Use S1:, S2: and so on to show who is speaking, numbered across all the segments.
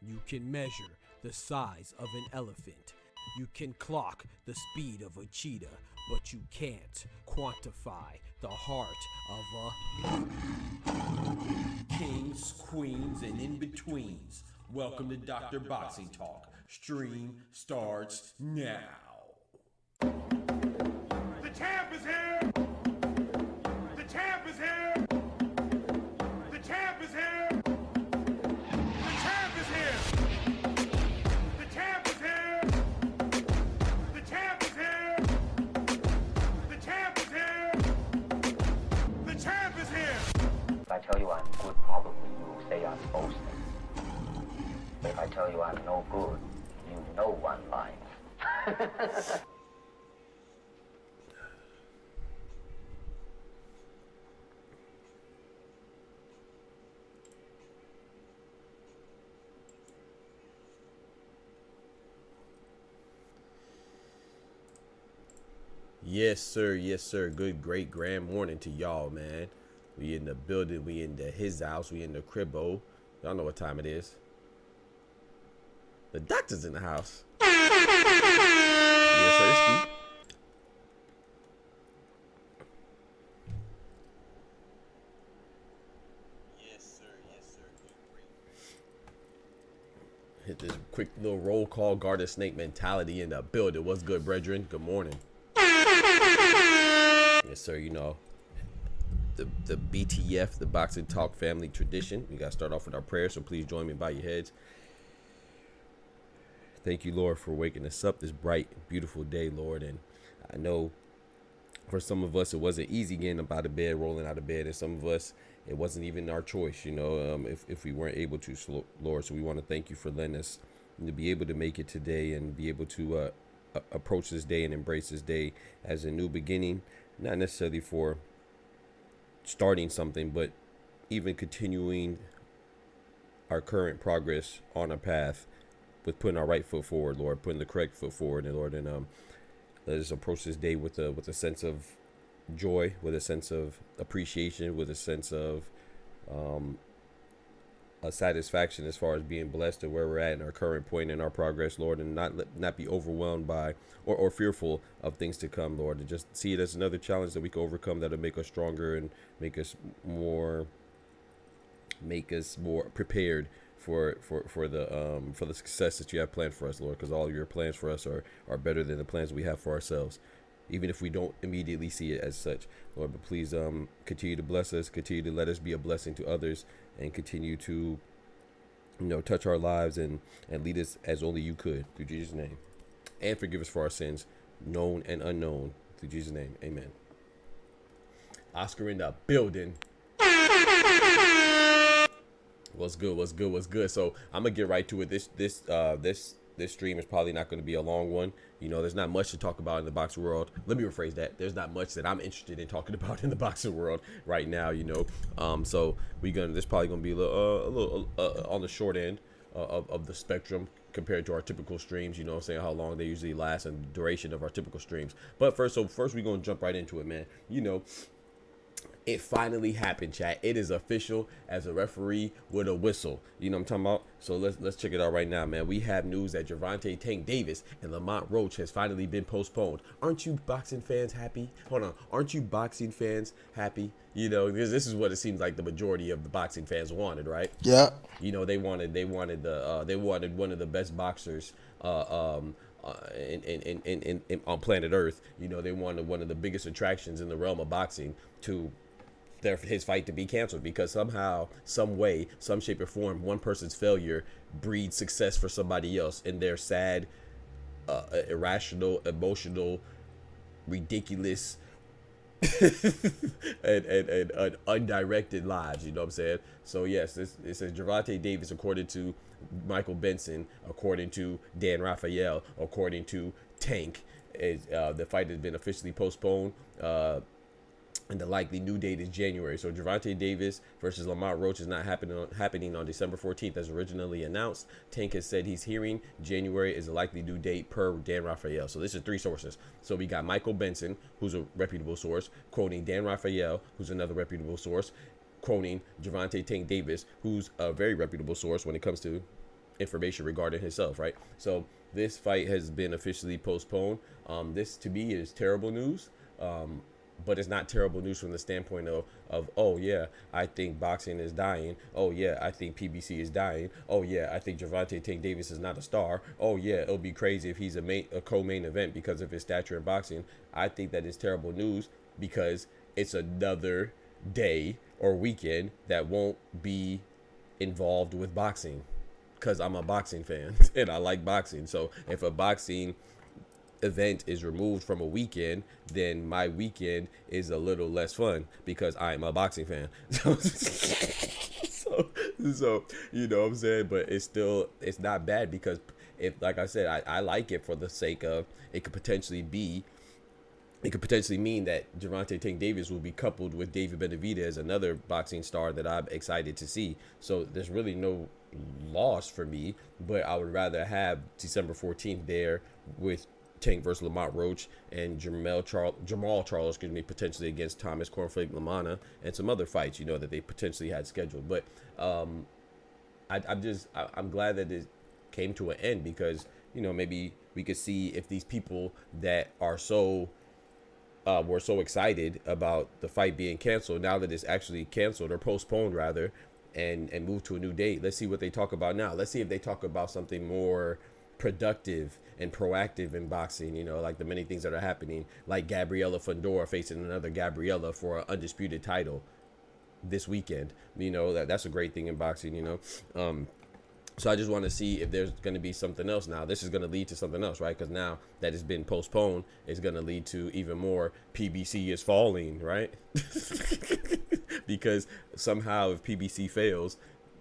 S1: You can measure the size of an elephant. You can clock the speed of a cheetah, but you can't quantify the heart of a kings, queens, and in-betweens. Welcome to Dr. Boxing Talk. Stream starts now.
S2: The champ is here! The champ is here! The champ is here! The champ is here! The champ is here! The champ is here! The champ is here! The champ is here!
S3: If I tell you I'm good, probably you will say I'm boasting. But if I tell you I'm no good, you know one line.
S4: Yes, sir. Yes, sir. Good, great, grand morning to y'all, man. We in the building. We in his house. We in the cribbo. Y'all know what time it is. The doctor's in the house. Yes, sir, Ski. Yes, sir. Yes, sir. Good, great. Hit this quick little roll call, garter snake mentality in the building. What's good, brethren? Good morning. Yes, sir. You know, the BTF, the Boxing Talk family tradition. We got to start off with our prayers, so please join me and bow your heads. Thank you, Lord, for waking us up this bright, beautiful day, Lord. And I know for some of us, it wasn't easy getting up out of bed, rolling out of bed. And some of us, it wasn't even our choice, you know, if we weren't able to, Lord. So we want to thank you for letting us to be able to make it today and be able to approach this day and embrace this day as a new beginning, not necessarily for starting something, but even continuing our current progress on a path with putting our right foot forward, Lord, putting the correct foot forward, and Lord, and let us approach this day with a sense of joy, with a sense of appreciation, with a sense of a satisfaction as far as being blessed and where we're at in our current point in our progress, Lord, and not be overwhelmed by or fearful of things to come, Lord, and just see it as another challenge that we can overcome that'll make us stronger and make us more prepared for the success that you have planned for us, Lord, because all your plans for us are better than the plans we have for ourselves, even if we don't immediately see it as such, Lord. But please continue to bless us, continue to let us be a blessing to others, and continue to, you know, touch our lives and lead us as only you could, through Jesus' name. And forgive us for our sins, known and unknown, through Jesus' name. Amen. Oscar in the building. What's good? What's good? What's good? So I'm gonna get right to it. This stream is probably not going to be a long one. You know, there's not much to talk about in the boxing world. Let me rephrase that. There's not much that I'm interested in talking about in the boxing world right now. You know, so this probably gonna be a little on the short end of the spectrum compared to our typical streams. You know what I'm saying, how long they usually last and the duration of our typical streams. But first we're gonna jump right into it, man. You know, it finally happened, chat. It is official as a referee with a whistle. You know what I'm talking about? So let's check it out right now, man. We have news that Gervonta Tank Davis and Lamont Roach has finally been postponed. Aren't you boxing fans happy? Hold on. Aren't you boxing fans happy? You know, because this is what it seems like the majority of the boxing fans wanted, right?
S5: Yeah.
S4: You know, they wanted one of the best boxers on planet Earth. You know, they wanted one of the biggest attractions in the realm of boxing to his fight to be canceled, because somehow, some way, some shape or form, one person's failure breeds success for somebody else in their sad, irrational, emotional, ridiculous, and undirected lives. You know what I'm saying? So yes, it says Gervonta Davis, according to Michael Benson, according to Dan Raphael, according to Tank, the fight has been officially postponed. And the likely new date is January. So Gervonta Davis versus Lamont Roach is not happening on December 14th as originally announced. Tank has said he's hearing January is a likely due date per Dan Raphael. So this is three sources. So we got Michael Benson, who's a reputable source, quoting Dan Raphael, who's another reputable source, quoting Gervonta Tank Davis, who's a very reputable source when it comes to information regarding himself, right? So this fight has been officially postponed. This to me is terrible news. But it's not terrible news from the standpoint of oh yeah, I think boxing is dying. Oh yeah, I think PBC is dying. Oh yeah, I think Gervonta Tank Davis is not a star. Oh yeah, it'll be crazy if he's a co-main event because of his stature in boxing. I think that is terrible news because it's another day or weekend that won't be involved with boxing, because I'm a boxing fan and I like boxing. So if a boxing event is removed from a weekend, then my weekend is a little less fun because I'm a boxing fan. So you know what I'm saying, but it's not bad, because if, like I said, I like it for the sake of it could potentially mean that Gervonta Tank Davis will be coupled with David Benavidez, another boxing star that I'm excited to see. So there's really no loss for me, but I would rather have December 14th there with Tank versus Lamont Roach and Jamal Charles, potentially against Thomas Cornflake Lamana, and some other fights, you know, that they potentially had scheduled. But I'm glad that it came to an end, because, you know, maybe we could see if these people that are were so excited about the fight being canceled, now that it's actually canceled or postponed rather, and moved to a new date. Let's see what they talk about now. Let's see if they talk about something more productive and proactive in boxing, you know, like the many things that are happening, like Gabriela Fundora facing another Gabriela for an undisputed title this weekend. You know, that's a great thing in boxing, you know. So I just want to see if there's going to be something else now. This is going to lead to something else, right? Because now that it's been postponed, it's going to lead to even more PBC is falling, right? Because somehow if PBC fails,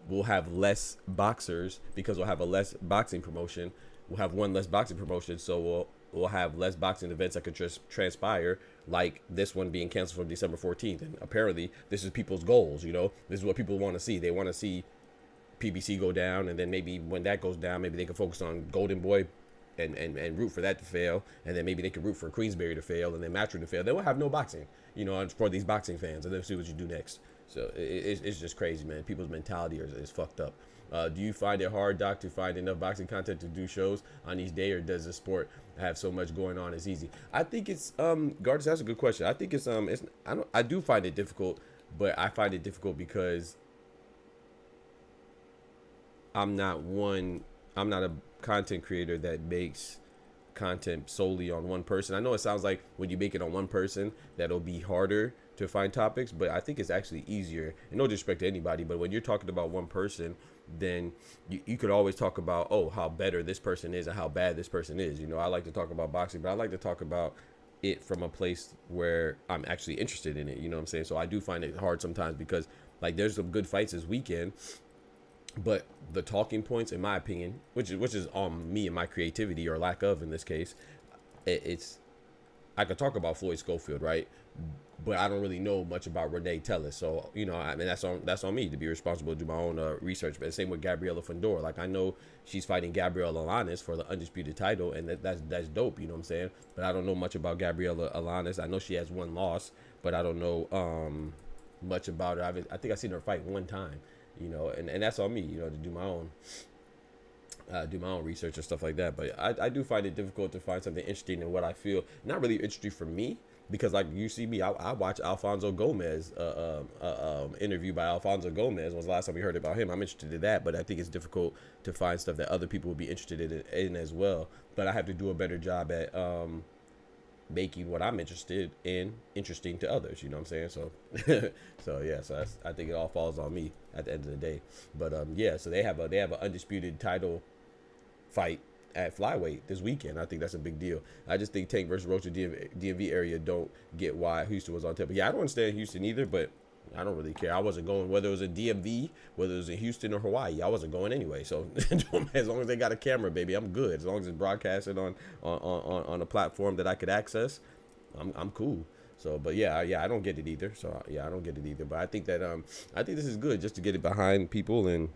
S4: we'll have less boxers, because we'll have a less boxing promotion. We'll have one less boxing promotion, so we'll have less boxing events that could transpire, like this one being canceled from December 14th. And apparently this is people's goals, you know. This is what people want to see. They want to see PBC go down, and then maybe when that goes down, maybe they can focus on Golden Boy and root for that to fail, and then maybe they can root for Queensberry to fail, and then Matchroom to fail. They will have no boxing, you know, for these boxing fans, and then see what you do next. So it's just crazy, man. People's mentality is fucked up. Do you find it hard, Doc, to find enough boxing content to do shows on each day, or does the sport have so much going on it's easy? I think it's Gardis, that's a good question. I think it's I do find it difficult, but I find it difficult because I'm not a content creator that makes content solely on one person. I know it sounds like when you make it on one person that'll be harder to find topics, but I think it's actually easier. And no disrespect to anybody, but when you're talking about one person, then you could always talk about, oh, how better this person is and how bad this person is. You know, I like to talk about boxing, but I like to talk about it from a place where I'm actually interested in it. You know what I'm saying? So I do find it hard sometimes because, like, there's some good fights this weekend, But the talking points, in my opinion, which is on me and my creativity or lack of in this case, it's I could talk about Floyd Schofield, right? But I don't really know much about Renee Tellis, so I mean that's on me to be responsible to do my own research. But same with Gabriela Fondor. Like I know she's fighting Gabriela Alanis for the undisputed title, and that's dope. You know what I'm saying? But I don't know much about Gabriela Alanis. I know she has one loss, but I don't know much about her. I think I seen her fight one time. And that's on me. To do my own research and stuff like that. But I do find it difficult to find something interesting in what I feel not really interesting for me, because like you see me, I watch Alfonso Gomez interview by Alfonso Gomez. When was the last time we heard about him? I'm interested in that, but I think it's difficult to find stuff that other people would be interested in as well. But I have to do a better job at making what I'm interested in interesting to others. You know what I'm saying? So I think it all falls on me at the end of the day. But so they have an undisputed title fight at flyweight this weekend. I think that's a big deal. I just think Tank versus Roach, the DMV area, don't get why Houston was on tip. But yeah, I don't understand Houston either, but I don't really care. I wasn't going, whether it was in DMV, whether it was in Houston or Hawaii, I wasn't going anyway. So as long as they got a camera, baby, I'm good. As long as it's broadcasted on a platform that I could access, I'm cool. So, but yeah, I don't get it either. So yeah, I don't get it either. But I think that I think this is good just to get it behind people. And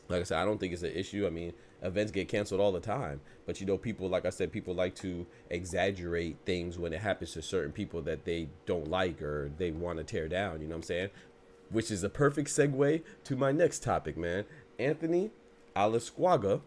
S4: like I said, I don't think it's an issue. I mean, events get canceled all the time, but people, like I said, people like to exaggerate things when it happens to certain people that they don't like or they want to tear down. You know what I'm saying? Which is a perfect segue to my next topic, man. Anthony Alasquaga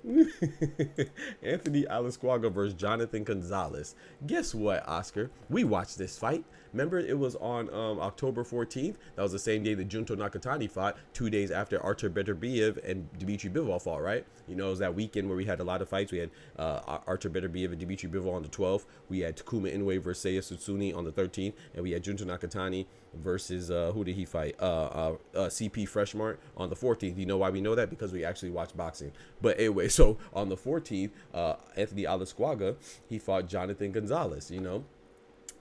S4: versus Jonathan Gonzalez. Guess what, Oscar? We watched this fight. Remember, it was on October 14th. That was the same day that Junto Nakatani fought, 2 days after Artur Beterbiev and Dmitry Bivol fought, right? It was that weekend where we had a lot of fights. We had Artur Beterbiev and Dmitry Bivol on the 12th. We had Takuma Inoue versus Seiya Tsutsuni on the 13th. And we had Junto Nakatani versus, who did he fight? CP Freshmart on the 14th. You know why we know that? Because we actually watched boxing. But anyway, so on the 14th, Anthony Alasquaga, he fought Jonathan Gonzalez,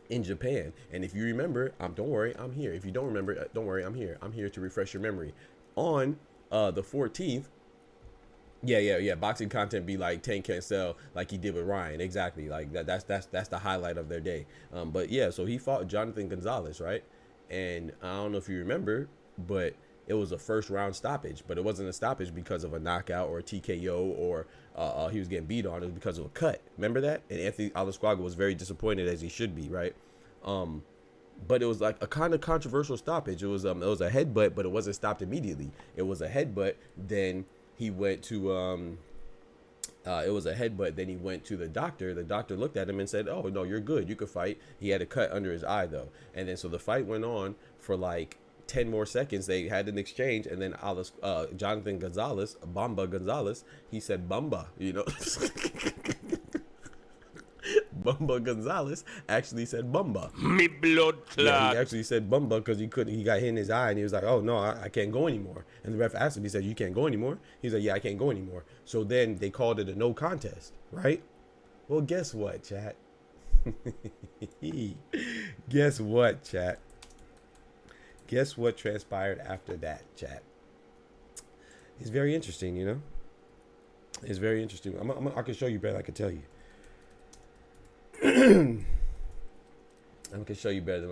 S4: in Japan. And if you remember, don't worry, I'm here. If you don't remember, don't worry, I'm here. I'm here to refresh your memory. On the 14th, yeah, boxing content be like Tank can't sell like he did with Ryan. Exactly. Like that's the highlight of their day. But yeah, so he fought Jonathan Gonzalez, right? And I don't know if you remember, but it was a first round stoppage, but it wasn't a stoppage because of a knockout or a TKO or he was getting beat on. It was because of a cut. Remember that? And Anthony Alasquaga was very disappointed, as he should be, right? But it was like a kind of controversial stoppage. It was a headbutt, but it wasn't stopped immediately. It was a headbutt. Then he went to it was a headbutt. Then he went to the doctor. The doctor looked at him and said, "Oh no, you're good. You could fight." He had a cut under his eye though, and then so the fight went on for like 10 more seconds. They had an exchange, and then Jonathan Gonzalez, Bamba Gonzalez, he said Bamba, Bamba Gonzalez actually said Bamba.
S2: Me blood clot.
S4: Yeah, he actually said Bamba because he got hit in his eye, and he was like, "Oh no, I can't go anymore." And the ref asked him, he said, "You can't go anymore?" He's like, "Yeah, I can't go anymore." So then they called it a no contest, right? Well, guess what, chat? Guess what, chat? Guess what transpired after that, chat? It's very interesting, It's very interesting. I can show you better than I can tell you. I can show you better than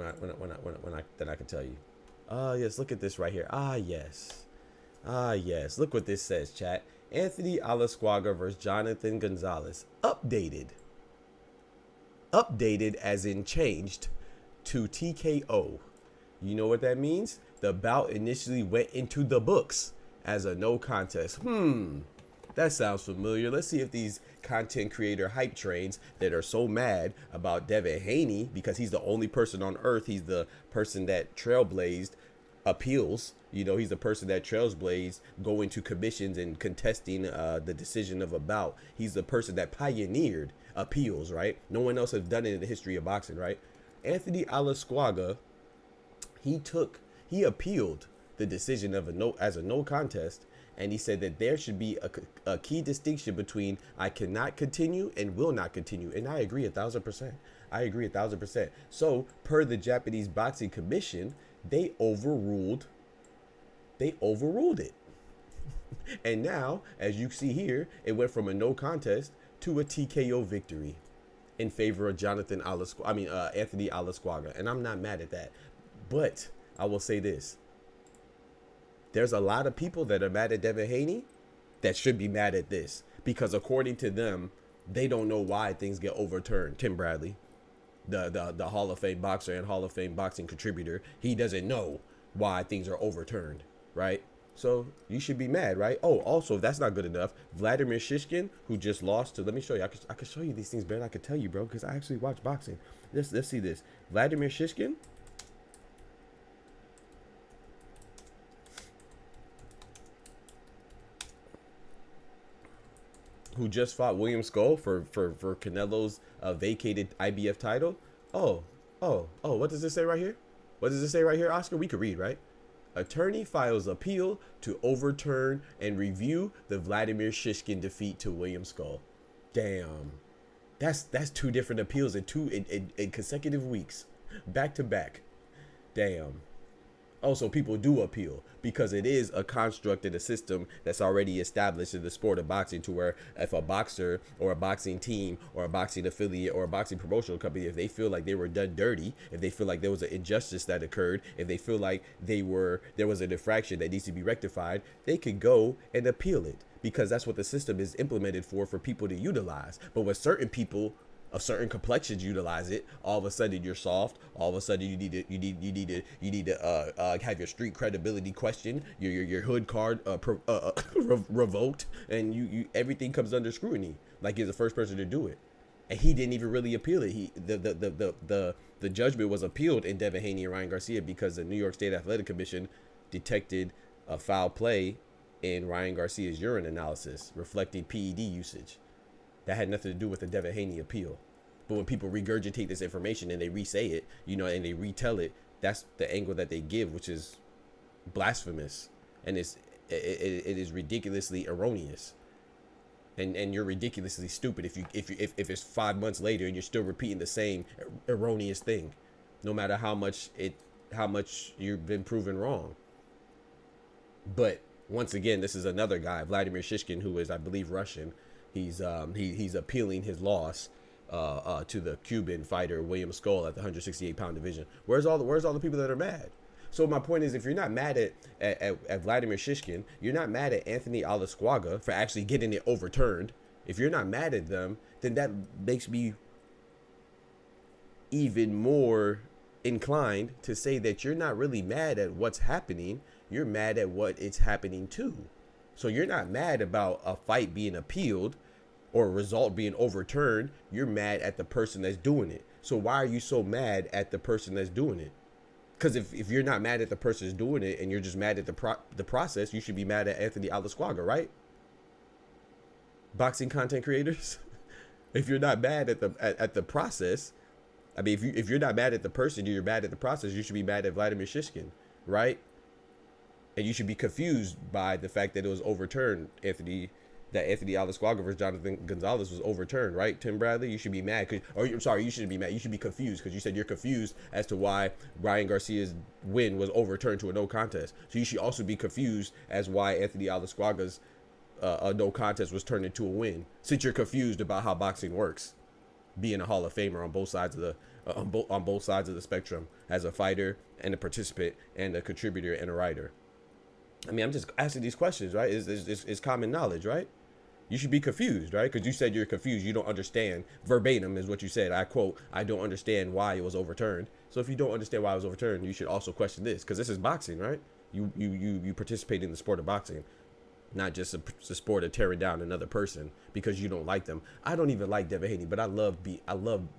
S4: than I can tell you. Yes, look at this right here. Yes. Look what this says, chat. Anthony Alasquaga versus Jonathan Gonzalez. Updated as in changed to TKO. You know what that means? The bout initially went into the books as a no contest. That sounds familiar. Let's see if these content creator hype trains that are so mad about Devin Haney because he's the only person on earth, he's the person that trailblazed appeals. He's the person that trailblazed going to commissions and contesting the decision of a bout. He's the person that pioneered appeals, right? No one else has done it in the history of boxing, right? Anthony Alasquaga, he appealed the decision of a no contest, and he said that there should be a key distinction between I cannot continue and will not continue. And I agree 1,000%. I agree 1,000%. So per the Japanese Boxing Commission, they overruled it. And now, as you see here, it went from a no contest to a TKO victory in favor of Anthony Alasquaga. And I'm not mad at that. But I will say this. There's a lot of people that are mad at Devin Haney that should be mad at this. Because according to them, they don't know why things get overturned. Tim Bradley, the Hall of Fame boxer and Hall of Fame boxing contributor, he doesn't know why things are overturned, right? So you should be mad, right? Oh, also, if that's not good enough, Vladimir Shishkin, who just lost to, let me show you. I can show you these things better than I could tell you, bro, because I actually watch boxing. Let's see this. Vladimir Shishkin, who just fought William Skull for Canelo's vacated IBF title. Oh, what does this say right here? What does it say right here, Oscar? We could read, right? Attorney files appeal to overturn and review the Vladimir Shishkin defeat to William Skull. Damn. That's two different appeals in consecutive weeks. Back to back. Damn. Also, people do appeal because it is a construct in a system that's already established in the sport of boxing, to where if a boxer or a boxing team or a boxing affiliate or a boxing promotional company, if they feel like they were done dirty, if they feel like there was an injustice that occurred, if they feel like there was an infraction that needs to be rectified, they could go and appeal it, because that's what the system is implemented for people to utilize. But with certain people of certain complexions utilize it, all of a sudden you're soft. All of a sudden you need to have your street credibility questioned, your hood card revoked, and you everything comes under scrutiny. Like, you're the first person to do it, and he didn't even really appeal it. The judgment was appealed in Devin Haney and Ryan Garcia because the New York State Athletic Commission detected a foul play in Ryan Garcia's urine analysis reflecting PED usage. That had nothing to do with the Devin Haney appeal. But when people regurgitate this information and they re-say it, and they retell it, that's the angle that they give, which is blasphemous. And it is ridiculously erroneous. And you're ridiculously stupid if it's 5 months later and you're still repeating the same erroneous thing, no matter how much you've been proven wrong. But once again, this is another guy, Vladimir Shishkin, who is, I believe, Russian. He's appealing his loss to the Cuban fighter William Skull at the 168-pound division. Where's all the people that are mad? So my point is, if you're not mad at Vladimir Shishkin, you're not mad at Anthony Alasquaga for actually getting it overturned. If you're not mad at them, then that makes me even more inclined to say that you're not really mad at what's happening. You're mad at what it's happening to. So you're not mad about a fight being appealed or a result being overturned. You're mad at the person that's doing it. So why are you so mad at the person that's doing it? Because if you're not mad at the person that's doing it and you're just mad at the process, you should be mad at Anthony Alasquaga, right? Boxing content creators. If you're not mad at the process, I mean, if you're not mad at the person, you're mad at the process, you should be mad at Vladimir Shishkin, right? And you should be confused by the fact that it was overturned, Anthony Alasquaga versus Jonathan Gonzalez was overturned, right? Tim Bradley, you should be mad. You shouldn't be mad. You should be confused because you said you're confused as to why Ryan Garcia's win was overturned to a no contest. So you should also be confused as why Anthony Alasquaga's no contest was turned into a win. Since you're confused about how boxing works, being a Hall of Famer on both sides of the spectrum, as a fighter and a participant and a contributor and a writer. I mean, I'm just asking these questions, right? It's common knowledge, right? You should be confused, right? Because you said you're confused. You don't understand. Verbatim is what you said. I quote, I don't understand why it was overturned. So if you don't understand why it was overturned, you should also question this, because this is boxing, right? You participate in the sport of boxing, not just a sport of tearing down another person because you don't like them. I don't even like Devin Haney, but I love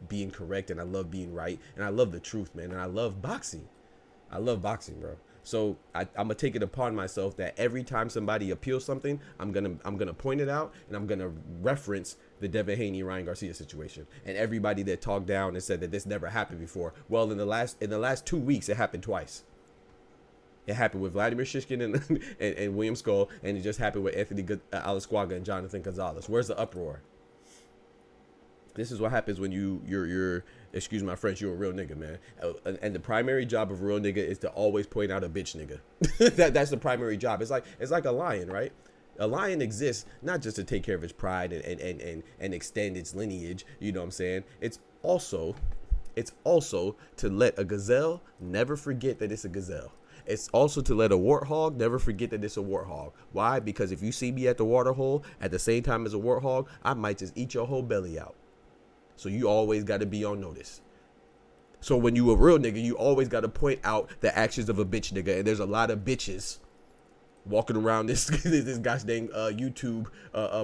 S4: being correct, and I love being right, and I love the truth, man, and I love boxing. I love boxing, bro. So I'm gonna take it upon myself that every time somebody appeals something, I'm gonna point it out, and I'm gonna reference the Devin Haney Ryan Garcia situation. And everybody that talked down and said that this never happened before, well, in the last 2 weeks, it happened twice. It happened with Vladimir Shishkin and William Skull, and it just happened with Anthony Alasquaga and Jonathan Gonzalez. Where's the uproar? This is what happens when you're excuse my French, you're a real nigga, man. And the primary job of a real nigga is to always point out a bitch nigga. That's the primary job. It's like a lion, right? A lion exists not just to take care of its pride and extend its lineage. You know what I'm saying? It's also to let a gazelle never forget that it's a gazelle. It's also to let a warthog never forget that it's a warthog. Why? Because if you see me at the water hole at the same time as a warthog, I might just eat your whole belly out. So you always got to be on notice. So when you a real nigga, you always got to point out the actions of a bitch nigga. And there's a lot of bitches walking around this gosh dang YouTube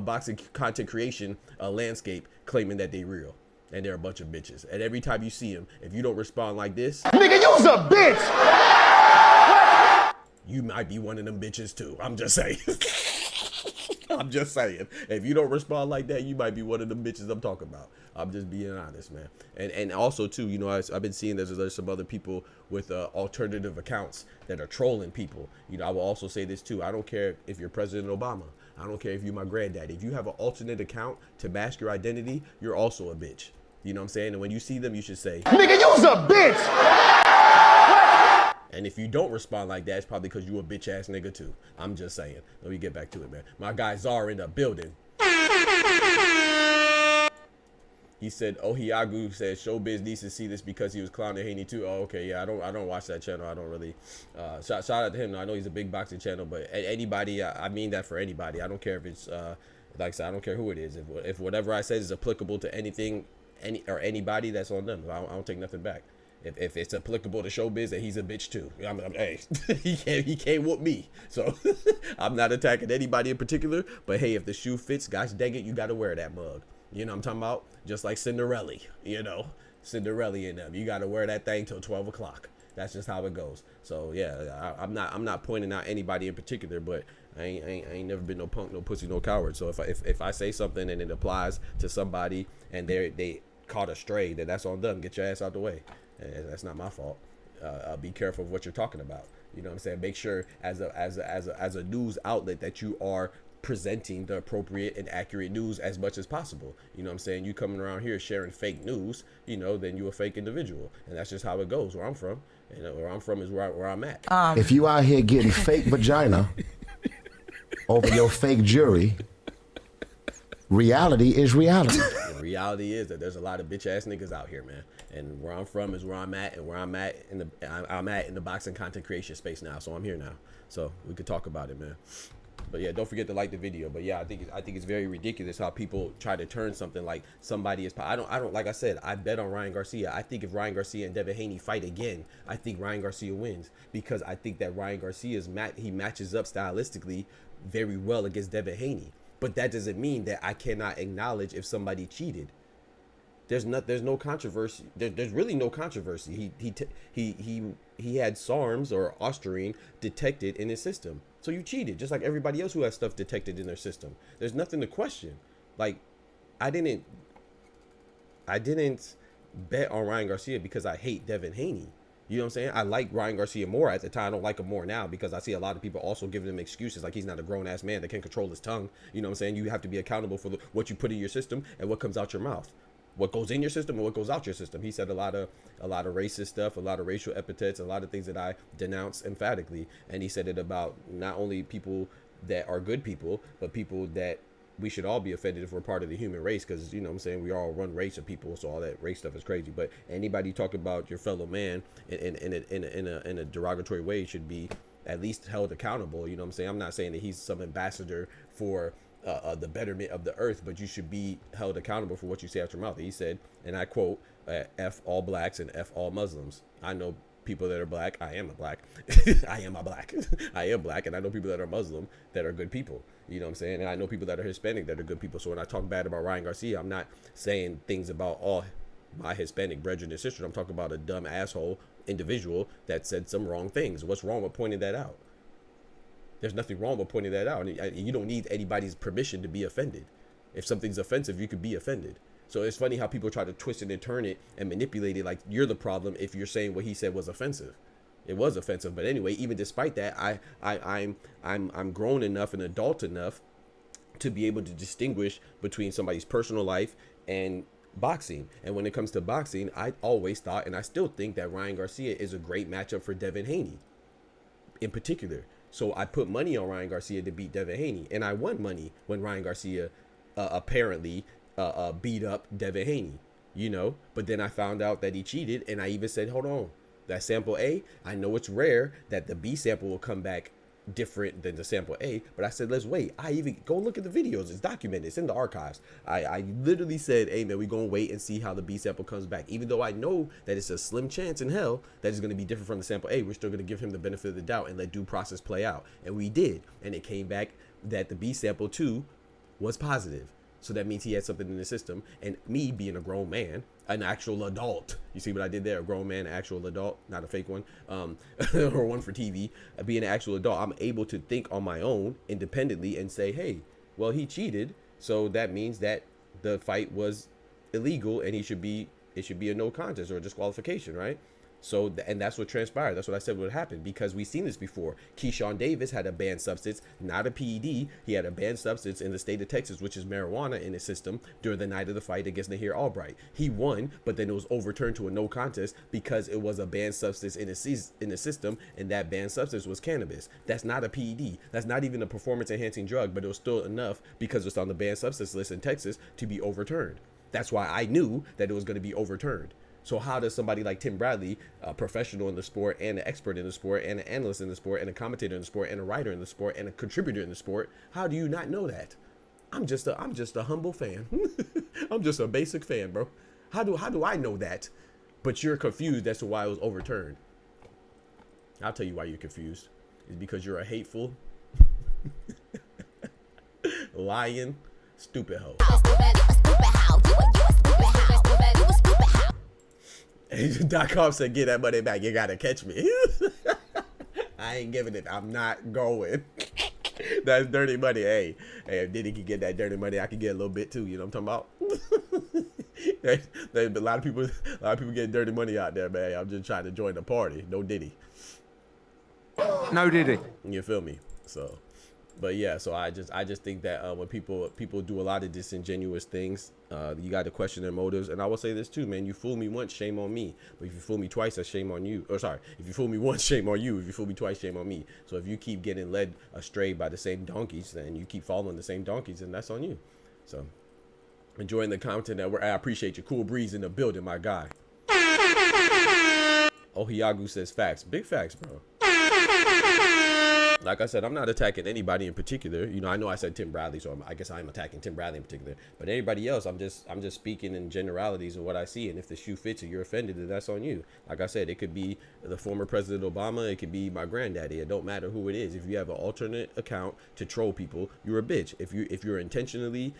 S4: boxing content creation landscape claiming that they real. And they're a bunch of bitches. And every time you see them, if you don't respond like this,
S2: Nigga, you's a bitch!
S4: you might be one of them bitches too. I'm just saying. I'm just saying. If you don't respond like that, you might be one of them bitches I'm talking about. I'm just being honest, man. And also too, you know, I've been seeing there's some other people with alternative accounts that are trolling people. You know, I will also say this too. I don't care if you're President Obama. I don't care if you're my granddaddy. If you have an alternate account to mask your identity, you're also a bitch. You know what I'm saying? And when you see them, you should say,
S2: Nigga, you's a bitch!
S4: and if you don't respond like that, it's probably because you a bitch ass nigga too. I'm just saying. Let me get back to it, man. My guy Czar in the building. He said, Ohiagu said Showbiz needs to see this because he was clowning Haney too. Oh, okay, yeah, I don't watch that channel. I don't really. Shout out to him. I know he's a big boxing channel, but anybody, I mean that for anybody. I don't care if it's like I said, I don't care who it is. If whatever I said is applicable to anything, anybody, that's on them. I don't take nothing back. If it's applicable to Showbiz, and he's a bitch too. Hey, he can't whoop me. So I'm not attacking anybody in particular. But hey, if the shoe fits, gosh dang it, you got to wear that mug. You know what I'm talking about? Just like Cinderella, you know, Cinderella in them. You got to wear that thing till 12 o'clock. That's just how it goes. So yeah, I'm not pointing out anybody in particular, but I ain't never been no punk, no pussy, no coward. So if I say something and it applies to somebody and they caught a stray, then that's on them. Get your ass out the way. And that's not my fault. Be careful of what you're talking about. You know what I'm saying? Make sure as a news outlet that you are presenting the appropriate and accurate news as much as possible. You know what I'm saying? You coming around here sharing fake news, you know, then you a fake individual. And that's just how it goes where I'm from. And where I'm from is where I'm at.
S5: If you out here getting fake vagina over your fake jury, reality is reality.
S4: The reality is that there's a lot of bitch ass niggas out here, man. And where I'm from is where I'm at, and where I'm at in the boxing content creation space now. So I'm here now. So we could talk about it, man. But yeah, don't forget to like the video. But yeah, I think it's very ridiculous how people try to turn something like somebody is. I don't like I said, I bet on Ryan Garcia. I think if Ryan Garcia and Devin Haney fight again, I think Ryan Garcia wins, because I think that Ryan Garcia's he matches up stylistically very well against Devin Haney. But that doesn't mean that I cannot acknowledge if somebody cheated. There's no controversy. There's really no controversy. He had SARMs or Ostarine detected in his system. So you cheated, just like everybody else who has stuff detected in their system. There's nothing to question. Like, I didn't bet on Ryan Garcia because I hate Devin Haney. You know what I'm saying? I like Ryan Garcia more at the time. I don't like him more now because I see a lot of people also giving him excuses like he's not a grown-ass man that can control his tongue. You know what I'm saying? You have to be accountable for what you put in your system and what comes out your mouth. What goes in your system and what goes out your system. He said a lot of racist stuff, a lot of racial epithets, a lot of things that I denounce emphatically. And he said it about not only people that are good people, but people that we should all be offended if we're part of the human race, because, you know what I'm saying, we all run race of people, so all that race stuff is crazy. But anybody talk about your fellow man in a derogatory way should be at least held accountable. You know what I'm saying? I'm not saying that he's some ambassador for the betterment of the earth, but you should be held accountable for what you say out your mouth. He said, and I quote, F all blacks and F all Muslims. I know people that are black. I am a black. I am black, and I know people that are Muslim that are good people. You know what I'm saying? And I know people that are Hispanic that are good people. So when I talk bad about Ryan Garcia, I'm not saying things about all my Hispanic brethren and sisters. I'm talking about a dumb asshole individual that said some wrong things. What's wrong with pointing that out? There's nothing wrong with pointing that out. And you don't need anybody's permission to be offended. If something's offensive, you could be offended. So it's funny how people try to twist it and turn it and manipulate it like you're the problem if you're saying what he said was offensive. It was offensive, but anyway, even despite that, I'm grown enough and adult enough to be able to distinguish between somebody's personal life and boxing. And when it comes to boxing, I always thought, and I still think, that Ryan Garcia is a great matchup for Devin Haney in particular. So I put money on Ryan Garcia to beat Devin Haney, and I won money when Ryan Garcia apparently beat up Devin Haney, you know. But then I found out that he cheated, and I even said, hold on, that sample A, I know it's rare that the B sample will come back different than the sample A, but I said, let's wait. I even go look at the videos. It's documented. It's in the archives. I literally said, hey man, we gonna wait and see how the B sample comes back. Even though I know that it's a slim chance in hell that it's gonna be different from the sample A, we're still gonna give him the benefit of the doubt and let due process play out. And we did. And it came back that the B sample 2 was positive. So that means he had something in the system. And me being a grown man, an actual adult, you see what I did there? A grown man, an actual adult, not a fake one, or one for TV. Being an actual adult, I'm able to think on my own independently and say, hey, well, he cheated. So that means that the fight was illegal and it should be a no contest or a disqualification, right? So, and that's what transpired. That's what I said would happen, because we've seen this before. Keyshawn Davis had a banned substance, not a PED. He had a banned substance in the state of Texas, which is marijuana, in his system during the night of the fight against Nahir Albright. He won, but then it was overturned to a no contest because it was a banned substance in the system, and that banned substance was cannabis. That's not a PED. That's not even a performance enhancing drug, but it was still enough because it's on the banned substance list in Texas to be overturned. That's why I knew that it was going to be overturned. So how does somebody like Tim Bradley, a professional in the sport and an expert in the sport and an analyst in the sport and a commentator in the sport and a writer in the sport and a contributor in the sport, how do you not know that? I'm just a humble fan. I'm just a basic fan, bro. How do I know that? But you're confused as to why it was overturned. I'll tell you why you're confused. It's because you're a hateful, lying, stupid hoe. .com said, get that money back. You gotta catch me. I ain't giving it. I'm not going. That's dirty money. Hey, if Diddy could get that dirty money, I could get a little bit too. You know what I'm talking about? A lot of people get dirty money out there, man. I'm just trying to join the party. No Diddy.
S6: No Diddy.
S4: You feel me? So, but yeah. So I just think that when people do a lot of disingenuous things, you got to question their motives. And I will say this too, man. You fool me once, shame on me. But if you fool me twice, that's shame on you. Or sorry, if you fool me once, shame on you. If you fool me twice, shame on me. So if you keep getting led astray by the same donkeys, then you keep following the same donkeys, then that's on you. So enjoying the content that I appreciate your cool breeze in the building, my guy. Ohiagu says facts. Big facts, bro. Like I said, I'm not attacking anybody in particular. You know I said Tim Bradley, so I guess I'm attacking Tim Bradley in particular. But anybody else, I'm just speaking in generalities of what I see. And if the shoe fits and you're offended, then that's on you. Like I said, it could be the former President Obama. It could be my granddaddy. It don't matter who it is. If you have an alternate account to troll people, you're a bitch. If you're intentionally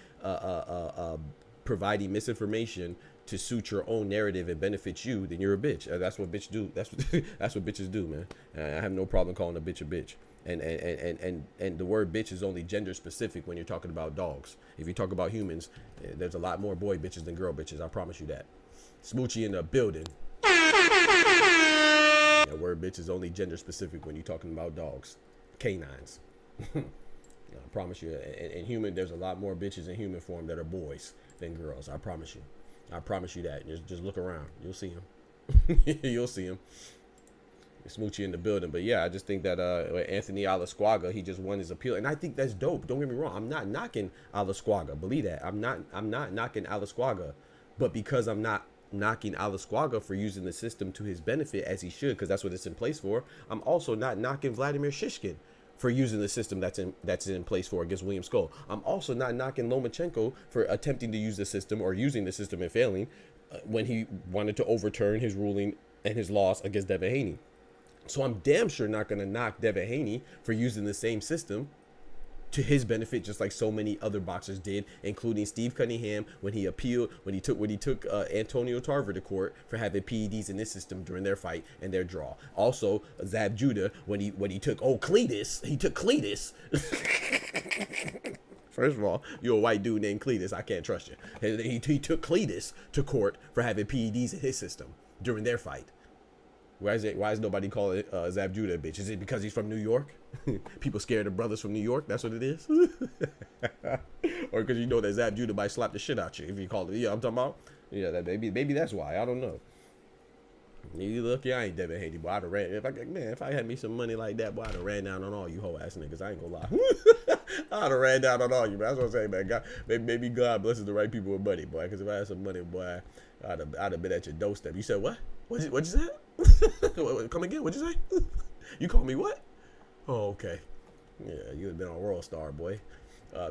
S4: providing misinformation to suit your own narrative and benefit you, then you're a bitch. That's what bitch do. That's what bitches do, man. And I have no problem calling a bitch a bitch. And the word bitch is only gender specific when you're talking about dogs. If you talk about humans, there's a lot more boy bitches than girl bitches. I promise you that. Smoochie in the building. That word bitch is only gender specific when you're talking about dogs, canines. I promise you. In human, there's a lot more bitches in human form that are boys than girls. I promise you. I promise you that. Just look around. You'll see them. You'll see them. Smoochie in the building. But yeah, I just think that Anthony Alasquaga, he just won his appeal, and I think that's dope. Don't get me wrong, I'm not knocking Alasquaga, believe that. I'm not knocking Alasquaga, but because I'm not knocking Alasquaga for using the system to his benefit as he should, because that's what it's in place for, I'm also not knocking Vladimir Shishkin for using the system that's in place for against William Skull. I'm also not knocking Lomachenko for attempting to use the system or using the system and failing when he wanted to overturn his ruling and his loss against Devin Haney. So I'm damn sure not going to knock Devin Haney for using the same system to his benefit, just like so many other boxers did, including Steve Cunningham when he appealed, when he took Antonio Tarver to court for having PEDs in this system during their fight and their draw. Also, Zab Judah when he took Cletus, he took Cletus. First of all, you're a white dude named Cletus. I can't trust you. And he took Cletus to court for having PEDs in his system during their fight. Why is nobody calling Zab Judah a bitch? Is it because he's from New York? People scared of brothers from New York? That's what it is? Or because you know that Zab Judah might slap the shit out you if you call it. Yeah, I'm talking about. Yeah, that maybe that's why. I don't know. You lucky I ain't Devin Haney, boy. I'd have ran. If I had me some money like that, boy, I'd have ran down on all you hoe ass niggas. I ain't gonna lie. I'd have ran down on all you, man. That's what I'm saying, man. God, maybe God blesses the right people with money, boy. Because if I had some money, boy, I'd have been at your doorstep. You said what? What'd you say? Come again? What'd you say? You called me what? Oh, okay. Yeah, you have been on World Star, boy.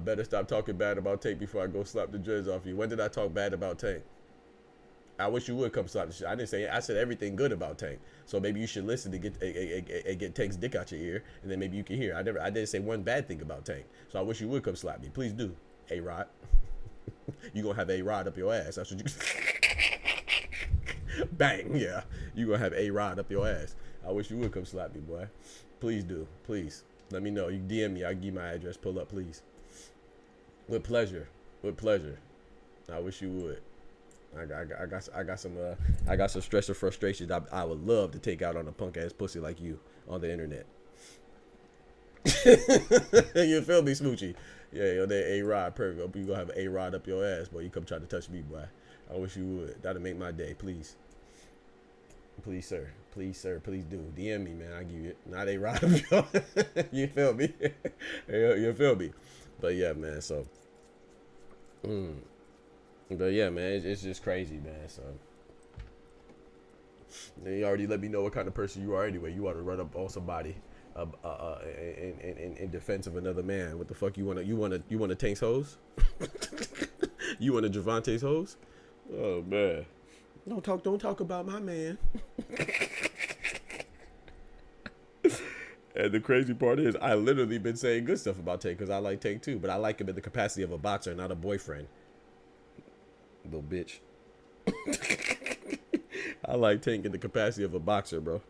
S4: Better stop talking bad about Tank before I go slap the dreads off you. When did I talk bad about Tank? I wish you would come slap the shit. I didn't say it. I said everything good about Tank. So maybe you should listen to get Tank's dick out your ear, and then maybe you can hear. I didn't say one bad thing about Tank. So I wish you would come slap me. Please do. A-Rod. You gonna have A-Rod up your ass. That's what you bang, yeah. You gonna have A-Rod up your ass. I wish you would come slap me, boy. Please do. Please. Let me know. You DM me. I'll give you my address. Pull up, please. With pleasure. With pleasure. I wish you would. I got some stress or frustrations I would love to take out on a punk ass pussy like you on the internet. You feel me, Smoochie? Yeah, yo, that A-Rod, perfect. You gonna have an A-Rod up your ass, boy. You come try to touch me, boy. I wish you would. That'll make my day, please. Please, sir. Please, sir. Please do. DM me, man. I give you it. Not A-Rod up your You feel me? You feel me? But yeah, man. So. But yeah, man, it's just crazy, man. So then you already let me know what kind of person you are anyway. You want to run up on somebody in defense of another man. What the fuck you want to Tank's hose? You want to Gervonta's hose? Oh man, don't talk about my man. And the crazy part is, I literally been saying good stuff about Tank because I like Tank too, but I like him in the capacity of a boxer, not a boyfriend. Little bitch. I like Tank in the capacity of a boxer, bro.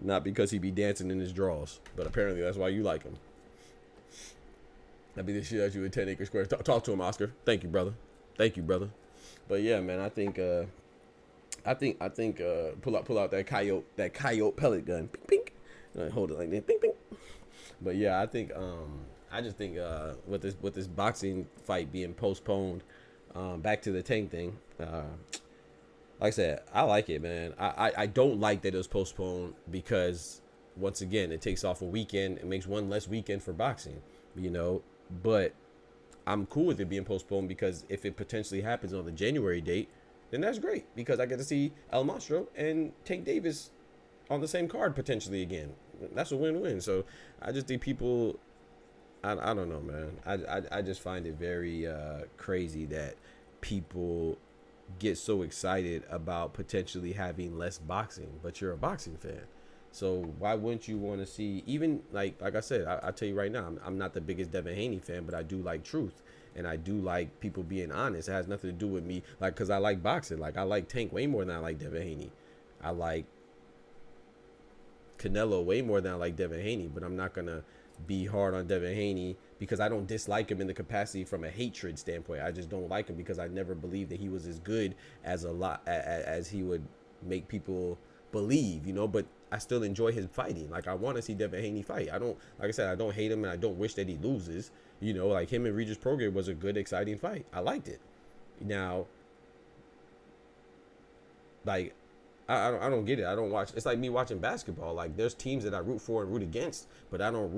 S4: Not because he be dancing in his drawers, but apparently that's why you like him. That'd be the shit at you at 10 Acre Square. Talk to him, Oscar. Thank you, brother. Thank you, brother. But yeah, man, I think pull out that coyote pellet gun. Ping, ping. Hold it like that. Ping, ping. But yeah, I just think with this boxing fight being postponed. Back to the Tank thing. Like I said, I like it, man. I don't like that it was postponed because, once again, it takes off a weekend. It makes one less weekend for boxing, you know. But I'm cool with it being postponed because if it potentially happens on the January date, then that's great because I get to see El Monstro and Tank Davis on the same card potentially again. That's a win-win. So I just think people... I don't know, man. I just find it very crazy that people get so excited about potentially having less boxing, but you're a boxing fan. So why wouldn't you want to see, even like I said, I tell you right now, I'm not the biggest Devin Haney fan, but I do like truth. And I do like people being honest. It has nothing to do with me, like, because I like boxing. Like, I like Tank way more than I like Devin Haney. I like Canelo way more than I like Devin Haney, but I'm not going to be hard on Devin Haney because I don't dislike him in the capacity from a hatred standpoint. I just don't like him because I never believed that he was as good as he would make people believe, you know, but I still enjoy his fighting. Like, I want to see Devin Haney fight. Like I said, I don't hate him and I don't wish that he loses, you know, like him and Regis Prograis was a good, exciting fight. I liked it. Now, like, I don't get it. I don't watch. It's like me watching basketball. Like, there's teams that I root for and root against, but I don't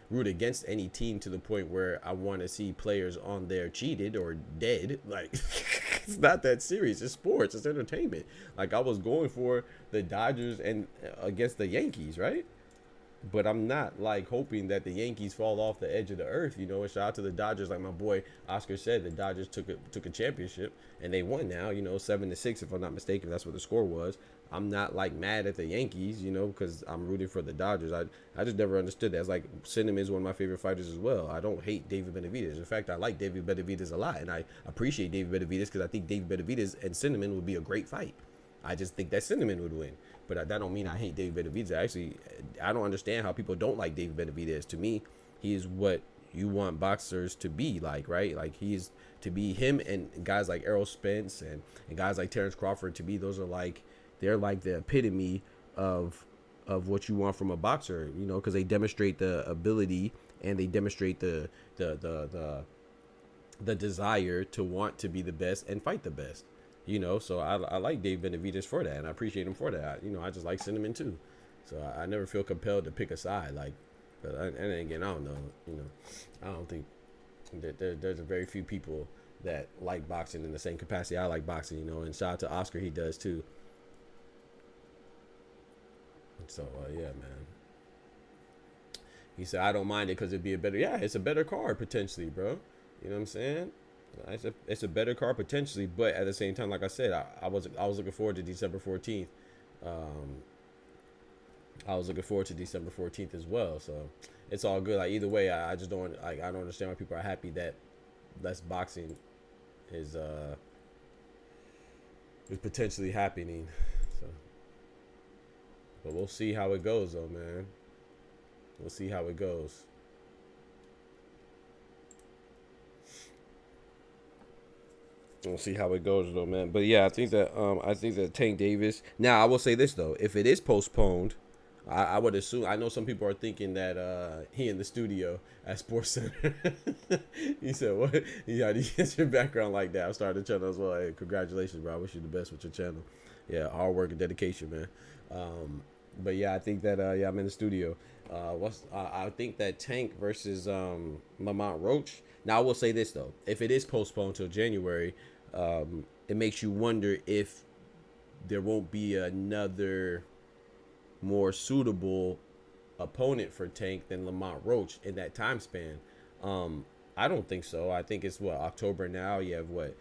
S4: root against any team to the point where I want to see players on there cheated or dead. Like, it's not that serious. It's sports. It's entertainment. Like, I was going for the Dodgers and against the Yankees, right? But I'm not like hoping that the Yankees fall off the edge of the earth, you know. And shout out to the Dodgers, like my boy Oscar said, the Dodgers took a championship and they won now, you know, 7-6 if I'm not mistaken. That's what the score was. I'm not like mad at the Yankees, you know, because I'm rooting for the Dodgers. I just never understood that. It's like Cinnamon is one of my favorite fighters as well. I don't hate David Benavidez. In fact, I like David Benavidez a lot, and I appreciate David Benavidez because I think David Benavidez and Cinnamon would be a great fight. I just think that Cinnamon would win. But that don't mean I hate David Benavidez. I don't understand how people don't like David Benavidez. To me, he is what you want boxers to be like, right? Like, he is to be him, and guys like Errol Spence and guys like Terrence Crawford, to me, those are like, they're like the epitome of what you want from a boxer, you know, because they demonstrate the ability and they demonstrate the desire to want to be the best and fight the best. you know. So I like Dave Benavidez for that, and I appreciate him for that. You know, I just like cinnamon too, so I never feel compelled to pick a side. Like, but and again, I don't know. You know, I don't think that there's a very few people that like boxing in the same capacity I like boxing. You know, and shout out to Oscar, he does too. So yeah, man. He said, I don't mind it because it'd be a better, yeah, it's a better card potentially, bro. You know what I'm saying? It's a better card potentially, but at the same time, like I said, I was looking forward to December 14th. I was looking forward to December 14th as well. So it's all good. Like either way, I just don't like, I don't understand why people are happy that less boxing is potentially happening. So, but we'll see how it goes, though, man. We'll see how it goes. We'll see how it goes, though, man. But yeah, I think that Tank Davis. Now, I will say this though: if it is postponed, I would assume. I know some people are thinking that he in the studio at Sports Center. He said, "What? Yeah, you get your background like that." I started the channel as well. Hey, congratulations, bro! I wish you the best with your channel. Yeah, hard work and dedication, man. But yeah, I think that yeah, I'm in the studio. I think that Tank versus Lamont Roach. Now I will say this though: if it is postponed till January, it makes you wonder if there won't be another more suitable opponent for Tank than Lamont Roach in that time span. I don't think so. I think it's what, October now. You have what,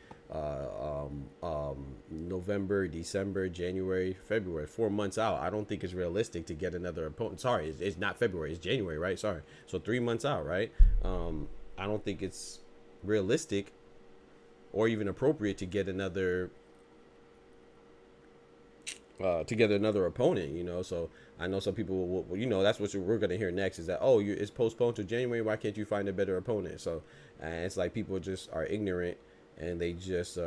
S4: November, December, January, February, 4 months out. I don't think it's realistic to get another opponent. Sorry, it's not February, it's January, right? Sorry. So 3 months out, right? I don't think it's realistic or even appropriate to get another opponent, you know. So I know some people will, you know, that's what we're going to hear next is that, oh, it's postponed to January, why can't you find a better opponent? So it's like people just are ignorant, and they just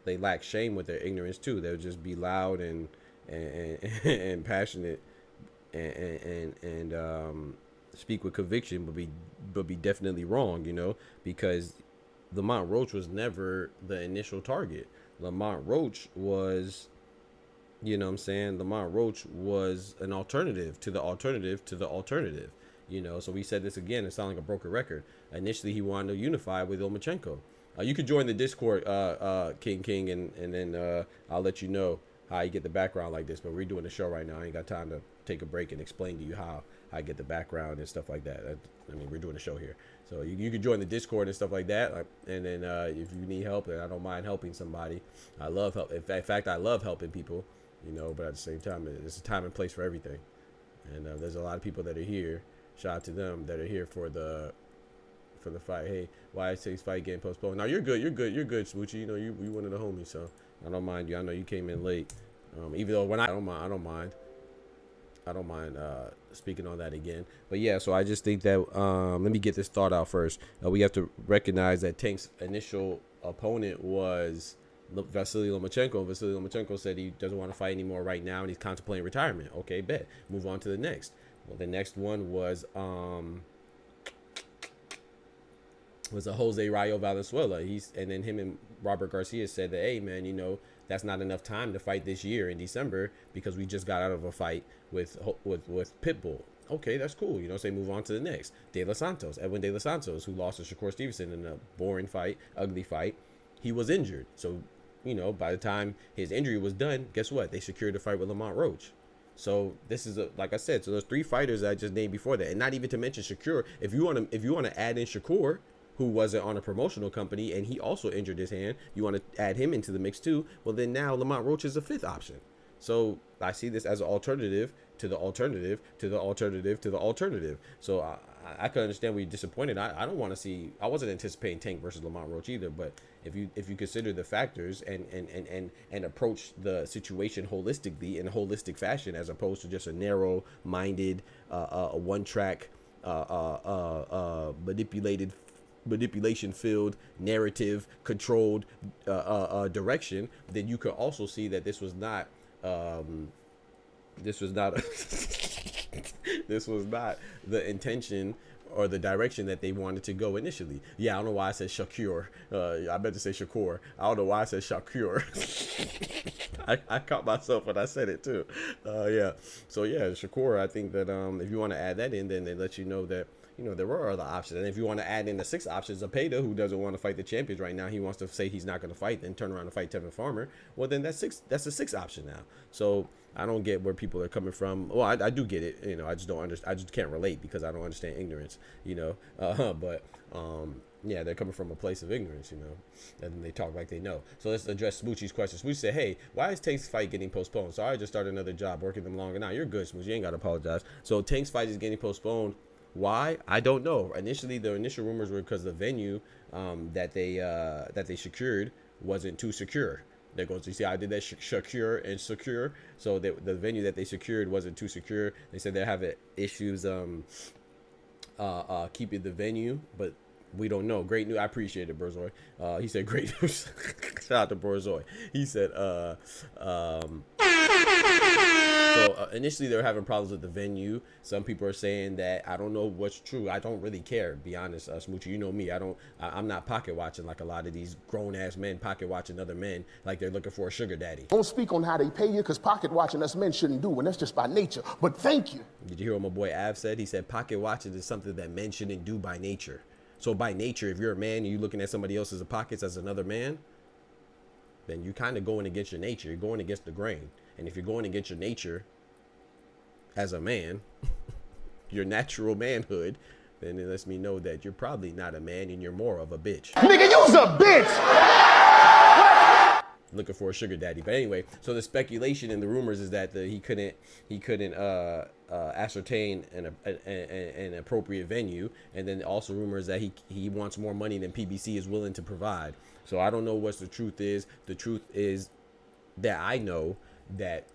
S4: they lack shame with their ignorance too. They'll just be loud and passionate and speak with conviction, but be definitely wrong, you know, because Lamont Roach was never the initial target. Lamont Roach was, you know what I'm saying, Lamont Roach was an alternative to the alternative to the alternative, you know. So we said this again, it sounds like a broken record. Initially he wanted to unify with Lomachenko. You could join the Discord, King, and then I'll let you know how you get the background like this. But we're doing the show right now. I ain't got time to take a break and explain to you how I get the background and stuff like that. I mean, we're doing a show here. So you can join the Discord and stuff like that. And then if you need help, and I don't mind helping somebody. I love help. In fact, I love helping people, you know, but at the same time, there's a time and place for everything. And there's a lot of people that are here. Shout out to them that are here for the fight. Hey, why is today's fight getting postponed? Now you're good, Smoochie. You know, you one of the homies, so I don't mind you. I know you came in late. Even though I don't mind speaking on that again. But yeah, so I just think that let me get this thought out first. We have to recognize that Tank's initial opponent was Vasily Lomachenko. Vasily Lomachenko said he doesn't want to fight anymore right now, and he's contemplating retirement. Okay, bet. Move on to the next. Well, the next one was a Jose Rayo Valenzuela. And then him and Robert Garcia said that, hey man, you know, that's not enough time to fight this year in December because we just got out of a fight with Pitbull. Okay, that's cool. You know, say move on to the next. Edwin De Los Santos, who lost to Shakur Stevenson in a boring fight, ugly fight. He was injured. So, you know, by the time his injury was done, guess what? They secured a fight with Lamont Roach. So this is like I said, so there's 3 fighters that I just named before that, and not even to mention Shakur. If you want to add in Shakur, who wasn't on a promotional company, and he also injured his hand, you want to add him into the mix too, well then now Lamont Roach is a 5th option. So I see this as an alternative to the alternative to the alternative to the alternative. So I can understand where you're disappointed. I don't want to see, I wasn't anticipating Tank versus Lamont Roach either, but if you consider the factors and approach the situation holistically in a holistic fashion, as opposed to just a narrow-minded, one-track, manipulation-filled, narrative controlled direction, then you could also see that this was not this was not the intention or the direction that they wanted to go initially. Yeah, I don't know why I said Shakur. I meant to say Shakur. I don't know why I said Shakur. I caught myself when I said it too. Yeah. So yeah, Shakur. I think that if you want to add that in, then they let you know that there were other options. And if you want to add in the 6 options, Zapata, who doesn't want to fight the champions right now, he wants to say he's not going to fight, then turn around and fight Tevin Farmer. Well, then that's a 6th option now. So I don't get where people are coming from. Well, I do get it. I just don't understand. I just can't relate because I don't understand ignorance. But yeah, they're coming from a place of ignorance. And then they talk like they know. So let's address Smoochie's question. Smoochie said, "Hey, why is Tank's fight getting postponed?" So I just started another job working them longer. Now you're good, Smoochie. You ain't got to apologize. So Tank's fight is getting postponed. Why? I don't know. The initial rumors were because the venue that they secured wasn't too secure. There goes, you see how I did that, secure and secure. So the venue that they secured wasn't too secure. They said they're having issues keeping the venue, but we don't know. Great news. I appreciate it, Borzoy. He said great news. Shout out to Borzoy. He said so initially they were having problems with the venue. Some people are saying that, I don't know what's true. I don't really care, to be honest, Smoochie. You know me. I'm not pocket watching like a lot of these grown ass men pocket watching other men like they're looking for a sugar daddy.
S5: Don't speak on how they pay you, because pocket watching us men shouldn't do, and that's just by nature. But thank you.
S4: Did you hear what my boy Av said? He said pocket watching is something that men shouldn't do by nature. So by nature, if you're a man and you're looking at somebody else's pockets as another man, then you're kind of going against your nature. You're going against the grain. And if you're going against your nature as a man, your natural manhood, then it lets me know that you're probably not a man and you're more of a bitch.
S5: Nigga, you's a bitch!
S4: Looking for a sugar daddy. But anyway, so the speculation and the rumors is that he couldn't ascertain an appropriate venue, and then also rumors that he wants more money than PBC is willing to provide. So I don't know what the truth is. The truth is that I know that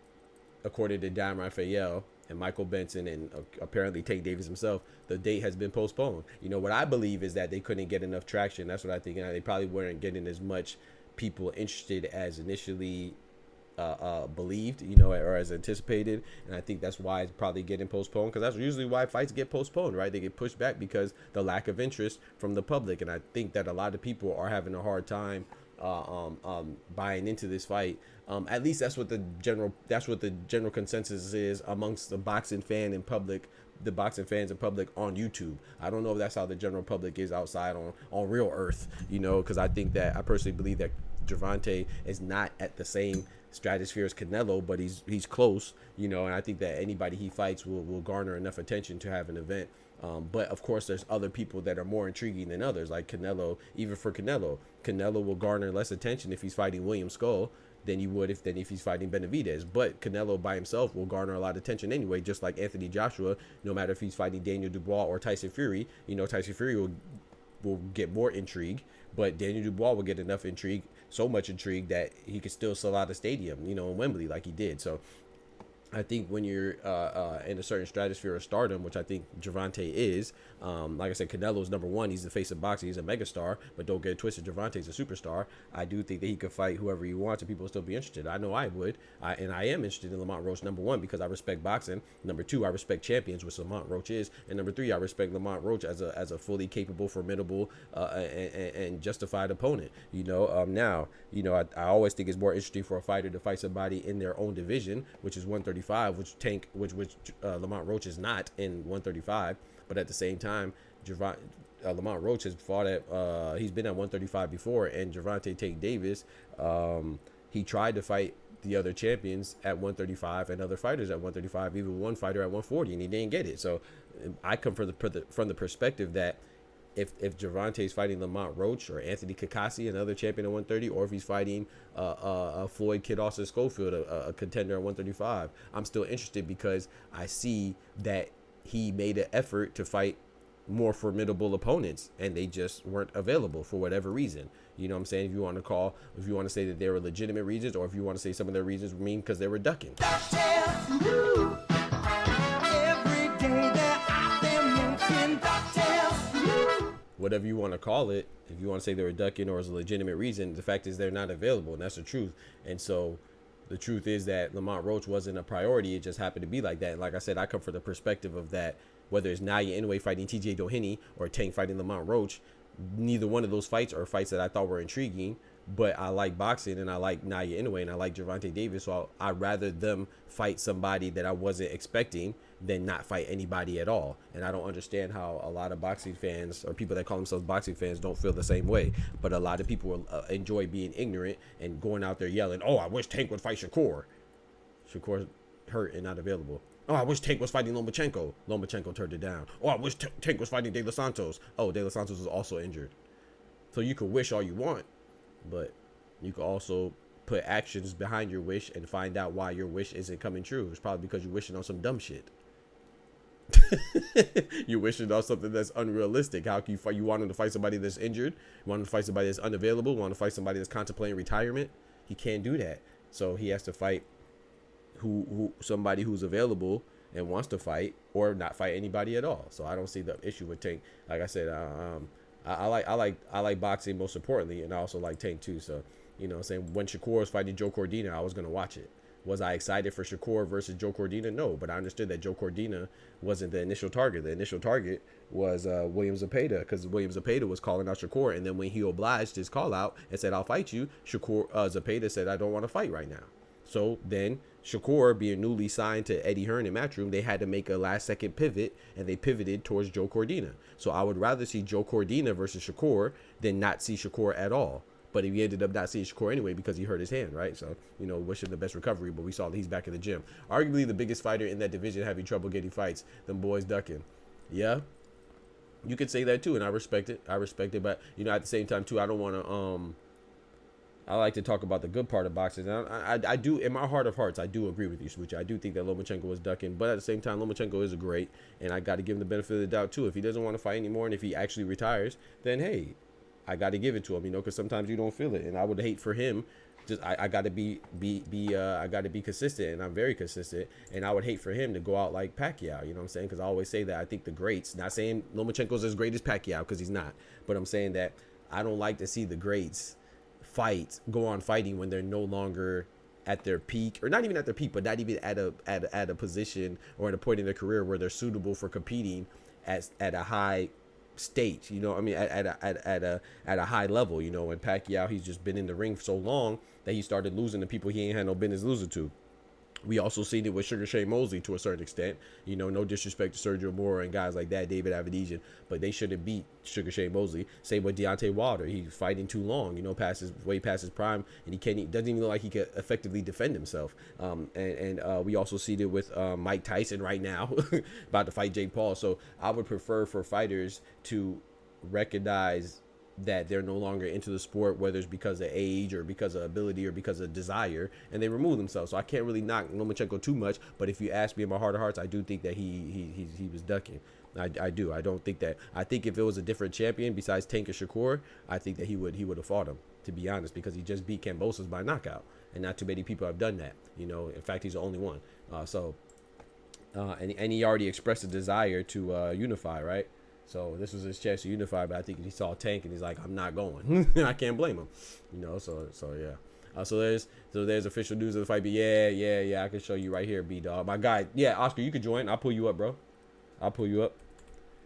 S4: according to Dime Raphael and Michael Benson and apparently Tank Davis himself, the date has been postponed. What I believe is that they couldn't get enough traction. That's what I think. They probably weren't getting as much people interested as initially believed, or as anticipated. And I think that's why it's probably getting postponed, because that's usually why fights get postponed, right? They get pushed back because the lack of interest from the public. And I think that a lot of people are having a hard time buying into this fight. At least that's what the general consensus is amongst the boxing fan and public, the boxing fans and public on YouTube. I don't know if that's how the general public is outside on real earth, because I personally believe that Gervonta is not at the same stratosphere as Canelo, but he's close, and I think that anybody he fights will garner enough attention to have an event. But of course, there's other people that are more intriguing than others, like Canelo. Even for Canelo will garner less attention if he's fighting William Skull than he would if he's fighting Benavidez. But Canelo by himself will garner a lot of attention anyway, just like Anthony Joshua. No matter if he's fighting Daniel Dubois or Tyson Fury, Tyson Fury will get more intrigue, but Daniel Dubois will get enough intrigue, so much intrigue that he could still sell out a stadium, in Wembley like he did. So I think when you're in a certain stratosphere of stardom, which I think Gervonta is, like I said, Canelo's number one. He's the face of boxing. He's a megastar, but don't get it twisted. Gervonta's a superstar. I do think that he could fight whoever he wants, and people will still be interested. I know I would, and I am interested in Lamont Roach, number one, because I respect boxing. Number two, I respect champions, which Lamont Roach is, and number three, I respect Lamont Roach as a fully capable, formidable, and justified opponent. Now, I always think it's more interesting for a fighter to fight somebody in their own division, which is 135. Which Lamont Roach is not in 135, but at the same time, Lamont Roach has fought at he's been at 135 before, and Gervonta Tank Davis, he tried to fight the other champions at 135 and other fighters at 135, even one fighter at 140, and he didn't get it. So I come from the perspective that if Gervonta is fighting Lamont Roach or Anthony Kakasi, another champion at 130, or if he's fighting Floyd Kid Austin Schofield, a contender at 135, I'm still interested because I see that he made an effort to fight more formidable opponents, and they just weren't available for whatever reason. You know what I'm saying? If you want to say that there were legitimate reasons, or if you want to say some of their reasons mean because they were ducking. Whatever you want to call it, if you want to say they were ducking or it's a legitimate reason, the fact is they're not available, and that's the truth. And so the truth is that Lamont Roach wasn't a priority. It just happened to be like that. And like I said, I come from the perspective of that whether it's Naya Inoue fighting TJ Doheny or Tank fighting Lamont Roach, neither one of those fights are fights that I thought were intriguing. But I like boxing, and I like Naya Inoue, and I like Gervonta Davis, so I'd rather them fight somebody that I wasn't expecting than not fight anybody at all. And I don't understand how a lot of boxing fans, or people that call themselves boxing fans, don't feel the same way. But a lot of people will enjoy being ignorant and going out there yelling, oh, I wish Tank would fight Shakur. Shakur's hurt and not available. Oh, I wish Tank was fighting Lomachenko. Lomachenko turned it down. Oh, I wish Tank was fighting De Los Santos. Oh, De Los Santos was also injured. So you can wish all you want, but you can also put actions behind your wish and find out why your wish isn't coming true. It's probably because you're wishing on some dumb shit. You're wishing on something that's unrealistic. How can you fight? You want him to fight somebody that's injured? You want him to fight somebody that's unavailable? You want to fight somebody that's contemplating retirement? He can't do that. So he has to fight somebody who's available and wants to fight, or not fight anybody at all. So I don't see the issue with Tank. Like I said, I like boxing most importantly, and I also like Tank too. So, you know what I'm saying, when Shakur was fighting Joe Cordina, I was gonna watch it. Was I excited for Shakur versus Joe Cordina? No, but I understood that Joe Cordina wasn't the initial target. The initial target was William Zepeda, because William Zepeda was calling out Shakur, and then when he obliged his call out and said, I'll fight you, Zepeda said, I don't want to fight right now. So then Shakur, being newly signed to Eddie Hearn and Matchroom, they had to make a last-second pivot, and they pivoted towards Joe Cordina. So I would rather see Joe Cordina versus Shakur than not see Shakur at all. But he ended up not seeing Shakur anyway because he hurt his hand, right? So, you know, wish him the best recovery, but we saw that he's back in the gym. Arguably the biggest fighter in that division having trouble getting fights. Them boys ducking. Yeah, you could say that too, and I respect it. I respect it, but, you know, at the same time too, I don't want to, I like to talk about the good part of boxing. And I do, in my heart of hearts, I do agree with you, Smoochie. I do think that Lomachenko was ducking, but at the same time, Lomachenko is a great, and I got to give him the benefit of the doubt too. If he doesn't want to fight anymore, and if he actually retires, then hey, I got to give it to him, you know, because sometimes you don't feel it, and I would hate for him. Just I got to be consistent, and I'm very consistent, and I would hate for him to go out like Pacquiao, you know what I'm saying? Because I always say that I think the greats, not saying Lomachenko's as great as Pacquiao, because he's not, but I'm saying that I don't like to see the greats go on fighting when they're no longer at their peak, or not even at their peak, but not even at a position or at a point in their career where they're suitable for competing at a high state, you know, I mean, at a high level, you know. When Pacquiao, he's just been in the ring for so long that he started losing to people he ain't had no business losing to. We also seen it with Sugar Shane Mosley to a certain extent, you know, no disrespect to Sergio Mora and guys like that, David Avedisian, but they shouldn't beat Sugar Shane Mosley. Same with Deontay Wilder. He's fighting too long, you know, way past his prime, and doesn't even look like he can effectively defend himself. We also see it with Mike Tyson right now, about to fight Jake Paul. So I would prefer for fighters to recognize that they're no longer into the sport, whether it's because of age or because of ability or because of desire, and they remove themselves. So I can't really knock Lomachenko too much, but if you ask me in my heart of hearts, I do think that he was ducking. I do. I don't think that. I think if it was a different champion besides Tank or Shakur, I think that he would have fought him, to be honest, because he just beat Kambosos by knockout, and not too many people have done that. You know, in fact, he's the only one. And he already expressed a desire to unify, right? So this was his chance to unify, but I think he saw Tank and he's like, I'm not going. I can't blame him, you know. So yeah. So there's official news of the fight. But yeah. I can show you right here, B-Dog. My guy. Yeah, Oscar, you can join. I'll pull you up, bro. I'll pull you up.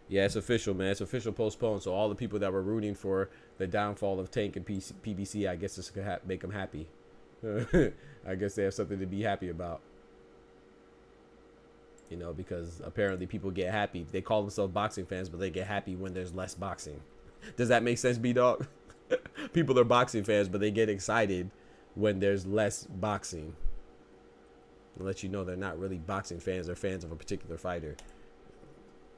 S4: Yeah, it's official, man. It's official postponed. So all the people that were rooting for the downfall of Tank and PBC, I guess this could make them happy. I guess they have something to be happy about. You know, because apparently people get happy. They call themselves boxing fans, but they get happy when there's less boxing. Does that make sense, B-Dog? People are boxing fans, but they get excited when there's less boxing. I'll let you know they're not really boxing fans. They're fans of a particular fighter.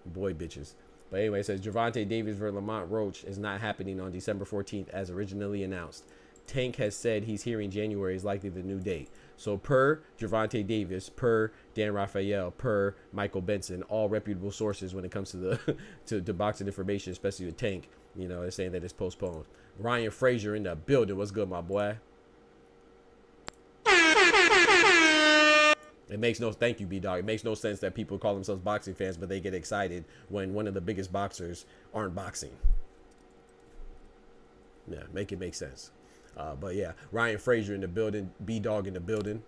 S4: Boy, bitches. But anyway, it says Gervonta Davis versus Lamont Roach is not happening on December 14th as originally announced. Tank has said he's hearing January is likely the new date. So per Gervonta Davis, per Dan Rafael, per Michael Benson, all reputable sources when it comes to the to boxing information, especially with Tank, you know, they're saying that it's postponed. Ryan Frazier in the building. What's good, my boy? It makes no, thank you, B-Dog. It makes no sense that people call themselves boxing fans, but they get excited when one of the biggest boxers aren't boxing. Yeah, make it make sense. But yeah, Ryan Frazier in the building, B-Dog in the building.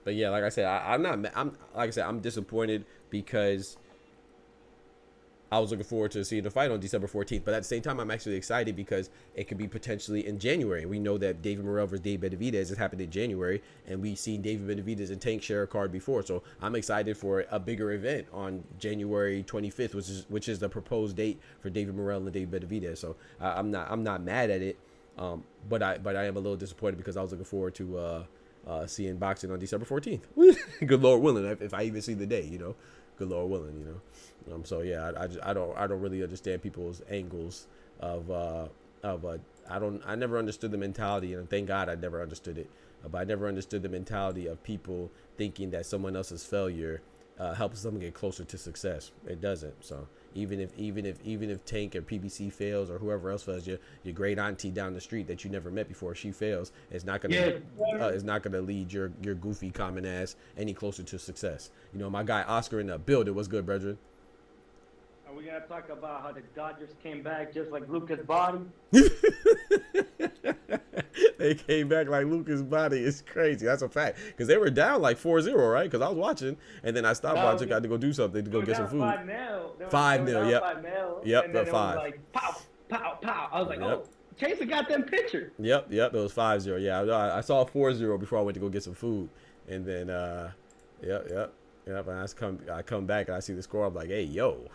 S4: But But yeah, like I said, I'm not. I'm like I said, I'm disappointed because I was looking forward to seeing the fight on December 14th. But at the same time, I'm actually excited because it could be potentially in January. We know that David Morrell versus Dave Benavidez has happened in January, and we've seen David Benavidez and Tank share a card before. So I'm excited for a bigger event on January 25th, which is the proposed date for David Morrell and David Benavidez. So I'm not mad at it, but I am a little disappointed because I was looking forward to seeing boxing on December 14th. Good Lord willing, if I even see the day, good Lord willing, so yeah, I don't really understand people's angles of I never understood the mentality, and thank God I never understood it, but I never understood the mentality of people thinking that someone else's failure helps them get closer to success. It doesn't. So even if Tank or PBC fails or whoever else fails, your great auntie down the street that you never met before, she fails, it's not gonna lead your goofy common ass any closer to success. My guy Oscar in the building. What's good, brethren?
S7: Are we gonna talk about how the Dodgers came back just like Lucas' body?
S4: They came back like Lucas' body. It's crazy. That's a fact. Because they were down like 4-0, right? Because I was watching, and then I stopped watching. Got to go do something to go get some food.
S7: 5-0.
S4: 5-0. Yep.
S7: 5-0.
S4: Yep.
S7: And then
S4: The 5.
S7: It was like pow, pow, pow. I was like,
S4: Yep.
S7: oh, Chase got them picture.
S4: Yep. It was 5-0. Yeah. I saw 4-0 before I went to go get some food, and then yep. And I come back and I see the score. I'm like, hey, yo.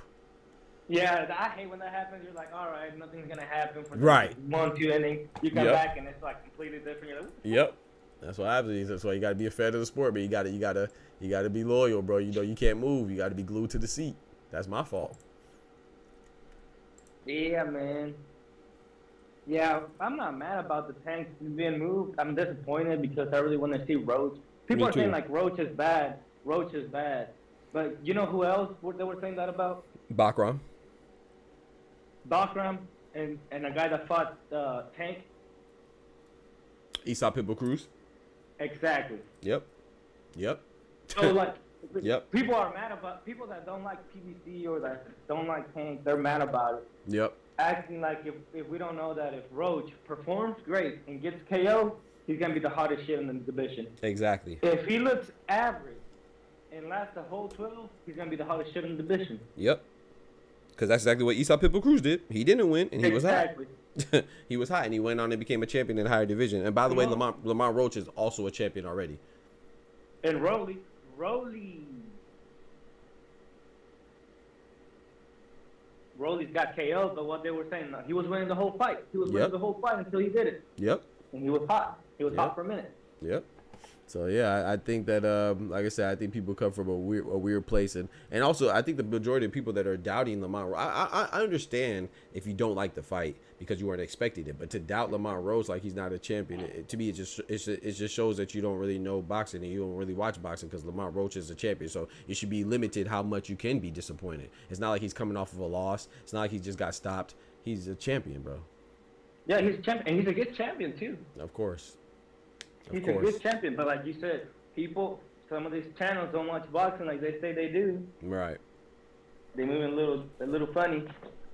S7: Yeah, I hate when that happens. You're like, all right, nothing's gonna happen for
S4: Right.
S7: 1-2 innings. You come back and it's like completely different. You're like,
S4: yep. That's what happens. That's why you gotta be a fan of the sport, but you gotta be loyal, bro. You can't move. You gotta be glued to the seat. That's my fault.
S7: yeah, man. Yeah, I'm not mad about the Tank being moved. I'm disappointed because I really want to see Roach. People
S4: Me
S7: are saying
S4: too.
S7: like Roach is bad. But you know who else they were saying that about?
S4: Bakram.
S7: Bakram and a guy that fought Tank.
S4: Aesop Pitbull Cruz.
S7: Exactly.
S4: Yep.
S7: So like,
S4: Yep.
S7: people are mad about people that don't like PBC or that don't like Tank. They're mad about it.
S4: Yep.
S7: Acting like if we don't know that if Roach performs great and gets KO, he's gonna be the hottest shit in the division.
S4: Exactly.
S7: If he looks average and lasts the whole 12, he's gonna be the hottest shit in the division.
S4: Yep. Because that's exactly what Aesop Pitbull Cruz did. He didn't win, and he was hot. He was hot, and he went on and became a champion in a higher division. And by the way, Lamont Roach is also a champion already.
S7: And Rolly's got KO, but what they were saying, he was winning the whole fight. He was winning the whole fight until he did it.
S4: Yep.
S7: And he was hot. He was hot for a minute.
S4: Yep. So yeah, I think that like I said, I think people come from a weird place, and also I think the majority of people that are doubting Lamont Roach, I understand if you don't like the fight because you weren't expecting it, but to doubt Lamont Roach like he's not a champion, to me it just shows that you don't really know boxing and you don't really watch boxing, because Lamont Roach is a champion, so you should be limited how much you can be disappointed. It's not like he's coming off of a loss. It's not like he just got stopped. He's a champion, bro.
S7: Yeah, he's a champion, and he's a good champion too.
S4: Of course.
S7: He's a good champion, but like you said, some of these channels don't watch boxing like they say they do.
S4: Right.
S7: They moving a little funny.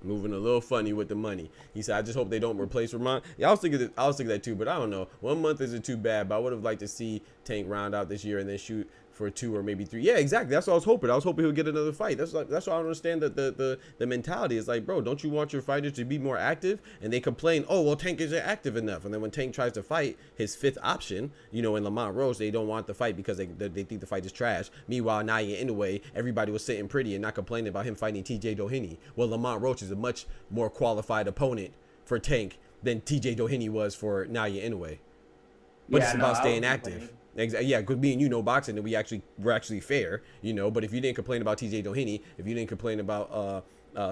S4: Moving a little funny with the money. He said, I just hope they don't replace Ramon. Yeah, I was thinking that too, but I don't know. 1 month isn't too bad, but I would have liked to see Tank round out this year and then shoot for 2 or maybe 3. Yeah, exactly. That's what I was hoping. I was hoping he'll get another fight. That's why I don't understand the mentality. It's like, bro, don't you want your fighters to be more active? And they complain, oh, well, Tank isn't active enough. And then when Tank tries to fight his 5th option, in Lamont Roach, they don't want the fight because they think the fight is trash. Meanwhile, Naya Inoue, everybody was sitting pretty and not complaining about him fighting TJ Doheny. Well, Lamont Roach is a much more qualified opponent for Tank than TJ Doheny was for Naya Inoue. But it's about staying active. Yeah, because me and you know boxing, and we're actually fair, But if you didn't complain about TJ Doheny, if you didn't complain about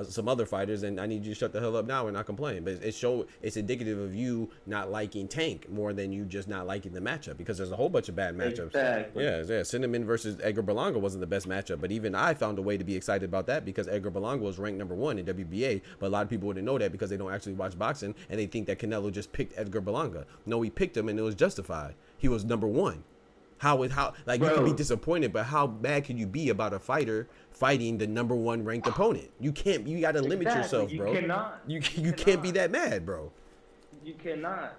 S4: some other fighters, then I need you to shut the hell up now and not complain. But it's indicative of you not liking Tank more than you just not liking the matchup, because there's a whole bunch of bad matchups.
S7: Exactly.
S4: Yeah. Cinnamon versus Edgar Berlanga wasn't the best matchup, but even I found a way to be excited about that because Edgar Berlanga was ranked number 1 in WBA. But a lot of people wouldn't know that because they don't actually watch boxing, and they think that Canelo just picked Edgar Berlanga. No, he picked him, and it was justified. He was number 1. How you can be disappointed, but how bad can you be about a fighter fighting the number 1 ranked opponent? You can't. You got to limit yourself, bro.
S7: You cannot.
S4: You can't be that mad, bro.
S7: You cannot.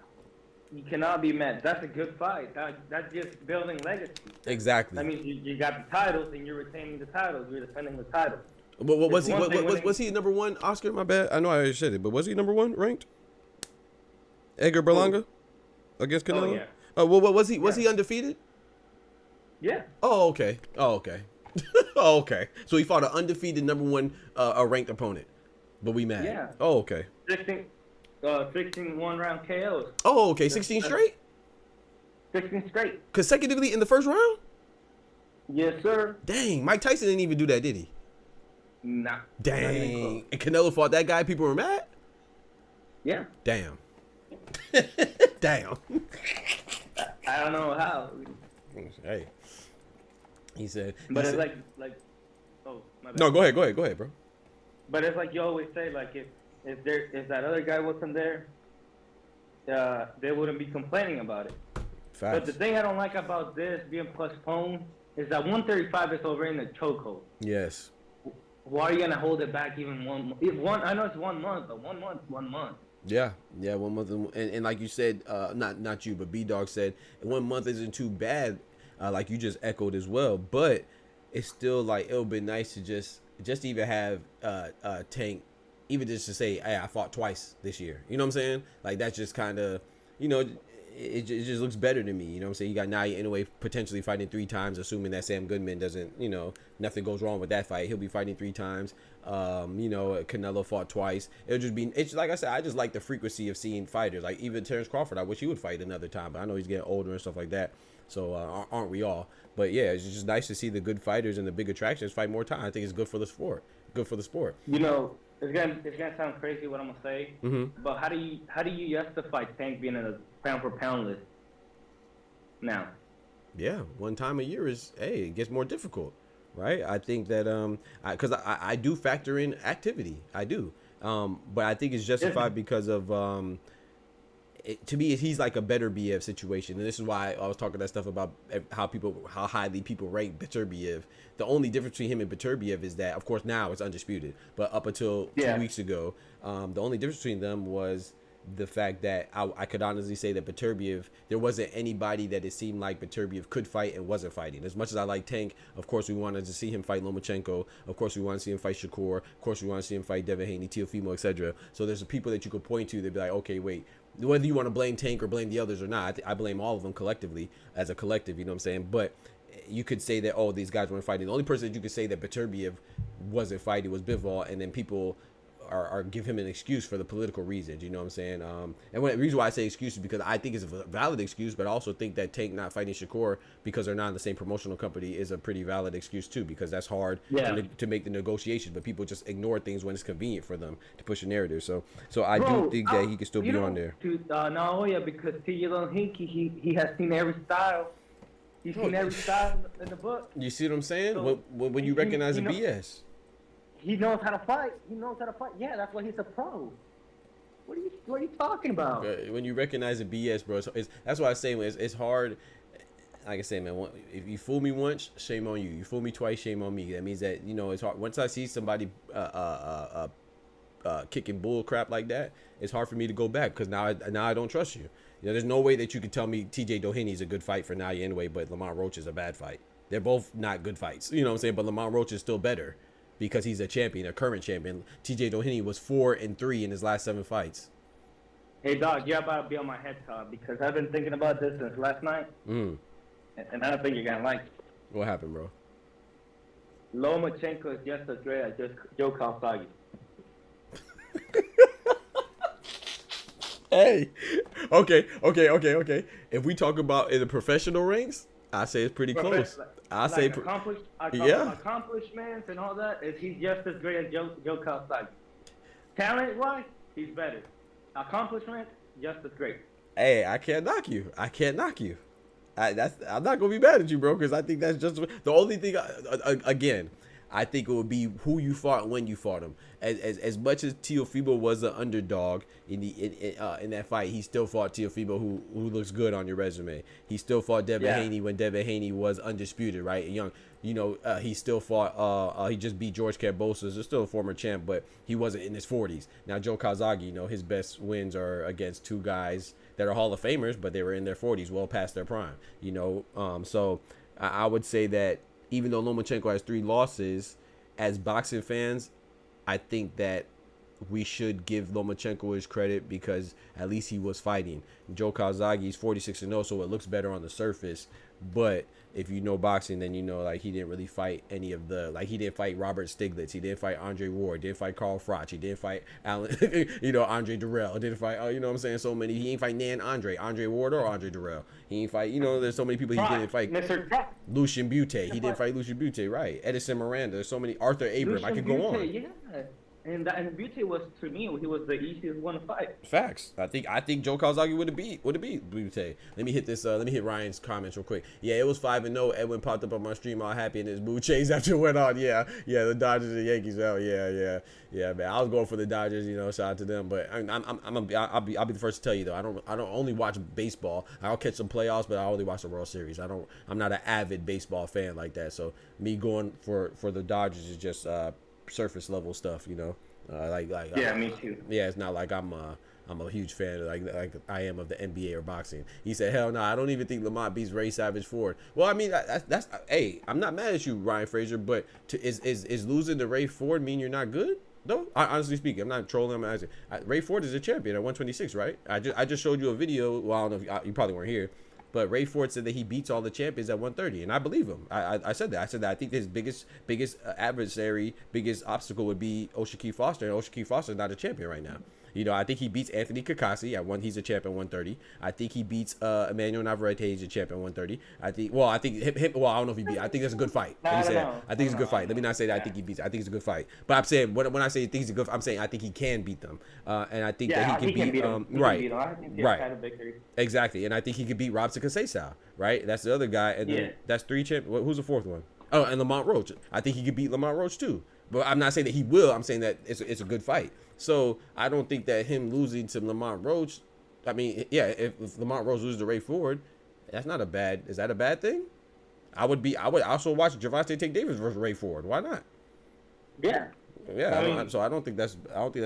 S7: You cannot be mad. That's a good fight. That's just building legacy.
S4: Exactly.
S7: I mean, you got the titles, and you're retaining the titles. You're defending the titles.
S4: What was he?
S7: It's one thing
S4: Was he number one? Oscar, my bad. I know I already said it, but was he number one ranked? Edgar Berlanga against Canelo.
S7: Oh, yeah.
S4: What was he? Was he undefeated?
S7: Yeah.
S4: Oh, okay. Oh, okay. Oh, okay. So he fought an undefeated number one a ranked opponent, but we mad.
S7: Yeah.
S4: Oh, okay.
S7: 16 one-round KOs.
S4: Oh, okay. 16 straight?
S7: 16 straight.
S4: Consecutively in the first round?
S7: Yes, sir.
S4: Dang, Mike Tyson didn't even do that, did he?
S7: Nah.
S4: Dang. And Canelo fought that guy, people were mad?
S7: Yeah.
S4: Damn. Damn.
S7: I don't know how.
S4: Hey. He said.
S7: But
S4: he
S7: it's
S4: said,
S7: like, oh, my bad.
S4: no, go ahead, bro.
S7: But it's like you always say, like if that other guy wasn't there, they wouldn't be complaining about it.
S4: Facts.
S7: But the thing I don't like about this being postponed is that 135 is already in the chokehold.
S4: Yes.
S7: Why are you gonna hold it back even one? I know it's 1 month, but 1 month, 1 month.
S4: Yeah, 1 month, and like you said, not you, but B Dog said 1 month isn't too bad, like you just echoed as well. But it's still like it would be nice to just even have Tank, even just to say, hey, I fought twice this year. You know what I'm saying? Like that's just kind of, you know, it just looks better to me. You know what I'm saying? You got Naya anyway potentially fighting 3 times, assuming that Sam Goodman doesn't, you know, nothing goes wrong with that fight. He'll be fighting 3 times. You know, Canelo fought twice. It'll just be, it's like I said, I just like the frequency of seeing fighters. Like even Terrence Crawford, I wish he would fight another time, but I know he's getting older and stuff like that. So aren't we all? But yeah, it's just nice to see the good fighters and the big attractions fight more time. I think it's good for the sport. Good for the sport.
S7: You know, it's gonna sound crazy what I'm gonna say, but how do you justify Tank being in a pound for pound list now?
S4: Yeah, one time a year is, hey, it gets more difficult, right? I think that because I do factor in activity, I do, but I think it's justified because of to me he's like a better BF situation, and this is why I was talking that stuff about how highly people rate Beterbiev. The only difference between him and Beterbiev is that, of course, now it's undisputed, but up until 2 weeks ago, the only difference between them was the fact that I could honestly say that Beterbiev, there wasn't anybody that it seemed like Beterbiev could fight and wasn't fighting. As much as I like Tank, of course we wanted to see him fight Lomachenko, of course we want to see him fight Shakur, of course we want to see him fight Devin Haney, Teofimo, etc. So there's the people that you could point to, they'd be like, okay, wait, whether you want to blame Tank or blame the others or not, I blame all of them collectively as a collective, you know what I'm saying? But you could say that, oh, these guys weren't fighting. The only person that you could say that Beterbiev wasn't fighting was Bivol, and then people are give him an excuse for the political reasons, you know what I'm saying? And the reason why I say excuse is because I think it's a valid excuse, but I also think that Tank not fighting Shakur because they're not in the same promotional company is a pretty valid excuse too, because that's hard to make the negotiation, but people just ignore things when it's convenient for them to push a narrative. So I do think that he can still be on there.
S7: Because TJ Hinky, he has seen every style. He's seen every style in the book.
S4: You see what I'm saying?
S7: So
S4: when you recognize the BS.
S7: He knows how to fight. Yeah, that's why he's a pro. What are you talking about?
S4: When you recognize the BS, bro, that's why I say it's hard. Like I say, man, if you fool me once, shame on you. You fool me twice, shame on me. That means that, you know, it's hard. Once I see somebody kicking bull crap like that, it's hard for me to go back because now I don't trust you. You know, there's no way that you could tell me TJ Doheny is a good fight for Naya anyway, but Lamont Roach is a bad fight. They're both not good fights. You know what I'm saying? But Lamont Roach is still better because he's a champion, a current champion. TJ Doheny was 4-3 in his last 7 fights.
S7: Hey, dog, you're about to be on my head top because I've been thinking about this since last night, and I don't think you're going to like it.
S4: What happened, bro?
S7: Lomachenko is just as great as Joe Kawasaki.
S4: Hey, okay. If we talk about in the professional ranks, I say it's pretty close. I say
S7: accomplishments and all that. He's just as great as Joe Kawasaki. Talent-wise, he's better. Accomplishments, just as great.
S4: Hey, I can't knock you. I'm not gonna be mad at you, bro, because I think that's just the only thing. Again, I think it would be who you fought and when you fought him. As much as Teofimo was an underdog in that fight, he still fought Teofimo, who looks good on your resume. He still fought Devin Haney when Devin Haney was undisputed, right? Young, he still fought. He just beat George Kambosos. He's still a former champ, but he wasn't in his 40s. Now Joe Calzaghe, his best wins are against two guys that are Hall of Famers, but they were in their 40s, well past their prime. So I would say that even though Lomachenko has 3 losses, as boxing fans, I think that we should give Lomachenko his credit because at least he was fighting. Joe Calzaghe is 46-0, so it looks better on the surface. But if you know boxing, then like he didn't really fight any of he didn't fight Robert Stiglitz, he didn't fight Andre Ward, didn't fight Carl Froch, he didn't fight Alan, Andre Durrell, didn't fight, what I'm saying, so many. He ain't fight Andre Ward or Andre Durrell. He ain't fight, there's so many people he didn't fight. Lucian Butte, he didn't fight Lucian Butte, right? Edison Miranda, there's so many. Arthur Abram, I could go on.
S7: Yeah. And Butte was, to me, he was the easiest one to fight.
S4: Facts. I think Joe Calzaghe would have beat Butte. Let me hit this. Let me hit Ryan's comments real quick. Yeah, it was 5-0. Edwin popped up on my stream all happy, and his mood changed after it went on. Yeah. The Dodgers and Yankees. Oh yeah, man. I was going for the Dodgers. Shout out to them. But I'll be the first to tell you though. I don't only watch baseball. I'll catch some playoffs, but I only watch the World Series. I'm not an avid baseball fan like that. So me going for the Dodgers is just surface level stuff,
S7: yeah, me too.
S4: Yeah, it's not like I'm a huge fan like I am of the NBA or boxing. He said, hell no, I don't even think Lamont beats Ray Savage Ford. Well, I mean, that's hey, I'm not mad at you, Ryan Frazier, but is losing to Ray Ford mean you're not good? No, honestly speaking, I'm not trolling. I'm asking. Ray Ford is a champion at 126, right? I just showed you a video. Well, I don't know if you probably weren't here. But Ray Ford said that he beats all the champions at 130, and I believe him. I said that. I think his biggest adversary, biggest obstacle would be O'Shaquie Foster, and O'Shaquie Foster is not a champion right now. I think he beats Anthony Kakasi at one. He's a champ at 130. I think he beats Emmanuel Navarrete. He's a champ at 130. I think him. Well, I don't know if he beat. I think that's a good fight. Let me say that. I think it's a good fight. Let me not say that I think he beats. I think it's a good fight. But I'm saying when I say things are good, I'm saying I think he can beat them. And I think that he can beat them. Right. Exactly. And I think he could beat Robson Conceição. Right. That's the other guy. And then that's 3 champ. Who's the 4th one? Oh, and Lamont Roach. I think he could beat Lamont Roach too. But I'm not saying that he will. I'm saying that it's a good fight. So I don't think that him losing to Lamont Roach, I mean, yeah, if Lamont Roach loses to Ray Ford, that's not a bad. Is that a bad thing? I would also watch Gervonta Tank Davis versus Ray Ford. Why not?
S7: Yeah.
S4: Yeah. So I don't think that's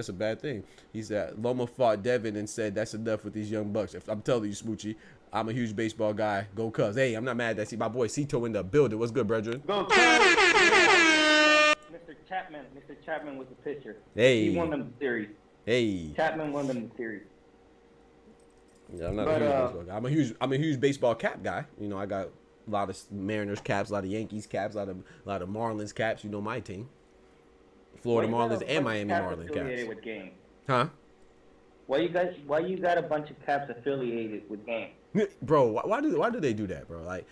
S4: a bad thing. He said Loma fought Devin and said that's enough with these young bucks. If I'm telling you, Smoochie, I'm a huge baseball guy. Go Cubs. Hey, I'm not mad that my boy Cito in the building. What's good, brethren?
S7: Go Cubs. Mr. Chapman was the pitcher.
S4: Hey.
S7: He won them the series.
S4: Hey.
S7: Chapman won them the series.
S4: Yeah, I'm not a huge baseball guy. I'm a huge baseball cap guy. I got a lot of Mariners caps, a lot of Yankees caps, a lot of Marlins caps. My team. Florida Marlins and Miami Marlins caps.
S7: With game?
S4: Huh?
S7: Why you got a bunch of caps affiliated with game?
S4: Bro, why do they do that, bro? I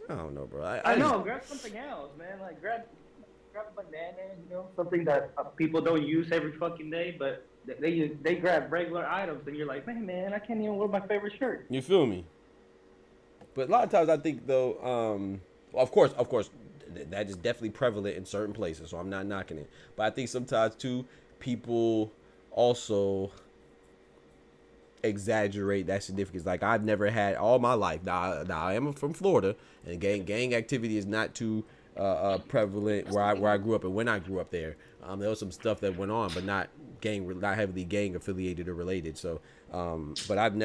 S4: don't know, bro.
S7: I know. Grab something else, man. Like grab a banana, something that people don't use every fucking day, but they grab regular items, and you're like, man, I can't even wear my favorite shirt.
S4: You feel me? But a lot of times I think though, of course, that is definitely prevalent in certain places, so I'm not knocking it. But I think sometimes too, people also exaggerate that significance. Like I've never had all my life. Now I am from Florida, and gang activity is not too prevalent where I grew up and when I grew up there. There was some stuff that went on, but not heavily gang affiliated or related. So, but I've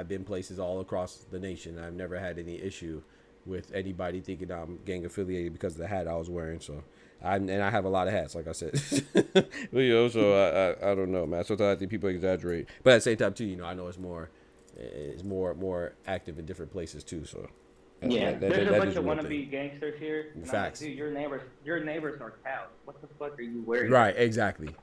S4: been places all across the nation. I've never had any issue with anybody thinking I'm gang affiliated because of the hat I was wearing. So, I have a lot of hats, like I said. So I don't know, man. Sometimes I think people exaggerate, but at the same time too, I know it's more active in different places too. So.
S7: There's a bunch of wannabe gangsters here.
S4: Facts.
S7: Like, dude, your neighbors are cows. What the fuck are you wearing?
S4: Right, exactly,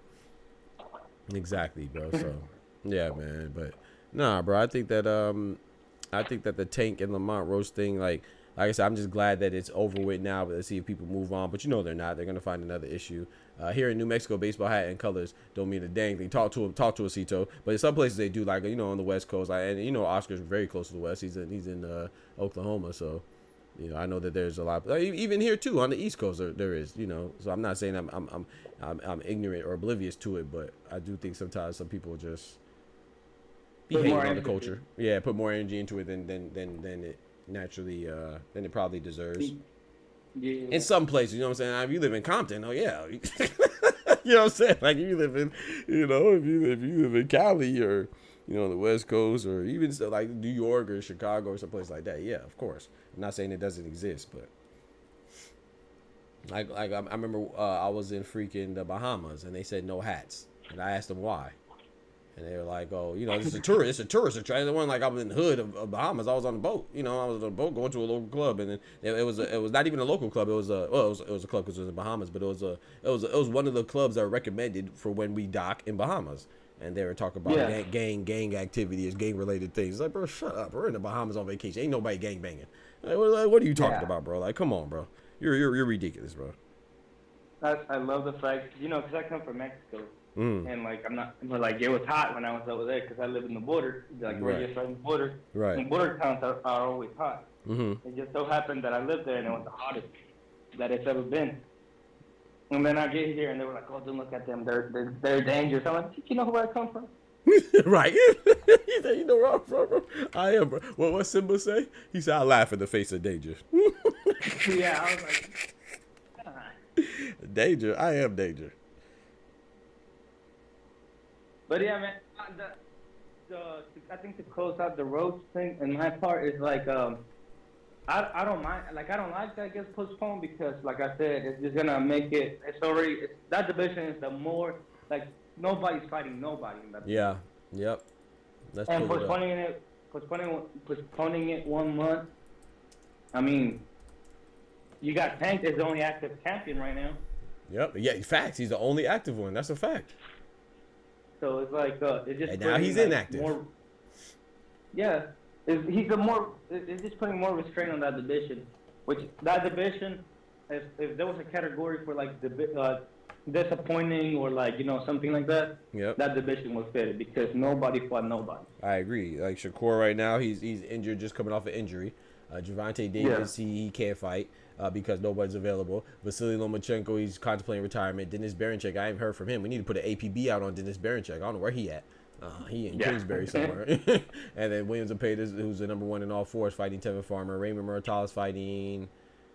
S4: bro. So, yeah, man. But nah, bro. I think that the Tank and Lamont Roach thing, like I said, I'm just glad that it's over with now. But let's see if people move on. But they're not. They're gonna find another issue. Here in New Mexico, baseball hat and colors don't mean a dang thing. Talk to Cito. But in some places they do, like on the West Coast, and Oscar's very close to the West. He's in Oklahoma, so You know, I know that there's a lot, even here too on the East Coast. There is, you know. So I'm not saying I'm ignorant or oblivious to it, but I do think sometimes some people just be hating on the culture. Yeah, put more energy into it than it naturally than it probably deserves.
S7: Yeah.
S4: In some places, you know what I'm saying. If you live in Compton, oh yeah, you know what I'm saying. Like if you live in, you know, if you live in Cali or, you know, the West Coast or even like New York or Chicago or someplace like that, yeah, of course. I'm not saying it doesn't exist, but like I remember I was in freaking the Bahamas and they said no hats, and I asked them why. And they were like, "Oh, you know, it's a tourist attraction." It wasn't like I was in the hood of Bahamas. I was on a boat. You know, I was on a boat going to a local club, and then it was not even a local club. It was a club because it was in Bahamas, but it was one of the clubs that were recommended for when we dock in Bahamas. And they were talking about gang activity, is gang related things. It's like, bro, shut up. We're in the Bahamas on vacation. Ain't nobody gang banging. Like, what are you talking about, bro? Like, come on, bro. You're ridiculous, bro.
S7: I love the fact, you know, because I come from Mexico. And like like it was hot when I was over there because I live in the border, like we're just right in the border.
S4: Right.
S7: And border towns are always hot. It just so happened that I lived there and it was the hottest that it's ever been. And then I get here and they were like, "Oh, don't look at them. They're dangerous." I'm like, "You know where I come from?"
S4: Right. He said, "You know where I'm from, bro. I am, bro." What Simba say? He said, "I laugh in the face of danger."
S7: Yeah, I was like,
S4: danger. I am danger.
S7: But yeah, man, I think to close out the Roach thing, and my part is like, I don't mind, like I don't like that gets postponed because, like I said, it's just gonna make it. That division is the more like nobody's fighting nobody in that.
S4: Yeah. Yep. Let's
S7: and
S4: pull
S7: postponing it 1 month. I mean, you got Tank as the only active champion right now.
S4: Yep. Yeah. Facts. He's the only active one. That's a fact.
S7: So it's like it just.
S4: And now he's inactive.
S7: More, yeah, it's just putting more restraint on that division. Which that division, if there was a category for like disappointing or like, you know, something like that, that division was fit because nobody fought nobody.
S4: I agree. Like Shakur right now, he's injured, just coming off an injury. Gervonta Davis, he can't fight because nobody's available. Vasily Lomachenko, he's contemplating retirement. Dennis Berinchyk, I haven't heard from him. We need to put an APB out on Dennis Berinchyk. I don't know where he at. He in Kingsbury somewhere. And then Williams Zepeda, who's the number 1 in all fours, fighting Tevin Farmer. Raymond Murtaugh is fighting.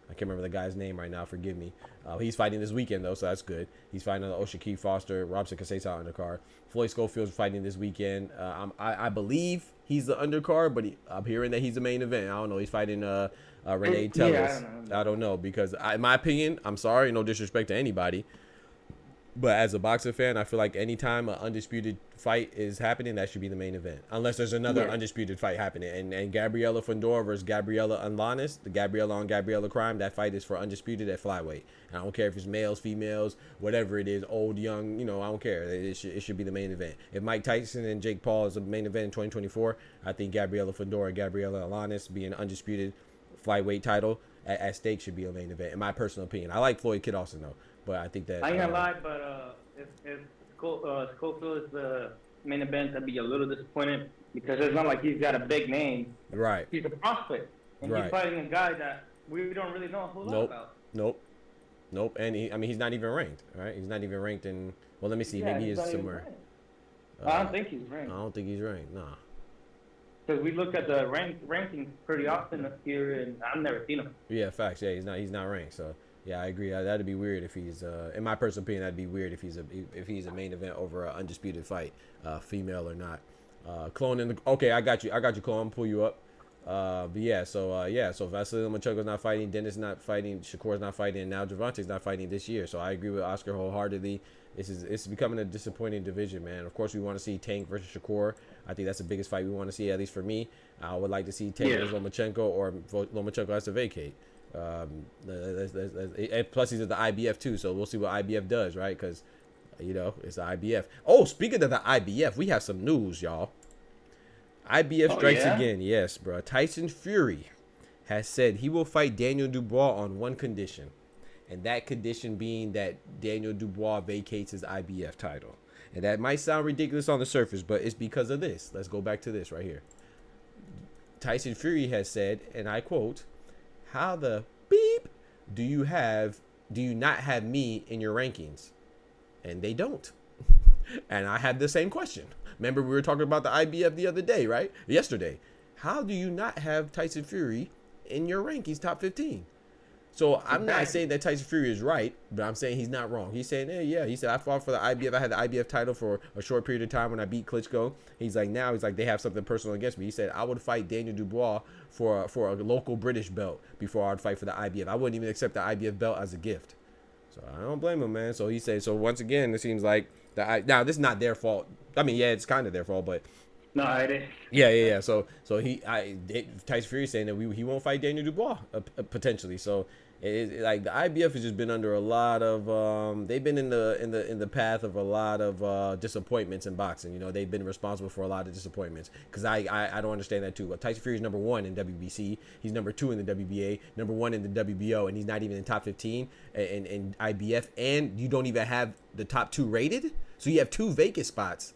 S4: I can't remember the guy's name right now. Forgive me. He's fighting this weekend, though, so that's good. He's fighting Oshaki Foster, Robson Casesa undercard. Floyd Schofield's fighting this weekend. I believe he's the undercard, but I'm hearing that he's the main event. I don't know. He's fighting Renee Tellez. I don't know because, in my opinion, I'm sorry, no disrespect to anybody, but as a boxing fan, I feel like anytime an undisputed fight is happening, that should be the main event. Unless there's another undisputed fight happening. And Gabriela Fundora versus Gabriela Unlanis, the Gabriela on Gabriela crime, that fight is for undisputed at flyweight. I don't care if it's males, females, whatever it is, old, young, you know, I don't care. It should be the main event. If Mike Tyson and Jake Paul is the main event in 2024, I think Gabriela Fundora and Gabriela Unlanis being undisputed flyweight title at stake should be a main event, in my personal opinion. I like Floyd Kid Austin, though. But I think that
S7: I ain't gonna lie, but if Schofield is the main event, I'd be a little disappointed because it's not like he's got a big name.
S4: Right.
S7: He's a prospect, and he's fighting a guy that we don't really know a whole lot about.
S4: Nope. And he's not even ranked. Right? He's not even ranked in. Well, let me see. Maybe he is somewhere.
S7: I don't think he's ranked.
S4: I don't think he's ranked. Nah.
S7: Because we look at the rankings pretty often here, and I've never seen him.
S4: Yeah, facts. Yeah, he's not ranked. So. Yeah, I agree. That'd be weird if he's, in my personal opinion, that'd be weird if he's a main event over an undisputed fight, female or not. Clone in the, okay, I got you, Clone. I'm gonna pull you up. But yeah, so Vasily Lomachenko's not fighting, Dennis not fighting, Shakur's not fighting, and now Gervonta's not fighting this year. So I agree with Oscar wholeheartedly. It's becoming a disappointing division, man. Of course, we want to see Tank versus Shakur. I think that's the biggest fight we want to see, at least for me. I would like to see Tank versus Lomachenko, or Lomachenko has to vacate. And plus he's at the IBF too, so we'll see what IBF does, right? Because, you know, it's the IBF. Oh, speaking of the IBF, we have some news, y'all. IBF strikes again. Yes, bro. Tyson Fury has said he will fight Daniel Dubois on one condition, and that condition being that Daniel Dubois vacates his IBF title. And that might sound ridiculous on the surface, but it's because of this. Let's go back to this right here. Tyson Fury has said, and I quote, how the beep do you not have me in your rankings? And they don't. And I had the same question. Remember, we were talking about the IBF the other day, right? Yesterday. How do you not have Tyson Fury in your rankings, top 15? So I'm not saying that Tyson Fury is right, but I'm saying he's not wrong. He's saying, hey, yeah, he said, I fought for the IBF. I had the IBF title for a short period of time when I beat Klitschko. He's like, they have something personal against me. He said, I would fight Daniel Dubois for a local British belt before I'd fight for the IBF. I wouldn't even accept the IBF belt as a gift. So I don't blame him, man. So he said, so once again, it seems like now this is not their fault. I mean, yeah, it's kind of their fault, but
S7: No, it is.
S4: yeah. So Tyson Fury saying that he won't fight Daniel Dubois potentially. So like the IBF has just been under a lot of they've been in the path of a lot of disappointments in boxing. You know, they've been responsible for a lot of disappointments because I don't understand that too. Tyson Fury's number 1 in WBC, he's number 2 in the WBA, number 1 in the WBO, and he's not even in top 15 in IBF, and you don't even have the top 2 rated, so you have 2 vacant spots.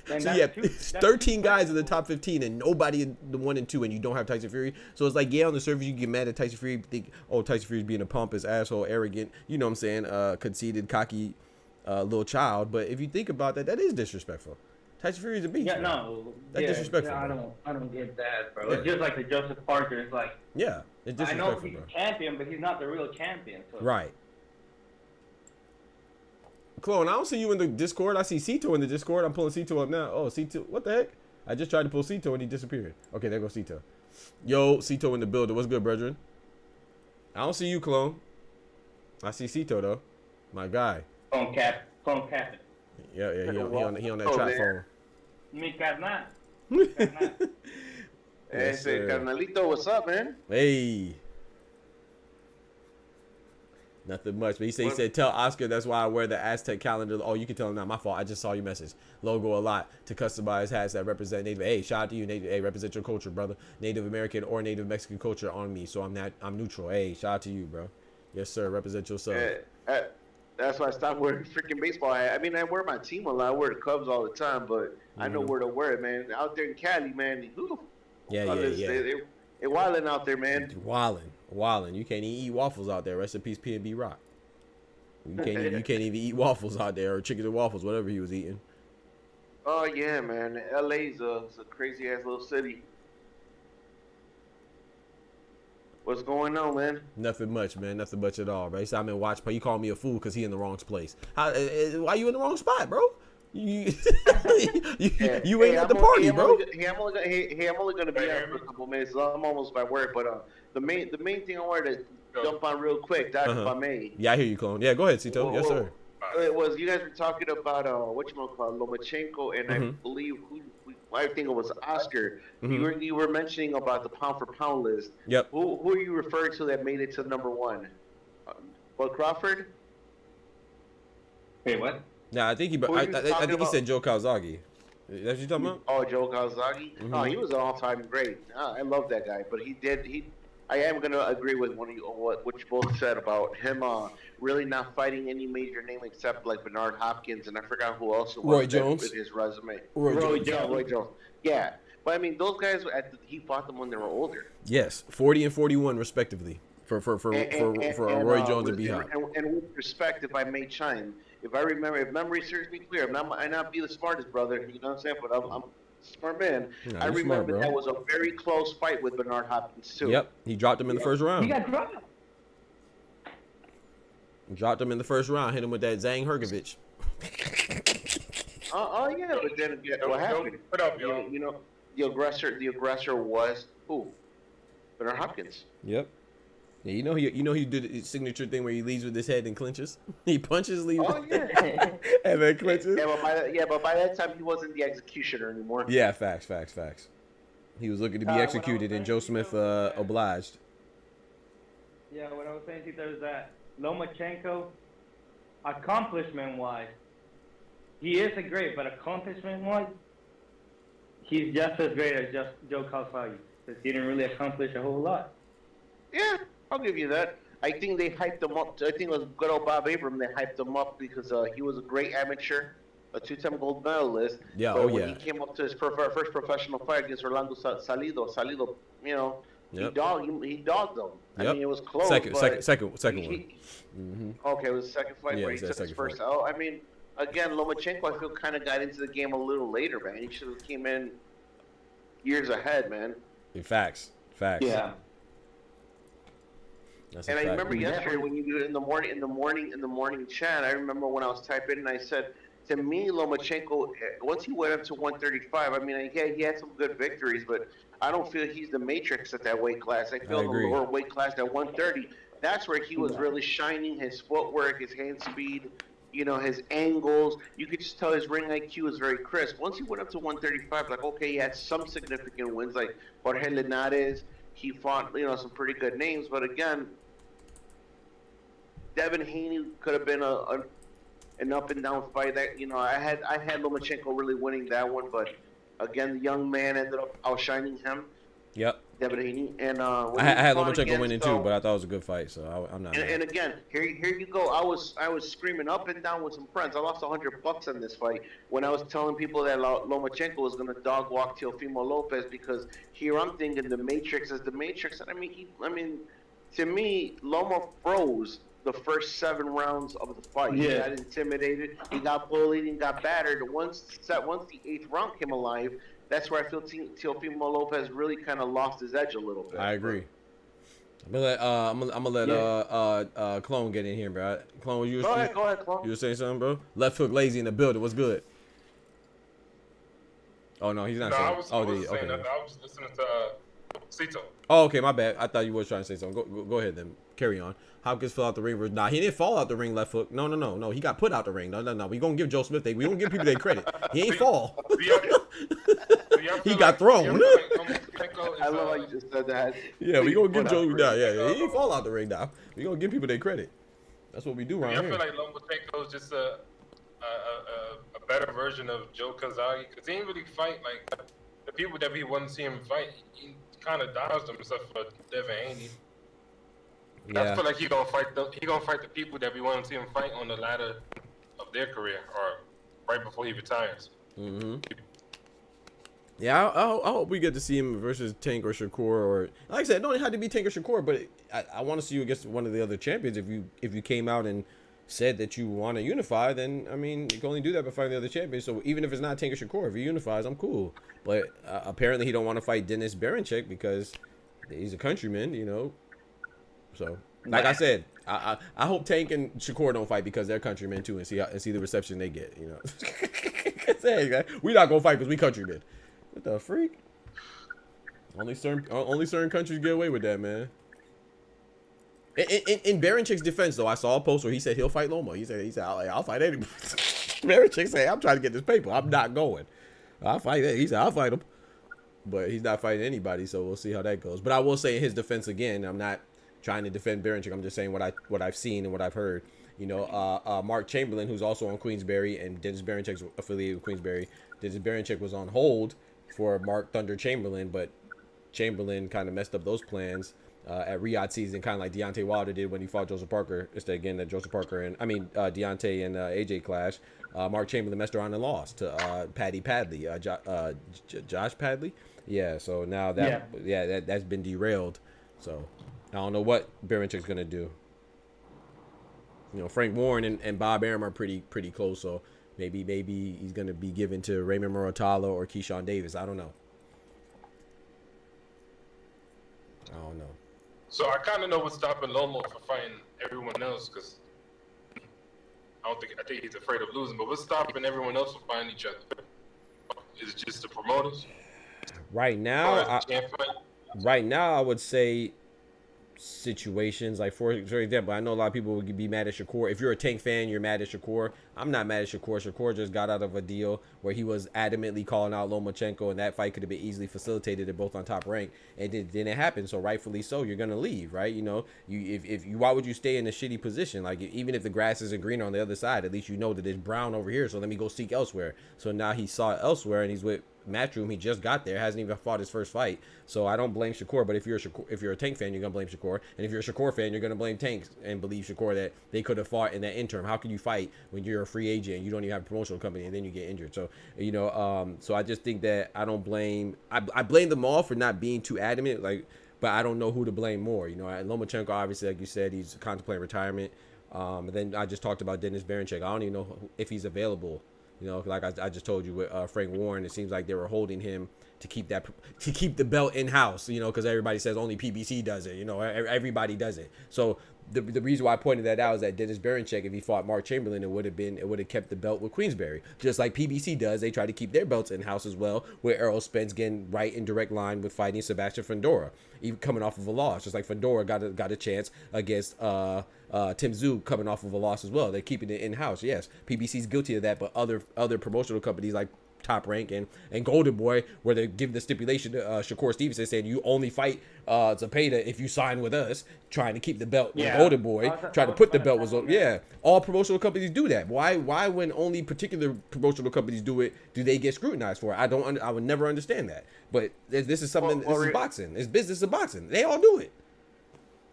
S4: So you have 13 guys in the top 15 and nobody in the 1 and 2, and you don't have Tyson Fury. So it's like, yeah, on the surface you get mad at Tyson Fury, think, oh, Tyson Fury's being a pompous asshole, arrogant, you know what I'm saying, conceited, cocky little child. But if you think about that, that is disrespectful. Tyson Fury's a beast.
S7: Yeah, no,
S4: that's disrespectful.
S7: Yeah, I don't get that, bro. Yeah. It's just like the Joseph Parker. It's like,
S4: yeah, it's disrespectful.
S7: I know he's a champion, but he's not the real champion. So.
S4: Right. Clone, I don't see you in the Discord. I see Cito in the Discord. I'm pulling Cito up now. Oh, Cito, what the heck? I just tried to pull Cito and he disappeared. Okay, there goes Cito. Yo, Cito in the building. What's good, brethren? I don't see you, Clone. I see Cito though. My guy.
S7: Phone cap.
S4: Yeah, he on that trap phone.
S7: Mi carnal.
S8: Yes, carnalito, what's up, man?
S4: Hey. Nothing much, but he said, tell Oscar that's why I wear the Aztec calendar. Oh, you can tell him now. My fault. I just saw your message. Logo a lot to customize hats that represent Native. Hey, shout out to you, Native. Hey, represent your culture, brother. Native American or Native Mexican culture on me, so I'm neutral. Hey, shout out to you, bro. Yes, sir. Represent yourself.
S8: That's why I stopped wearing freaking baseball hat. I mean, I wear my team a lot. I wear the Cubs all the time, but I know where to wear it, man. Out there in Cali, man.
S4: Yeah.
S8: They're wilding out there, man.
S4: Wilding. You can't even eat waffles out there. Rest in peace, P&B Rock. You can't even eat waffles out there, or chicken and waffles, whatever he was eating.
S8: Oh yeah, man. LA's a crazy ass little city. What's going on, man?
S4: Nothing much, man. Nothing much at all, bro. He said I'm in watch party. You call me a fool because he in the wrong place. Why you in the wrong spot, bro? You ain't at the party, bro.
S8: I'm only gonna be out for a couple minutes. I'm almost by work, but the main thing I wanted to jump on real quick, Doc, if I may.
S4: Yeah, I hear you, Clone. Yeah, go ahead, Cito. Yes, sir.
S8: It was you guys were talking about Lomachenko, and I believe I think it was Oscar. You were mentioning about the pound for pound list.
S4: Yep.
S8: Who are you referring to that made it to number 1? Bud Crawford?
S7: Hey, what?
S4: Nah, I think he said Joe Calzaghe. That's what you talking about?
S8: Oh, Joe Calzaghe? Oh, he was an all-time great. I love that guy. But I am going to agree with what you both said about him really not fighting any major name except like Bernard Hopkins, and I forgot who else it was.
S4: Roy Jones.
S8: With his resume.
S4: Roy Jones.
S8: Yeah. But I mean, those guys, he fought them when they were older.
S4: Yes, 40 and 41 respectively for Roy Jones and B-Hop.
S8: And with respect, if I may chime, if memory serves me clear, I might not be the smartest brother, you know what I'm saying, but I'm a smart man.
S4: Yeah,
S8: I remember that was a very close fight with Bernard Hopkins too.
S4: Yep, he dropped him in the first round.
S7: He got dropped.
S4: Dropped him in the first round, hit him with that Zhang Hergovich.
S8: Yeah, but then what happened?
S2: What up, y'all?
S8: You know, the aggressor was who? Bernard Hopkins.
S4: Yep. Yeah, you know he did his signature thing where he leads with his head and clinches. He punches, leads, and then clinches.
S8: But by that time he wasn't the executioner anymore.
S4: Yeah, facts. He was looking to be executed, and Joe Smith obliged.
S7: Yeah, what I was saying to you is that Lomachenko, accomplishment-wise, he is a great, but accomplishment-wise, he's just as great as Joe Calzaghe, because he didn't really accomplish a whole lot.
S8: Yeah, I'll give you that. I think they hyped him up. I think it was good old Bob Arum. They hyped him up because he was a great amateur, a 2-time gold medalist.
S4: Yeah,
S8: but when he came up to his first professional fight against Orlando Salido, you know,
S4: Yep.
S8: He dogged him. I
S4: Yep.
S8: mean, it was close.
S4: Second
S8: but
S4: one.
S8: Okay, it was the second fight
S4: Yeah,
S8: where he
S4: it was
S8: took
S4: that
S8: his
S4: second
S8: first
S4: fight.
S8: out. I mean, again, Lomachenko, I feel, kind of got into the game a little later, man. He should have came in years ahead, man.
S4: Facts.
S7: Yeah.
S4: That's
S8: And
S4: a
S8: I
S4: fact.
S8: remember yesterday when you do it in the morning chat. I remember when I was typing and I said, to me, Lomachenko, once he went up to 135, I mean, he had some good victories, but I don't feel he's the matrix at that weight class. I feel the
S4: agree.
S8: lower weight class at 130, that's where he was really shining. His footwork, his hand speed, his angles. You could just tell his ring IQ was very crisp. Once he went up to 135, like, okay, he had some significant wins, like Jorge Linares. He fought, some pretty good names, but again, Devin Haney could have been an up and down fight. That I had Lomachenko really winning that one, but again, the young man ended up outshining him.
S4: Yep.
S8: Devin Haney, and
S4: I had Lomachenko winning too, but I thought it was a good fight, so I'm not.
S8: And again, here you go. I was screaming up and down with some friends. I lost $100 on this fight when I was telling people that Lomachenko was going to dog walk Teofimo Lopez, because here I'm thinking the Matrix is the Matrix, and I mean, to me, Loma froze the first 7 rounds of the fight.
S7: Yeah.
S8: He got intimidated. He got bullied and got battered. Once the 8th round came alive, that's where I feel Teofimo Lopez really kind of lost his edge a little bit.
S4: I agree. I'm gonna let Clone get in here, bro. Clone,
S8: Go ahead, Clone.
S4: You were saying something, bro? Left hook lazy in the building. What's good? Oh no, he's not
S9: No,
S4: saying.
S9: I wasn't saying
S4: okay.
S9: nothing. I was listening to Cito.
S4: Oh, okay, my bad. I thought you were trying to say something. Go ahead then. Carry on. Hopkins fell out the ring. Nah, he didn't fall out the ring. Left hook. No. He got put out the ring. No. We gonna give Joe Smith. We gonna give people their credit. He ain't fall. He got thrown.
S8: I love how you just said that.
S4: Yeah, we gonna give Joe. Yeah. He ain't fall out the ring now. We gonna give people their credit. That's what we do right
S9: I
S4: here.
S9: feel like Lomachenko is just a better version of Joe Kazagi, because he ain't really fight like the people that we want to see him fight. He kind of dodged himself for Devin Haney. I feel like he gonna fight the people that we want to see him fight on the ladder of their career, or right before he retires.
S4: Mm-hmm. Yeah, I hope we get to see him versus Tank or Shakur, or like I said, it don't have to be Tank or Shakur, but I want to see you against one of the other champions. If you came out and said that you want to unify, then I mean you can only do that by fighting the other champions. So even if it's not Tank or Shakur, if he unifies, I'm cool. But apparently he don't want to fight Dennis Berinchyk because he's a countryman, So like I said, I hope Tank and Shakur don't fight because they're countrymen too, and see the reception they get. Hey, we not gonna fight because we countrymen. What the freak? Only certain countries get away with that, man. In Berinchyc's defense, though, I saw a post where he said he'll fight Loma. He said I'll fight anybody. Berinchyk said, I'm trying to get this paper. I'm not going. I'll fight it. He said I'll fight him, but he's not fighting anybody. So we'll see how that goes. But I will say in his defense again, I'm not trying to defend Berinchyk. I'm just saying what I've seen and what I've heard. Mark Chamberlain, who's also on Queensberry, and Dennis Berincyk's affiliated with Queensberry. Dennis Berinchyk was on hold for Mark Thunder Chamberlain, but Chamberlain kind of messed up those plans at Riyadh season, kind of like Deontay Wilder did when he fought Joseph Parker. Instead, again, that Joseph Parker and Deontay and AJ clash. Mark Chamberlain messed around and lost to Paddy Padley, Josh Padley. Yeah, so now that's been derailed. So I don't know what Berincyk's gonna do. Frank Warren and Bob Arum are pretty close, so maybe he's gonna be given to Raymond Muratalo or Keyshawn Davis. I don't know.
S9: So I kind of know what's stopping Loma from fighting everyone else, because I think he's afraid of losing. But what's stopping everyone else from fighting each other? Is it just the promoters?
S4: Right now, I would say situations like for example, I know a lot of people would be mad at Shakur. If you're a Tank fan, you're mad at Shakur. I'm not mad at Shakur. Shakur just got out of a deal where he was adamantly calling out Lomachenko, and that fight could have been easily facilitated. They're both on Top Rank, and it didn't happen. So rightfully so, you're gonna leave, right? Why would you stay in a shitty position? Like even if the grass isn't greener on the other side, at least you know that it's brown over here. So let me go seek elsewhere. So now he saw it elsewhere, and he's with Matchroom. He just got there, hasn't even fought his first fight. So I don't blame Shakur. But if you're a Tank fan, you're gonna blame Shakur, and if you're a Shakur fan, you're gonna blame Tank and believe Shakur that they could have fought in that interim. How can you fight when you're a free agent and you don't even have a promotional company and then you get injured? So so I just think that I don't blame. I blame them all for not being too adamant. Like but I don't know who to blame more. You know, Lomachenko, obviously, like you said, he's contemplating retirement. And then I just talked about Dennis Berinchek. I don't even know if he's available. You know, like I just told you with Frank Warren, it seems like they were holding him to keep the belt in house. You know, because everybody says only PBC does it. You know, everybody does it. So the reason why I pointed that out is that Dennis Berinchek, if he fought Mark Chamberlain, it would have kept the belt with Queensberry, just like PBC does. They try to keep their belts in house as well, where Errol Spence getting right in direct line with fighting Sebastian Fundora, even coming off of a loss, just like Fundora got a chance against Tim Tszyu coming off of a loss as well. They're keeping it in house. Yes, PBC's guilty of that, but other promotional companies like Top Rank and Golden Boy, where they give the stipulation to Shakur Stevenson saying you only fight Zepeda if you sign with us, trying to keep the belt with Golden Boy, trying to put the belt with all promotional companies do that. Why when only particular promotional companies do it, do they get scrutinized for it? I would never understand that. But this is something. This is boxing. It's business of boxing. They all do it.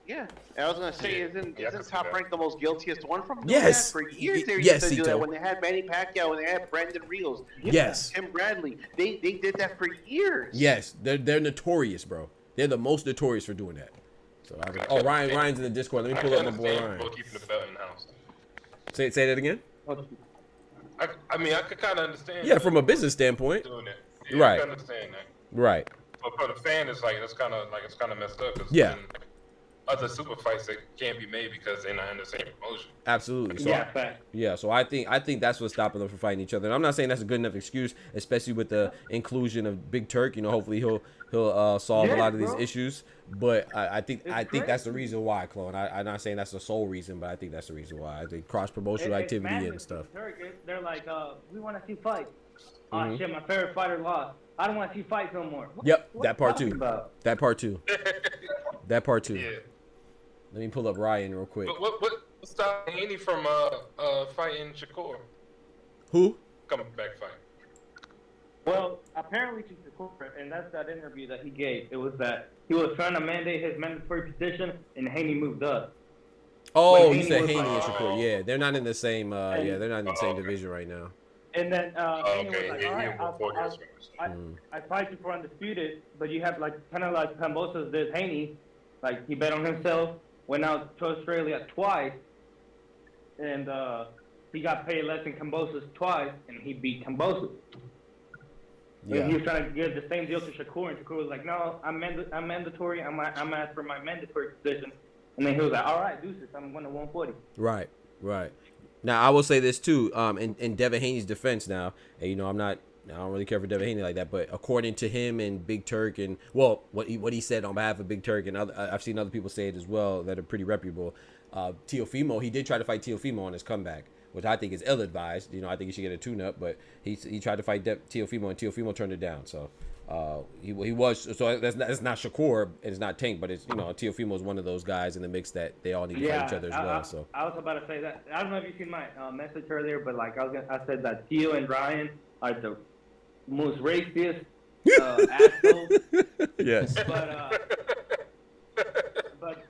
S8: Yeah, I was gonna say, isn't Top Rank the most guiltiest one from doing
S4: Yes.
S8: that? For years they
S4: Yes,
S8: used to do
S4: Cito.
S8: that when they had Manny Pacquiao, when they had Brandon Rios,
S4: Yes.
S8: Tim Bradley. They did that for years.
S4: Yes, they're notorious, bro. They're the most notorious for doing that. So Ryan's in the Discord. Let me pull up my boy Ryan.
S9: Keeping the belt in house.
S4: Say that again.
S9: I mean, I could kind of understand.
S4: Yeah, from a business standpoint.
S9: Doing it.
S4: Right.
S9: I can understand that.
S4: Right.
S9: But for the fan, it's kind of messed up. 'Cause
S4: Yeah.
S9: then other super fights that can't be made because they're not in the same promotion.
S4: Absolutely. So, so I think that's what's stopping them from fighting each other. And I'm not saying that's a good enough excuse, especially with the inclusion of Big Turk. You know, hopefully he'll solve a lot of these issues. But I think that's the reason why, Clone. I'm not saying that's the sole reason, but I think that's the reason why. I think cross promotional activity and stuff.
S7: They're like, we want to see fights. Oh shit, my favorite fighter lost. I don't want to see fights no more.
S4: That part too. That part too.
S9: Yeah.
S4: Let me pull up Ryan real quick.
S9: But what stopped Haney from fighting Shakur?
S4: Who?
S9: Coming back fight.
S7: Well, apparently to Shakur, and that's that interview that he gave. It was that he was trying to mandate his mandatory position, and Haney moved up.
S4: Oh, you said Haney and Shakur. Yeah, they're not in the same. They're not in the same division right now.
S7: And then Haney was like, all right, I fight you for undisputed, but you have like kind of like Kambosos did Haney, like he bet on himself, went out to Australia twice, and he got paid less than Kambosos twice, and he beat Kambosos.
S4: Yeah.
S7: And he was trying to give the same deal to Shakur, and Shakur was like, no, I'm mandatory. I'm asked for my mandatory position. And then he was like, all right, deuces, I'm going to 140.
S4: Right. Now, I will say this, too, in Devin Haney's defense now, and, you know, I don't really care for Devin Haney like that, but according to him and Big Turk and, well, what he said on behalf of Big Turk, and I've seen other people say it as well that are pretty reputable, Teofimo, he did try to fight Teofimo on his comeback, which I think is ill-advised. You know, I think he should get a tune-up, but he tried to fight Teofimo, and Teofimo turned it down, so... he was, so that's not Shakur and it's not Tank, but it's, you know, Teofimo is one of those guys in the mix that they all need to fight each other as well. So
S7: I was about to say that. I don't know if you seen my message earlier, but like I said that Teo and Ryan are the most racist assholes.
S4: Yes.
S7: But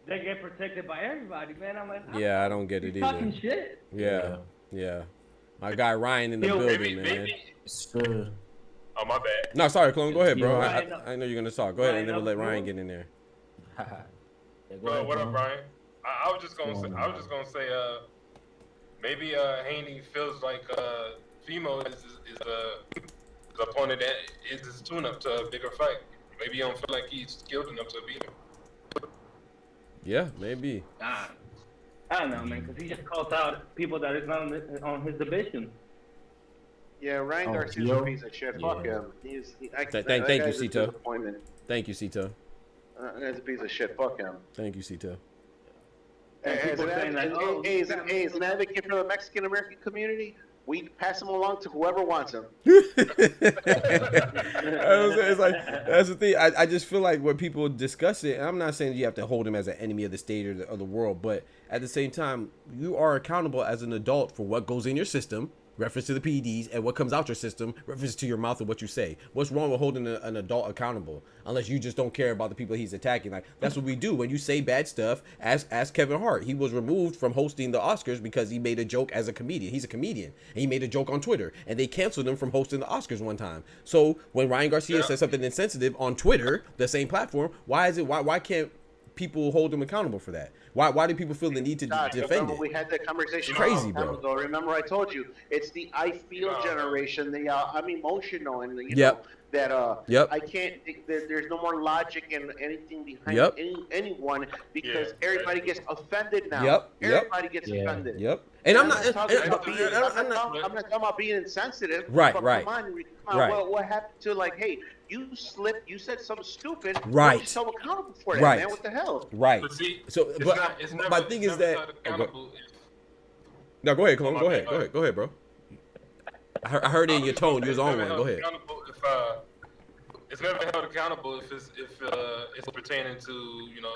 S7: they get protected by everybody, man. I'm like,
S4: yeah, I don't get it either.
S7: Fucking shit.
S4: Yeah. My guy Ryan in the building, man.
S9: Maybe. Oh, my bad.
S4: No, sorry, Clone. Go ahead, bro. I know you're gonna talk. Go ahead, and then we'll let Ryan get in there.
S9: Well, what up, Ryan? I was just gonna say, maybe Haney feels like Fimo is the opponent that is his tune-up to a bigger fight. Maybe he don't feel like he's skilled enough to beat him.
S4: Yeah, maybe.
S7: I don't know, man, because he just calls out people that is not on his division.
S8: Yeah, Ryan Garcia's a piece of shit. Fuck him.
S4: Thank you, Cito. Thank you, Cito.
S8: That guy's a piece of shit. Fuck him.
S4: Thank you, Cito.
S8: As an advocate for the Mexican American community, we pass him along to whoever wants him.
S4: It's like, that's the thing. I just feel like when people discuss it, and I'm not saying you have to hold him as an enemy of the state or the world, but at the same time, you are accountable as an adult for what goes in your system. reference to the PEDs, and what comes out your system, reference to your mouth and what you say. What's wrong with holding an adult accountable? Unless you just don't care about the people he's attacking. Like, that's what we do. When you say bad stuff, ask Kevin Hart. He was removed from hosting the Oscars because he made a joke as a comedian. He's a comedian, and he made a joke on Twitter, and they canceled him from hosting the Oscars one time. So when Ryan Garcia says something insensitive on Twitter, the same platform, why can't people hold him accountable for that? Why do people feel the need to defend it?
S8: We had that conversation.
S4: Crazy, bro.
S8: Ago. Remember, I told you it's the I feel generation. I'm emotional, and you
S4: Yep.
S8: know that
S4: Yep.
S8: I can't. There's no more logic in anything behind
S4: Yep.
S8: anyone because everybody gets offended now.
S4: Yep.
S8: Everybody gets offended.
S4: Yep. And I'm not
S8: talking about being insensitive.
S4: Right,
S8: but
S4: right.
S8: Come on,
S4: Right.
S8: Well, what happened to like, hey, you slipped, you said something stupid.
S4: Right.
S8: Hold yourself accountable for that,
S4: Right.
S8: man. What the hell?
S4: Right.
S9: But see,
S4: So,
S9: it's
S4: but
S9: not, it's never,
S4: my thing
S9: it's
S4: is
S9: never
S4: that.
S9: held accountable if-
S4: No, go ahead, Cologne.
S9: Oh,
S4: Go
S9: my
S4: ahead.
S9: bad.
S4: Go ahead, bro. I heard it in your tone. You was on one. Go ahead.
S9: It's never held accountable if it's pertaining to, you know,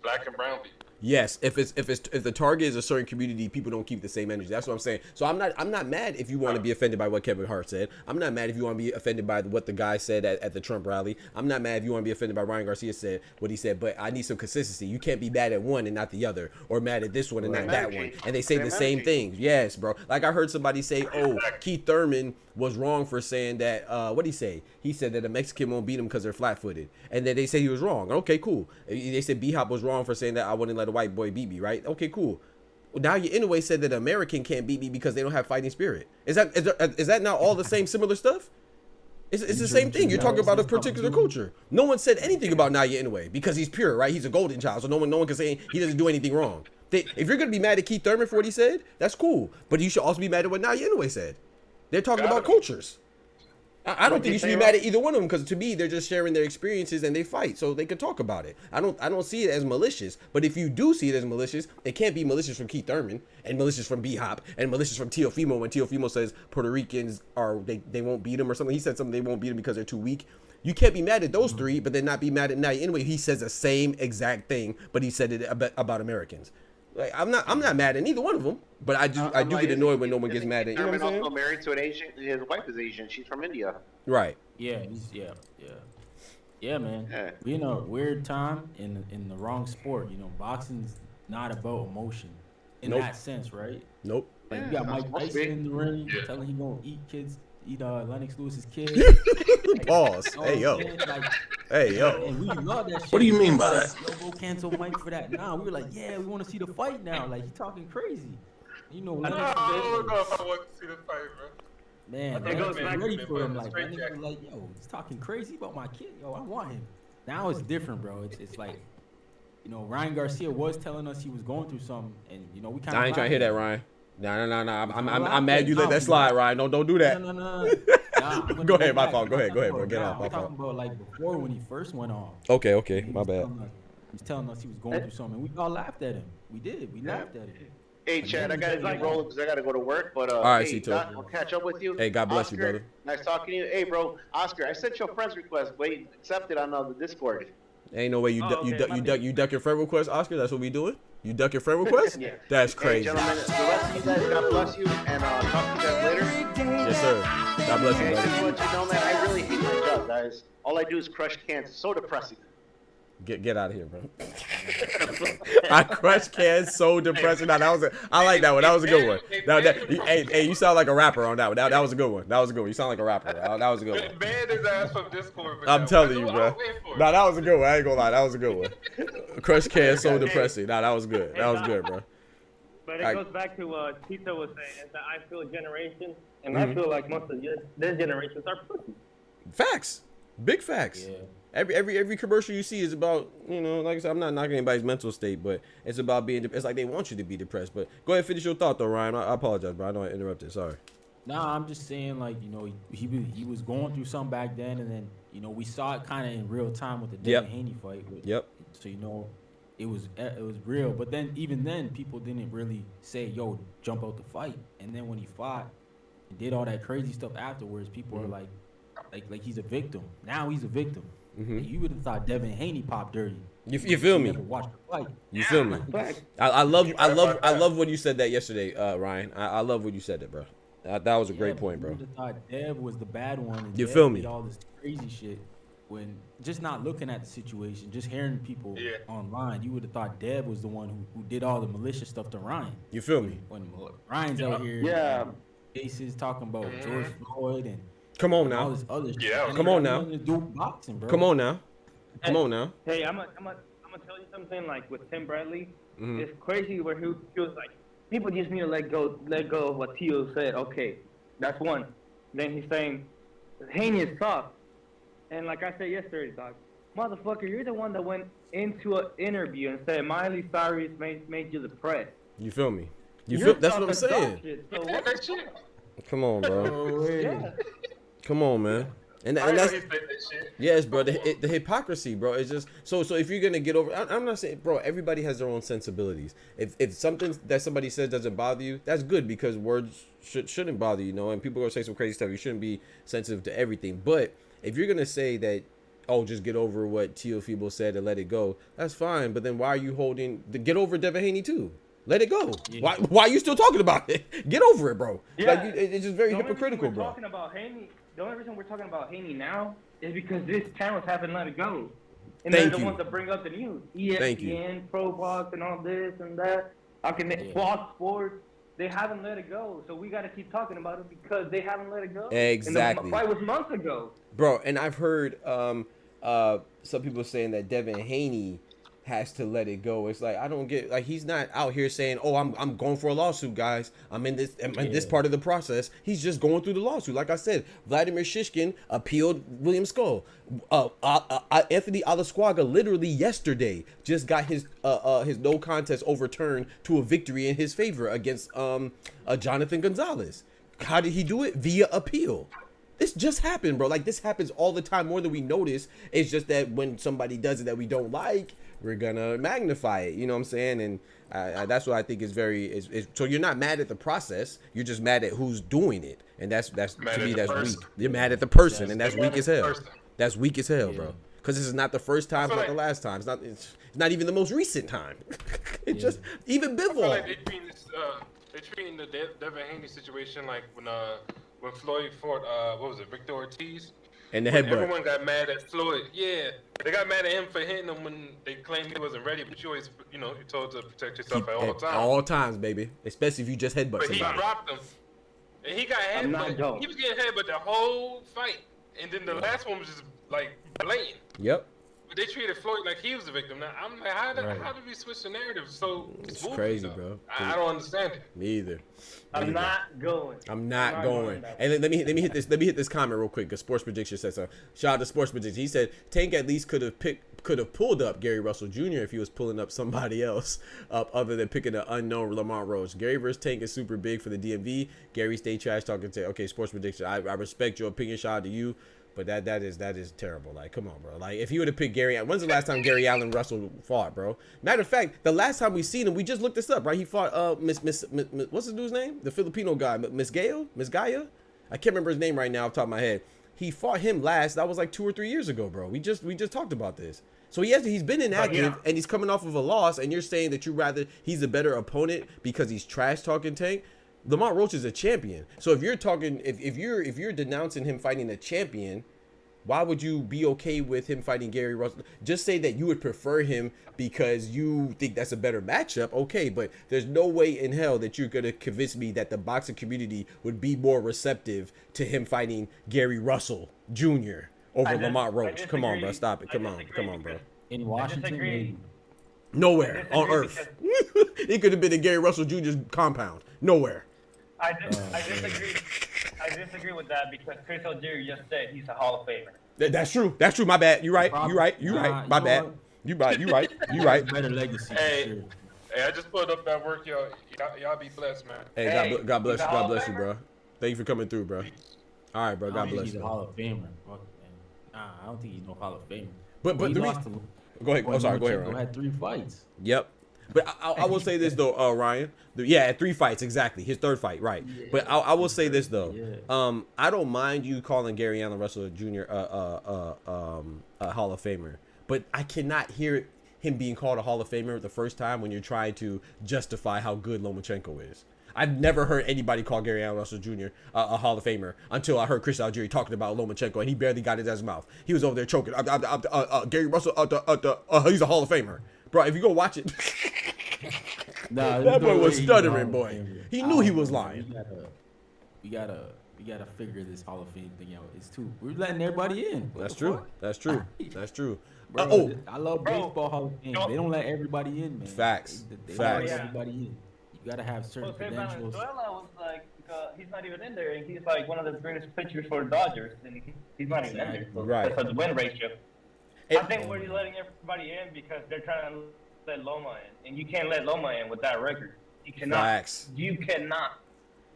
S9: black and brown people.
S4: Yes, if the target is a certain community, people don't keep the same energy. That's what I'm saying. So I'm not mad if you want to be offended by what Kevin Hart said. I'm not mad if you want to be offended by what the guy said at the Trump rally. I'm not mad if you want to be offended by Ryan Garcia said what he said. But I need some consistency. You can't be mad at one and not the other, or mad at this one and not that one. And they say the same things. Yes, bro. Like I heard somebody say, "Oh, Keith Thurman was wrong for saying that." What did he say? He said that a Mexican won't beat him because they're flat-footed, and then they said he was wrong. Okay, cool. They said B-Hop was wrong for saying that I wouldn't let a white boy beat me, right? Okay, cool. Now you anyway said that an American can't beat me because they don't have fighting spirit. Is that not all the same similar stuff? It's the same thing. You're talking about a particular culture. No one said anything about Naya Inoue because he's pure, right? He's a golden child, so no one can say he doesn't do anything wrong. If you're gonna be mad at Keith Thurman for what he said, that's cool. But you should also be mad at what Naya Inoue said. They're talking about cultures. I don't think you should be mad at either one of them because to me they're just sharing their experiences and they fight so they could talk about it. I don't see it as malicious. But if you do see it as malicious, it can't be malicious from Keith Thurman and malicious from B-Hop and malicious from Teofimo when Teofimo says Puerto Ricans they won't beat him or something. He said something they won't beat him because they're too weak. You can't be mad at those three, but then not be mad at Naya Inoue. He says the same exact thing, but he said it about Americans. Like, I'm not mad at neither one of them, but I do get annoyed when no one gets mad at. You know what I'm saying?
S8: Also married to an Asian. His wife is Asian. She's from India.
S4: Right.
S10: Yeah, man.
S8: Yeah.
S10: We're in a weird time in the wrong sport. You know, boxing's not about emotion in that sense, right?
S4: Nope.
S10: Like you got Mike Tyson in the ring telling he gonna eat Lennox Lewis's kid.
S4: Pause. Hey yo. Hey yo.
S10: And we love that shit.
S5: What do you mean by that?
S10: Yo, go cancel Mike for that. Nah, we were like, yeah, we want to see the fight now. Like, he talking crazy. You know,
S9: I don't know if I want to see the fight, bro.
S10: Man,
S9: It goes
S10: I'm
S9: back
S10: ready
S9: to
S10: for him.
S9: the
S10: Like,
S9: straight
S10: that nigga
S9: jacket.
S10: like, yo, he's talking crazy about my kid. Yo, I want him. Now it's different, bro. It's like, you know, Ryan Garcia was telling us he was going through something, and you know, we kind of.
S4: I ain't trying to hear that, Ryan. No. I'm mad you let that slide, Ryan. Don't do that.
S10: No.
S4: Go ahead, my fault. Go ahead, bro. Get off. My
S10: I'm
S4: fault.
S10: talking about like before when he first went on.
S4: Okay,
S10: He
S4: my
S10: was
S4: bad.
S10: telling us- He was telling us he was going through something. We all laughed at him. We did. We laughed at him.
S8: Hey, Chad, I gotta get rolling because I gotta go to work. But
S4: All right,
S8: hey,
S4: Cito.
S8: Doc, I'll catch up with you.
S4: Hey, God bless you,
S8: Oscar,
S4: brother.
S8: Nice talking to you. Hey, bro, Oscar, I sent you a friend's request. Wait, accept it on the Discord.
S4: Ain't no way you duck your friend request, Oscar. That's what we doing. You duck your friend request?
S8: Yeah.
S4: That's
S8: Hey,
S4: crazy.
S8: gentlemen, the rest of you guys, God bless you, and talk to you guys later.
S4: Yes, sir. God bless you,
S8: And just to
S4: brother.
S8: let you know, man, I really hate my job, guys. All I do is crush cans. It's so depressing.
S4: Get out of here, bro. I crush cans so depressing. Now, I like that one. That was a good one. Hey, you sound like a rapper on that one. That was a good one. You sound like a rapper. That was a good one.
S9: Ban his ass from Discord.
S4: I'm telling you, bro. Nah, that was a good one. I ain't gonna lie. That was a good one. Crush cans so depressing. Nah, that was good. That was good, bro.
S7: But it goes back to what Tito was saying. It's the I feel generation, and I feel like most of this generations are pussy.
S4: Facts. Big facts.
S10: Yeah.
S4: Every commercial you see is about, you know, like I said, I'm not knocking anybody's mental state, but it's about being, it's like they want you to be depressed. But go ahead, finish your thought though, Ryan. I apologize, bro. I know I interrupted. Sorry.
S10: Nah, I'm just saying, like, you know, he was going through something back then, and then, you know, we saw it kind of in real time with the Devin Haney fight. So, you know, it was real. But then, even then, people didn't really say, yo, jump out the fight. And then when he fought and did all that crazy stuff afterwards, people are like he's a victim. Now he's a victim. Like, you would have thought Devin Haney popped dirty.
S4: You feel me?
S10: Never watched the fight.
S4: You feel me? I love when you said that yesterday, Ryan. I love when you said that, bro. That was a great point, bro.
S10: You would have thought Dev was the bad one. And
S4: You
S10: Dev
S4: feel me?
S10: did all this crazy shit. When just not looking at the situation, just hearing people online, you would have thought Dev was the one who did all the malicious stuff to Ryan.
S4: You feel me?
S10: When Ryan's out here, cases talking about George Floyd and
S4: come on now,
S10: all this other shit.
S4: Come on now,
S10: do boxing, bro.
S4: Come on now, come on now.
S7: Hey, I'm gonna tell you something. Like with Tim Bradley, it's crazy where he was like, people just need to let go of what Tio said. Okay, that's one. Then he's saying, Haney is soft. And like I said yesterday, dog, motherfucker, you're the one that went into an interview and said Miley Cyrus made you depressed.
S4: You feel me? That's what I'm saying.
S7: Shit, so what?
S4: Come on, bro.
S7: Yeah.
S4: Come on, man. And that's yes, bro. The hypocrisy, bro. It's just so if you're gonna get over, I'm not saying, bro. Everybody has their own sensibilities. If something that somebody says doesn't bother you, that's good because words shouldn't bother you, and people are gonna say some crazy stuff. You shouldn't be sensitive to everything. But if you're gonna say that, oh, just get over what Tio Febo said and let it go, that's fine. But then why are you get over Devin Haney too? Let it go. Yeah. Why are you still talking about it? Get over it, bro.
S7: Yeah.
S4: Like it's just very hypocritical, bro.
S7: Talking about Haney. The only reason we're talking about Haney now is because this channels haven't let it go. And they're the ones that bring up the news. ESPN, Pro Box, and all this and that. Fox Sports, they haven't let it go. So we got to keep talking about it because they haven't let it go.
S4: Exactly.
S7: And the fight was months ago.
S4: Bro, and I've heard some people saying that Devin Haney has to let it go. It's like, I don't get, like, he's not out here saying, oh, I'm going for a lawsuit, guys. I'm in this part of the process. He's just going through the lawsuit. Like I said, Vladimir Shishkin appealed William Skull. Anthony Alasquaga literally yesterday just got his no contest overturned to a victory in his favor against Jonathan Gonzalez. How did he do it? Via appeal. This just happened, bro. Like, this happens all the time, more than we notice. It's just that when somebody does it that we don't like, we're gonna magnify it. You know what I'm saying? And that's what I think is very. So you're not mad at the process. You're just mad at who's doing it, and that's to me that's weak. You're mad at the person, and that's weak as hell. That's weak as hell, bro. Because this is not the first time, it's not the last time. It's not even the most recent time. It's just even Bivol. I feel like
S9: they're treating the Devin Haney situation like when Floyd fought what was it, Victor Ortiz.
S4: And the headbutt.
S9: Everyone got mad at Floyd. Yeah, they got mad at him for hitting him when they claimed he wasn't ready. But you always, you're told to protect yourself at all times.
S4: All times, baby. Especially if you just headbutt somebody.
S9: But he dropped him, and he got headbutt. He was getting headbutt the whole fight, and then the last one was just like blatant.
S4: Yep.
S9: But they treated Floyd like he was the victim. Now I'm like, how did we switch the narrative? So
S4: it's crazy, bro.
S9: I don't understand it.
S4: Me either.
S7: I'm not going.
S4: And let me hit this comment real quick because Sports Prediction said so. Shout out to Sports Prediction. He said Tank at least could have pulled up Gary Russell Jr. if he was pulling up somebody else up other than picking an unknown Lamont Roach. Gary versus Tank is super big for the DMV. Gary stay trash talking to. Okay, Sports Prediction. I respect your opinion. Shout out to you. But that is terrible. Like, come on, bro. Like, if he would have picked Gary, when's the last time Gary Allen Russell fought, bro? Matter of fact, the last time we seen him, we just looked this up, right? He fought Miss what's his dude's name? The Filipino guy, Miss Gaia. I can't remember his name right now off the top of my head. He fought him last. That was like 2 or 3 years ago, bro. We just talked about this. So he's been inactive and he's coming off of a loss, and you're saying that he's a better opponent because he's trash talking Tank. Lamont Roach is a champion. So if you're talking, if you're denouncing him fighting a champion, why would you be okay with him fighting Gary Russell? Just say that you would prefer him because you think that's a better matchup. Okay, but there's no way in hell that you're gonna convince me that the boxing community would be more receptive to him fighting Gary Russell Jr. over Lamont Roach. Come on, bro. Stop it. Come on, bro.
S10: In Washington,
S4: nowhere on earth. It could have been in Gary Russell Jr.'s compound. Nowhere.
S7: I disagree with that because Chris O'Leary just said he's a Hall of Famer.
S4: That's true. My bad. You're right. My bad. You right.
S10: Better legacy.
S9: Hey, I just put up that work, y'all. Y'all be blessed, man.
S4: Hey, God bless you, bro. Thank you for coming through, bro. All right, bro. God bless you.
S10: He's a Hall of Famer. Nah, I don't think he's no Hall of Famer.
S4: But
S10: he lost to.
S4: Go ahead. Oh, sorry. Go ahead, Ryan.
S10: Had 3 fights.
S4: Yep. But I will say this though, Ryan. At 3 fights exactly. His 3rd fight, right? Yeah. But I will say this though. Yeah. I don't mind you calling Gary Allen Russell Jr. a Hall of Famer, but I cannot hear him being called a Hall of Famer the first time when you're trying to justify how good Lomachenko is. I've never heard anybody call Gary Allen Russell Jr. A Hall of Famer until I heard Chris Algieri talking about Lomachenko, and he barely got it out his mouth. He was over there choking. Gary Russell, he's a Hall of Famer, bro. If you go watch it,
S10: Nah,
S4: that boy was stuttering, boy. He knew he was lying.
S10: We gotta figure this Hall of Fame thing out. It's too. We're letting everybody in.
S4: That's true. That's true. That's true.
S10: Bro, I love baseball Hall of Fame. They don't let everybody in, man.
S4: Facts.
S10: They
S4: Facts.
S10: don't let everybody in. You gotta have certain credentials.
S7: Valenzuela was like, he's not even in there, and he's like one of the greatest pitchers for the Dodgers, and he's not even in there. So
S4: right.
S7: That's the win ratio. I think we're letting everybody in because they're trying to let Loma in, and you can't let Loma in with that record. You cannot.
S4: Facts.
S7: You cannot.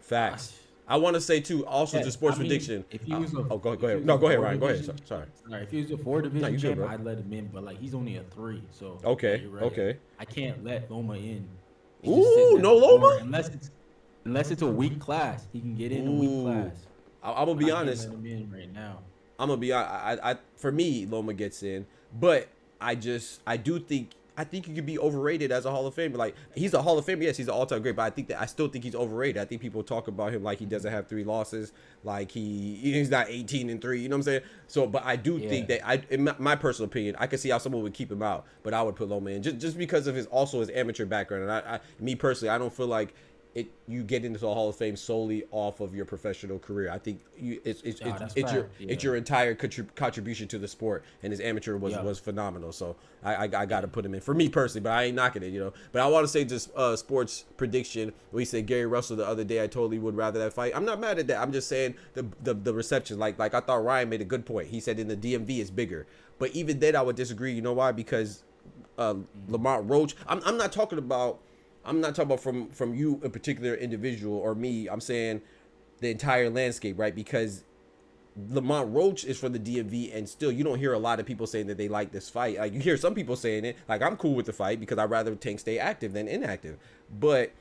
S4: Facts. I want to say too, also to sports prediction.
S10: If he was
S4: go ahead. No, go ahead, Ryan. Go ahead. Sorry.
S10: All right, if he was a 4 division
S4: good,
S10: champ,
S4: bro.
S10: I'd let him in, but like he's only a 3, so
S4: Okay.
S10: Right.
S4: Okay.
S10: I can't let Loma in. He's just
S4: Ooh,
S10: sitting at
S4: no
S10: the corner.
S4: Loma?
S10: Unless it's a weak class, he can get in a weak class.
S4: I'm gonna be honest.
S10: I can't let him in right now.
S4: I'm gonna be honest. I for me, Loma gets in, but I think he could be overrated as a Hall of Famer. Like, he's a Hall of Famer, yes, he's an all-time great, but I still think he's overrated. I think people talk about him like he doesn't have 3 losses, like he's not 18-3. You know what I'm saying? So, but I do think that in my personal opinion, I could see how someone would keep him out, but I would put Loma in just because of his amateur background. And me personally, I don't feel like you get into the Hall of Fame solely off of your professional career. I think it's your entire contribution to the sport, and his amateur was phenomenal. So I got to put him in for me personally, but I ain't knocking it, you know. But I want to say just sports prediction. We said Gary Russell the other day. I totally would rather that fight. I'm not mad at that. I'm just saying the reception. Like I thought Ryan made a good point. He said in the DMV it's bigger, but even then I would disagree. You know why? Because Lamont Roach. I'm not talking about from you, a particular individual, or me. I'm saying the entire landscape, right? Because Lamont Roach is from the DMV, and still you don't hear a lot of people saying that they like this fight. Like, you hear some people saying it, like, I'm cool with the fight because I'd rather Tank stay active than inactive. But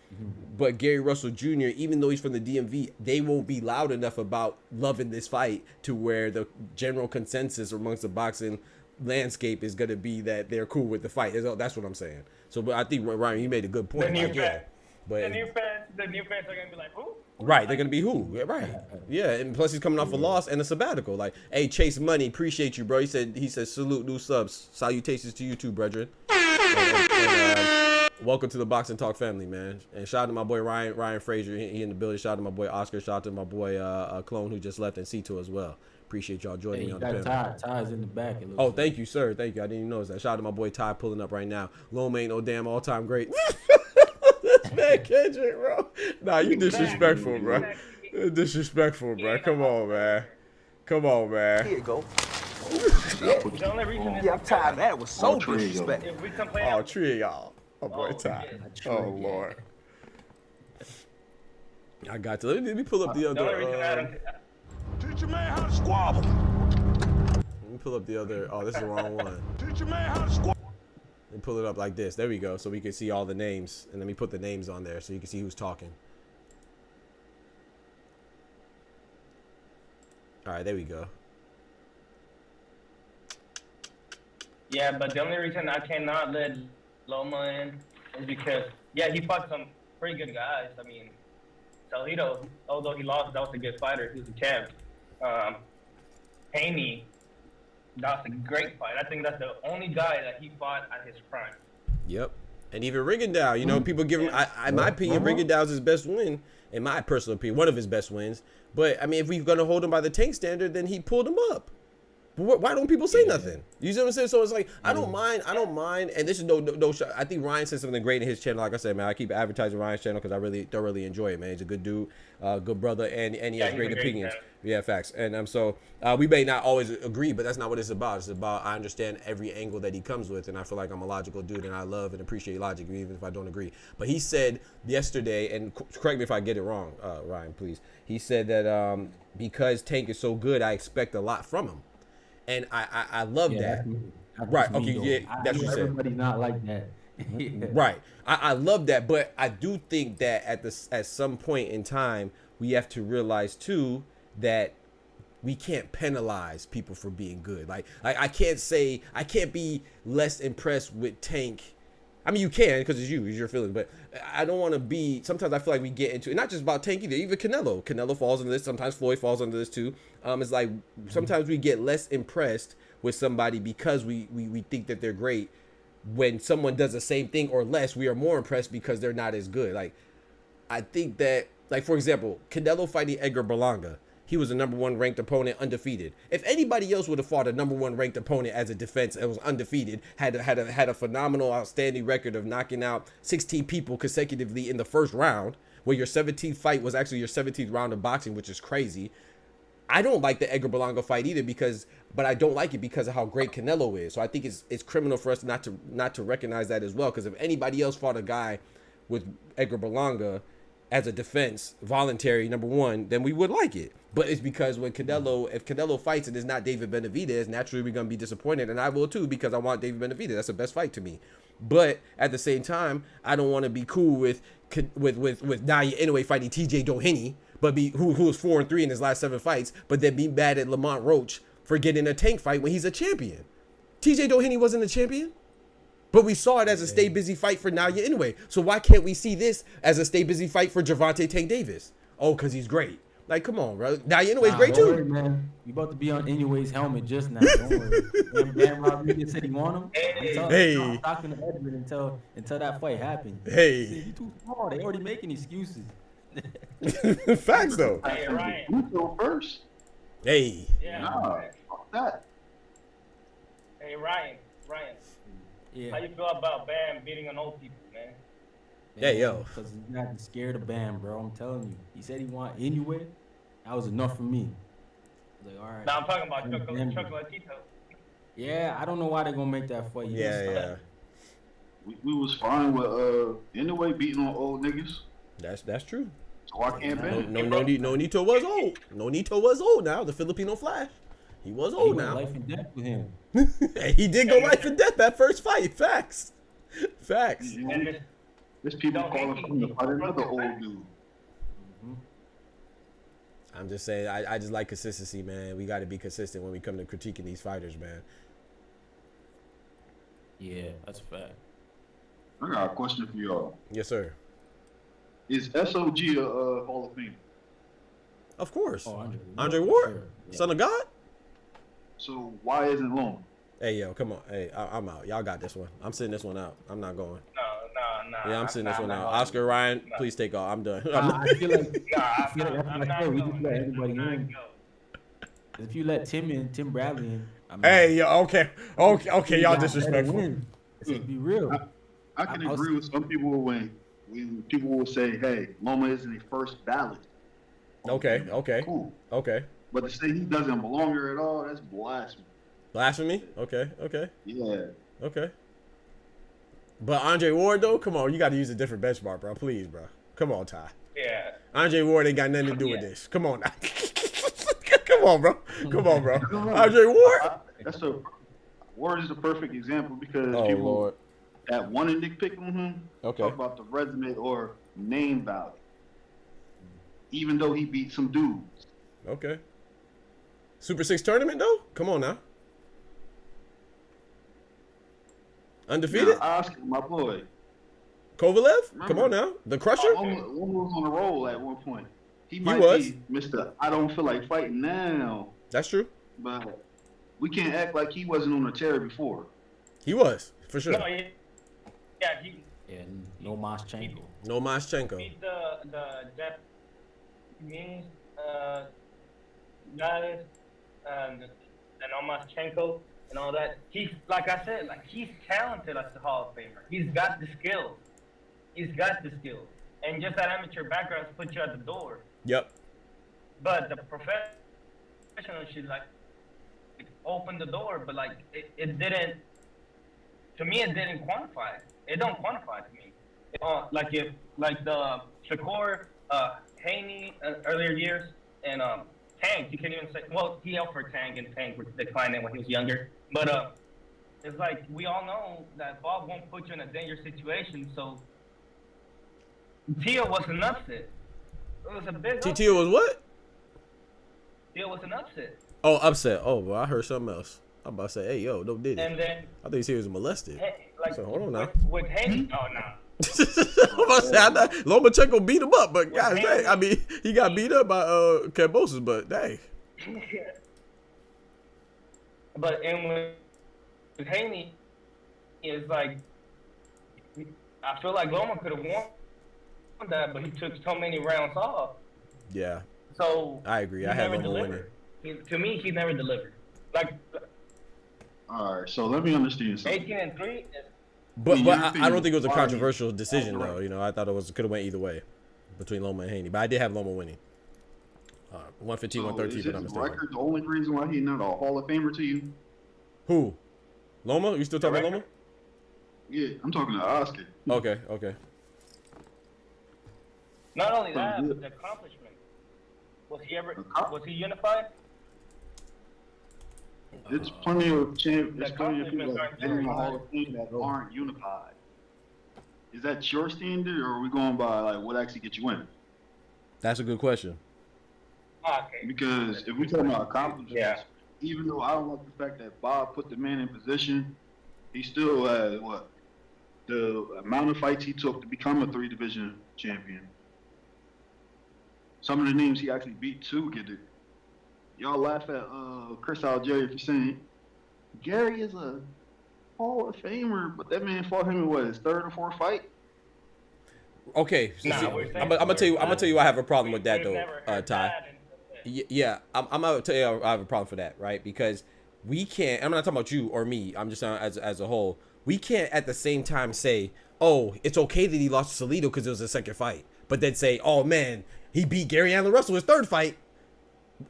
S4: Gary Russell Jr., even though he's from the DMV, they won't be loud enough about loving this fight to where the general consensus amongst the boxing landscape is going to be that they're cool with the fight. That's what I'm saying. So, but I think Ryan, you made a good point.
S7: The new fans are gonna be like, who?
S4: Right, they're gonna be who? Yeah, right. Yeah, and plus he's coming off a loss and a sabbatical. Like, hey, Chase Money, appreciate you, bro. He said salute, new subs, salutations to you too, brethren. Welcome to the Boxing Talk family, man. And shout out to my boy Ryan Frazier, he in the building. Shout out to my boy Oscar. Shout out to my boy Clone who just left, and C2 as well. Appreciate y'all joining me on the panel.
S10: Ty's in the back.
S4: Oh, thank you, sir. Thank you. I didn't even notice that. Shout out to my boy Ty pulling up right now. Loma ain't no damn all-time great. This man Kendrick, bro. Nah, you disrespectful, bro. Disrespectful, bro. Come on, man. Come on, man.
S11: Here you go.
S7: The only reason is
S11: I'm tired of that. It was so disrespectful.
S7: if we complain,
S4: Oh, tree y'all. My boy Ty. Oh, Lord. I got to. Let me pull up the
S7: the only reason I
S4: other.
S7: don't.
S2: Teach a man how to squabble.
S4: Let me pull up the other. Oh, this is the wrong one.
S2: Teach a man how to squabble.
S4: Let me pull it up like this. There we go. So we can see all the names. And let me put the names on there so you can see who's talking. All right, there we go.
S7: Yeah, but the only reason I cannot let Loma in is because, he fought some pretty good guys. I mean, Salido, although he lost, that was a good fighter. He was a champ. Haney, that was a great fight. I think that's the only guy that he fought at his prime.
S4: Yep. And even Rigondeaux, you know, people give him, in my opinion, Rigondeaux's his best win, in my personal opinion, one of his best wins. But, I mean, if we're going to hold him by the Tank standard, then he pulled him up. But why don't people say nothing? You see what I'm saying? So it's like, I don't mind. And this is no shot. I think Ryan said something great in his channel. Like I said, man, I keep advertising Ryan's channel because I really thoroughly enjoy it, man. He's a good dude, good brother, and he has great opinions. Yeah, facts. And so we may not always agree, but that's not what it's about. It's about, I understand every angle that he comes with, and I feel like I'm a logical dude, and I love and appreciate logic, even if I don't agree. But he said yesterday, and correct me if I get it wrong, Ryan, please. He said that because Tank is so good, I expect a lot from him. And I love that. Right. Okay. Yeah. That's what you said.
S10: Everybody's not like that.
S4: Right. I love that, but I do think that at some point in time we have to realize too that we can't penalize people for being good. Like I can't be less impressed with Tank. I mean, you can because it's your feelings, but I don't want to be. Sometimes I feel like we get into it, not just about Tank either. Even Canelo. Canelo falls into this. Sometimes Floyd falls under this too. It's like sometimes we get less impressed with somebody because we think that they're great. When someone does the same thing or less, we are more impressed because they're not as good. Like, I think that, like, for example, Canelo fighting Edgar Berlanga. He was a number 1 ranked opponent, undefeated. If anybody else would have fought a number 1 ranked opponent as a defense and was undefeated, had a phenomenal, outstanding record of knocking out 16 people consecutively in the first round, where your 17th fight was actually your 17th round of boxing, which is crazy. I don't like the Edgar Berlanga fight either but I don't like it because of how great Canelo is. So I think it's criminal for us not to recognize that as well. Because if anybody else fought a guy with Edgar Berlanga as a defense, voluntary, number 1, then we would like it. But it's because if Canelo fights and it's not David Benavidez, naturally we're going to be disappointed. And I will too, because I want David Benavidez. That's the best fight to me. But at the same time, I don't want to be cool with Naya Inoue fighting TJ Doheny, but who was 4-3 in his last 7 fights, but then be mad at Lamont Roach for getting a Tank fight when he's a champion. TJ Doheny wasn't a champion. But we saw it as a stay busy fight for Naya Inoue. So why can't we see this as a stay busy fight for Gervonta Tank Davis? Oh, because he's great. Like, come on, bro. Naya Inoue's great too.
S10: Worry, man. You about to be on Inoue's helmet just now. Don't worry. Dan Rodriguez said he want him. I'm talking to Edmund until that fight happened.
S4: Hey.
S10: You too small. They already making excuses.
S4: Facts though.
S12: Hey, Ryan.
S8: You go first.
S4: Hey.
S12: Yeah.
S8: Nah, fuck that.
S12: Hey, Ryan.
S10: Yeah.
S12: How you feel about Bam beating on old people, man?
S4: Yeah, yo.
S10: Because he's not scared of Bam, bro. I'm telling you. He said he want Inoue. That was enough for me. I was like, all right.
S12: Now I'm talking about Chocolatito.
S10: Yeah, I don't know why they're gonna make that fight.
S4: Yeah.
S13: We was fine with Inoue beating on old niggas.
S4: That's true.
S13: So I can't ban.
S4: Nonito was old. Nonito was old now. The Filipino Flash. He was old now.
S10: Life and death with him.
S4: He did go life and death that first fight. Facts.
S13: Yeah. There's people calling him to fight another old dude.
S4: I'm just saying, I just like consistency, man. We got to be consistent when we come to critiquing these fighters, man.
S10: Yeah, that's a fact.
S13: I got a question for y'all.
S4: Yes, sir.
S13: Is SOG a Hall of Fame?
S4: Of course.
S10: Oh,
S4: Andre Ward,
S10: sure. Yeah.
S4: Son of God.
S13: So why isn't Loma?
S4: Hey, yo, come on. Hey, I'm out. Y'all got this one. I'm sitting this one out. I'm not going.
S12: No.
S4: Yeah, I'm sitting this one out. Oscar, Ryan, please take off. I'm done.
S10: I feel like,
S12: I'm not
S10: we just let everybody in. If you let Tim Bradley in, I mean,
S4: hey, yo, okay, y'all disrespectful.
S10: Let's be real.
S13: I can agree with some people when people will say, "Hey, Loma isn't a first ballot."
S4: Okay,
S13: cool.
S4: Okay.
S13: But to say he doesn't belong here at all, that's blasphemy.
S4: Blasphemy? Okay.
S13: Yeah.
S4: Okay. But Andre Ward, though, come on, you got to use a different benchmark, bro. Please, bro. Come on, Ty.
S12: Yeah.
S4: Andre Ward ain't got nothing to do with this. Come on now. Come on, bro. Andre Ward?
S13: Ward is the perfect example because people
S4: Lord.
S13: that want to nitpick on him
S4: Okay.
S13: talk about the resume or name value. Even though he beat some dudes.
S4: Okay. Super 6 tournament, though? Come on now. Undefeated?
S13: Now, Oscar, my boy.
S4: Kovalev? Come on now. The Crusher?
S13: One was on a roll at one point. He might be Mr. I don't feel like fighting now.
S4: That's true.
S13: But we can't act like he wasn't on a tear before.
S4: He was, for sure.
S12: No,
S10: no Moschenko.
S4: No Moschenko.
S12: Beat the Japanese guys and Moschenko and all that. He's, like I said, he's talented as a Hall of Famer. He's got the skills. And just that amateur background puts you at the door.
S4: Yep.
S12: But the professional should open the door, but it didn't. To me, it didn't quantify. It don't quantify to me. Like the Shakur, Haney earlier years, and Tank. You can't even say. Well, he offered Tank, and Tank declined it when he was younger. But it's like we all know that Bob won't put you in a dangerous situation. So Tio was an upset. It was a big.
S4: Tio was what?
S12: Tio was an upset.
S4: Oh, upset. Oh, well, I heard something else. I'm about to say, hey, yo, no did it.
S12: And then
S4: I think he was molested.
S12: Hey, like
S4: So hold on now.
S12: with Haney. Oh no.
S4: Lomachenko beat him up, but guys, dang, I mean, he got beat up by Kambosos, but dang.
S12: But and with Haney, it's like I feel like Loma could have won that, but he took so many rounds off.
S4: Yeah.
S12: So
S4: I agree. I had Loma winning.
S12: To me, he never delivered. Like.
S13: All right, so let me understand something.
S12: 18-3.
S4: But I don't think it was a controversial decision though. You know, I thought it could have went either way between Loma and Haney, but I did have Loma winning. 115, 113.
S13: Is his record the only reason why he's not a Hall of Famer to you?
S4: Who? Loma? You still talking about Loma?
S13: Yeah, I'm talking to Oscar.
S4: Okay.
S12: Not only that, but the accomplishment. Was he unified?
S13: It's plenty of people that in the Hall of Fame that aren't unified. Is that your standard, or are we going by like what actually gets you in?
S4: That's a good question.
S12: Okay.
S13: Because if we talk about accomplishments, even though I don't like the fact that Bob put the man in position, he still had the amount of fights he took to become a 3-division champion. Some of the names he actually beat too get it. Y'all laugh at Chris Algieri for saying Gary is a Hall of Famer, but that man fought him in what, his 3rd or 4th fight?
S4: Okay, I'm gonna tell you I have a problem with that though, Ty. Yeah, I'm gonna tell you I have a problem for that, right? Because we can't. I'm not talking about you or me. I'm just saying as a whole. We can't at the same time say, oh, it's okay that he lost to Salido because it was his 2nd fight, but then say, oh man, he beat Gary Allen Russell his 3rd fight.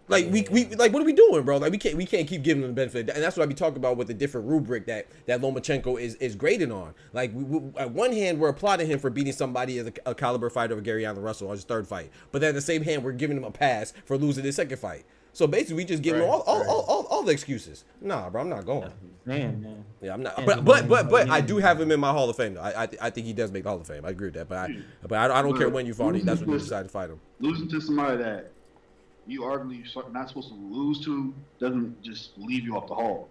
S4: Like we like, what are we doing, bro? Like we can't keep giving them the benefit, and that's what I be talking about with the different rubric that Lomachenko is graded on. Like we at one hand we're applauding him for beating somebody as a caliber fighter of Gary Allen Russell on his 3rd fight, but then at the same hand we're giving him a pass for losing his 2nd fight. So basically we just give him all the excuses. Nah, bro, I'm not going.
S10: Man.
S4: Yeah, I'm not. But I do have him in my Hall of Fame though. I think he does make the Hall of Fame. I agree with that. But I don't care when you fought him. That's when you decide to fight him.
S13: Losing to somebody that you arguably you're not supposed to lose to doesn't just leave you off the hall.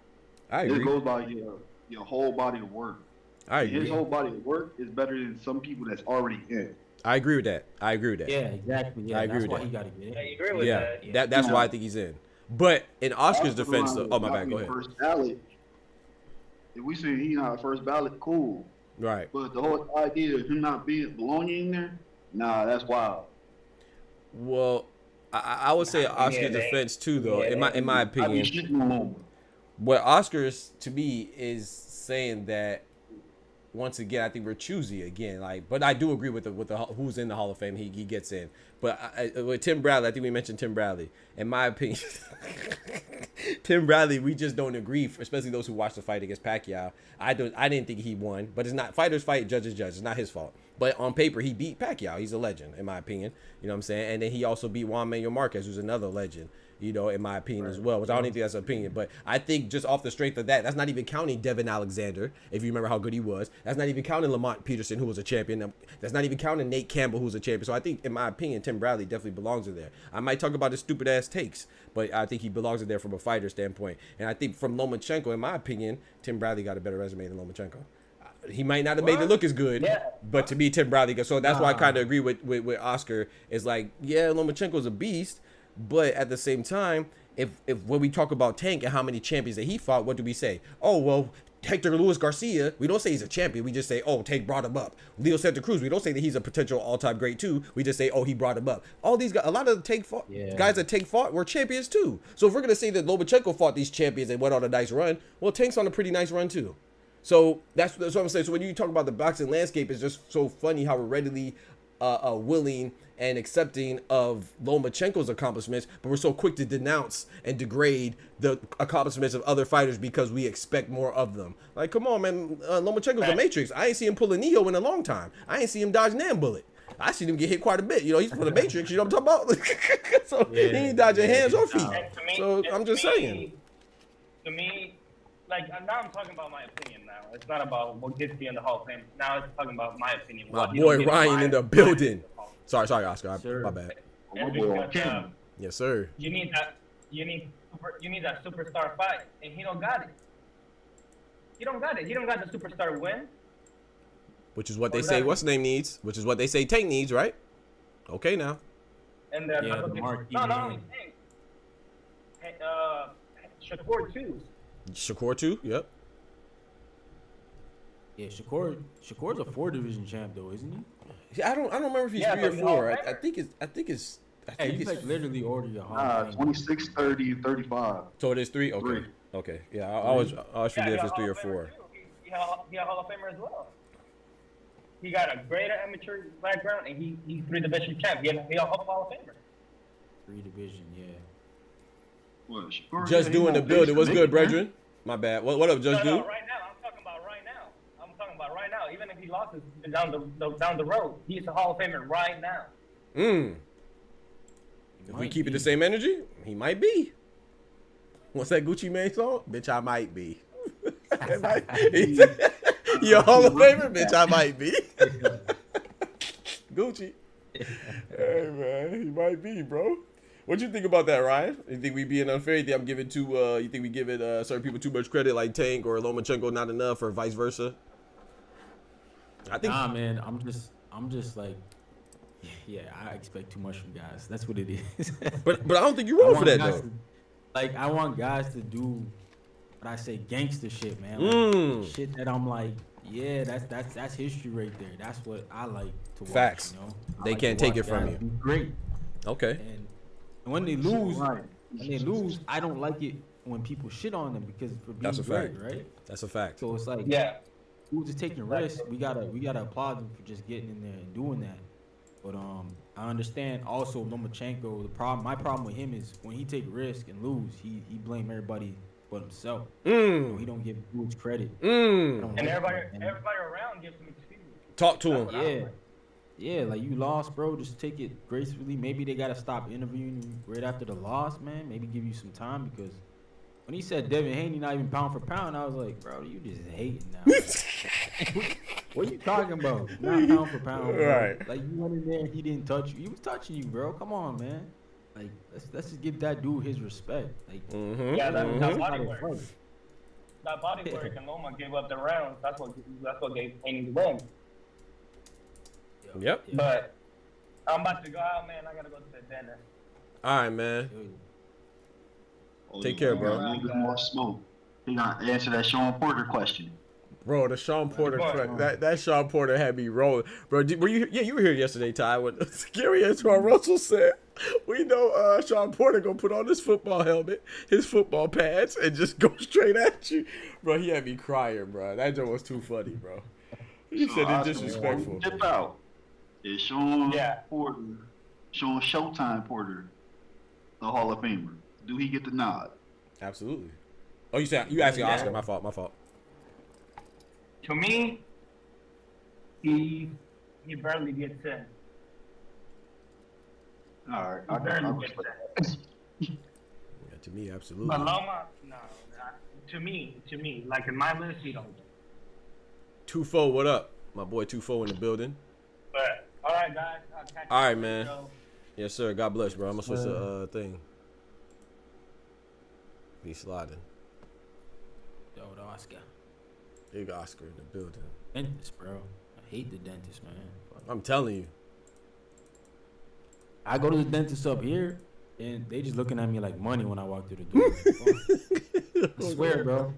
S4: I agree.
S13: It goes by your whole body of work.
S4: I agree.
S13: His whole body of work is better than some people that's already in.
S4: I agree with that.
S10: Yeah, exactly. Yeah,
S4: I agree with
S10: that's why
S4: that.
S10: he got to get in.
S12: Yeah, you agree with that?
S4: That's why I think he's in. But in Oscar's defense, though, oh my bad, go ahead.
S13: First ballot. If we say he's not first ballot, cool.
S4: Right.
S13: But the whole idea of him not belonging in there, nah, that's wild.
S4: Well, I would say Oscar's defense too, though. In my opinion, what Oscar's to me is saying that once again, I think we're choosy again. Like, but I do agree with the who's in the Hall of Fame. He gets in. But with Tim Bradley, I think we mentioned Tim Bradley. In my opinion, Tim Bradley, we just don't agree. Especially those who watched the fight against Pacquiao. I didn't think he won, but it's not fighters fight, judges judge. It's not his fault. But on paper, he beat Pacquiao. He's a legend, in my opinion. You know what I'm saying? And then he also beat Juan Manuel Marquez, who's another legend, you know, in my opinion as well, which I don't even think that's an opinion. But I think just off the strength of that, that's not even counting Devin Alexander, if you remember how good he was. That's not even counting Lamont Peterson, who was a champion. That's not even counting Nate Campbell, who's a champion. So I think, in my opinion, Tim Bradley definitely belongs in there. I might talk about his stupid-ass takes, but I think he belongs in there from a fighter standpoint. And I think from Lomachenko, in my opinion, Tim Bradley got a better resume than Lomachenko. He might not have made it look as good, but to me, Tim Bradley. So that's why I kind of agree with Oscar. Is like, yeah, Lomachenko's a beast, but at the same time, if when we talk about Tank and how many champions that he fought, what do we say? Oh, well, Hector Luis Garcia, we don't say he's a champion. We just say, oh, Tank brought him up. Leo Santa Cruz, we don't say that he's a potential all-time great too. We just say, oh, he brought him up. All these guys, a lot of the Tank guys that Tank fought were champions too. So if we're gonna say that Lomachenko fought these champions and went on a nice run, well, Tank's on a pretty nice run too. So that's what I'm saying. So when you talk about the boxing landscape, it's just so funny how we're readily willing and accepting of Lomachenko's accomplishments, but we're so quick to denounce and degrade the accomplishments of other fighters because we expect more of them. Like, come on, man. Lomachenko's a matrix. I ain't seen him pull a Neo in a long time. I ain't seen him dodge an bullet. I seen him get hit quite a bit. You know, he's from the Matrix. You know what I'm talking about? So he ain't dodging hands or feet. So I'm just saying.
S12: To me, like, now I'm talking about my opinion now. It's not about what gets you in the Hall of Fame. Now it's talking about my opinion.
S4: My boy Ryan in the building. Sorry, Oscar. My bad.
S12: Because,
S4: yes, sir.
S12: You need that superstar fight, and he don't got it. He don't got it. He don't got the superstar win.
S4: Which is what they say what's name needs. Which is what they say Tank needs, right? Okay now.
S12: And the no, Tank. Shakur too.
S4: Shakur too. Yep.
S10: Yeah, Shakur's a 4-division champ though, isn't he?
S4: Yeah, I don't remember if he's 3 or 4. I think it's.
S10: Hey, he's like literally already a Hall of Fame.
S13: 26, 30, 35.
S4: So it is 3. Okay.
S13: 3.
S4: Okay. Yeah, I always forget if it's 3 or 4.
S12: He a Hall of Famer as well. He got a great amateur background, and he's 3-division champ. He a Hall of Famer.
S10: 3-division, yeah.
S13: What,
S4: Just doing the build. It was good, brethren. My bad. What up, Just Do?
S12: No, right now. I'm talking about right now. Even if he lost it down the road, he's a Hall of Famer right now.
S4: If we keep it the same energy, he might be. What's that Gucci Mane song? Bitch, I might be. You're a Hall of Famer? Bitch, I might be. Gucci. Hey, man, he might be, bro. What you think about that, Ryan? You think we being unfair? You think I'm giving you think we giving certain people too much credit, like Tank or Lomachenko not enough, or vice versa? I think.
S10: Nah, man, I'm just like, yeah, I expect too much from guys. That's what it is.
S4: but I don't think you're wrong for that though.
S10: I want guys to do what I say, gangster shit, man. Like, shit that I'm like, yeah, that's history right there. That's what I like to watch.
S4: Facts.
S10: You know?
S4: They can't take it from you.
S10: Great.
S4: Okay.
S10: And when they lose, I don't like it when people shit on them because for being great, right?
S4: That's a fact.
S10: So it's like, who's just taking risks? We gotta applaud them for just getting in there and doing that. But I understand also Lomachenko. My problem with him is when he take risk and lose, he blame everybody but himself. You know, he don't give dudes credit.
S12: And everybody around gives him excuse.
S4: Talk to him.
S10: Yeah, like you lost, bro. Just take it gracefully. Maybe they gotta stop interviewing you right after the loss, man. Maybe give you some time because when he said Devin Haney not even pound for pound, I was like, bro, you just hating now. What are you talking about? Not pound for pound, bro.
S4: Right?
S10: Like you went in there, and he didn't touch you. He was touching you, bro. Come on, man. Like let's just give that dude his respect. Like
S12: that body work. That body work, and Loma gave up the rounds. That's what gave Haney the win.
S4: Yep.
S12: But I'm about to go out, man. I gotta go to the dentist.
S4: All right, man. Take care, bro.
S13: A little bit more smoke. He gonna answer that Sean Porter question.
S4: Bro, the Sean Porter that Sean Porter had me rolling, bro. Were you? Yeah, you were here yesterday, Ty. When Gary Antoine Russell said, "We know Sean Porter gonna put on his football helmet, his football pads, and just go straight at you." Bro, he had me crying, bro. That joke was too funny, bro. He said it's disrespectful.
S13: Dip out. Is Sean Porter, Sean Showtime Porter, the Hall of Famer? Do he get the nod?
S4: Absolutely. Oh, you asking Oscar? My fault.
S12: To me, he barely gets in.
S13: All right,
S12: I barely gets in.
S4: Yeah, to me, absolutely.
S12: But Loma, no. To me, like in my list, he don't.
S4: 2-4, what up? My boy 2-4 in the building.
S12: But all right, guys. I'll catch you
S4: all right,
S12: later,
S4: man.
S12: so.
S4: Yes, sir. God bless, bro. I'm gonna switch the thing. Be sliding.
S10: Yo, the Oscar.
S4: Big Oscar in the building.
S10: Dentist, bro. I hate the dentist, man.
S4: I'm telling you.
S10: I go to the dentist up here, and they just looking at me like money when I walk through the door. I swear, bro.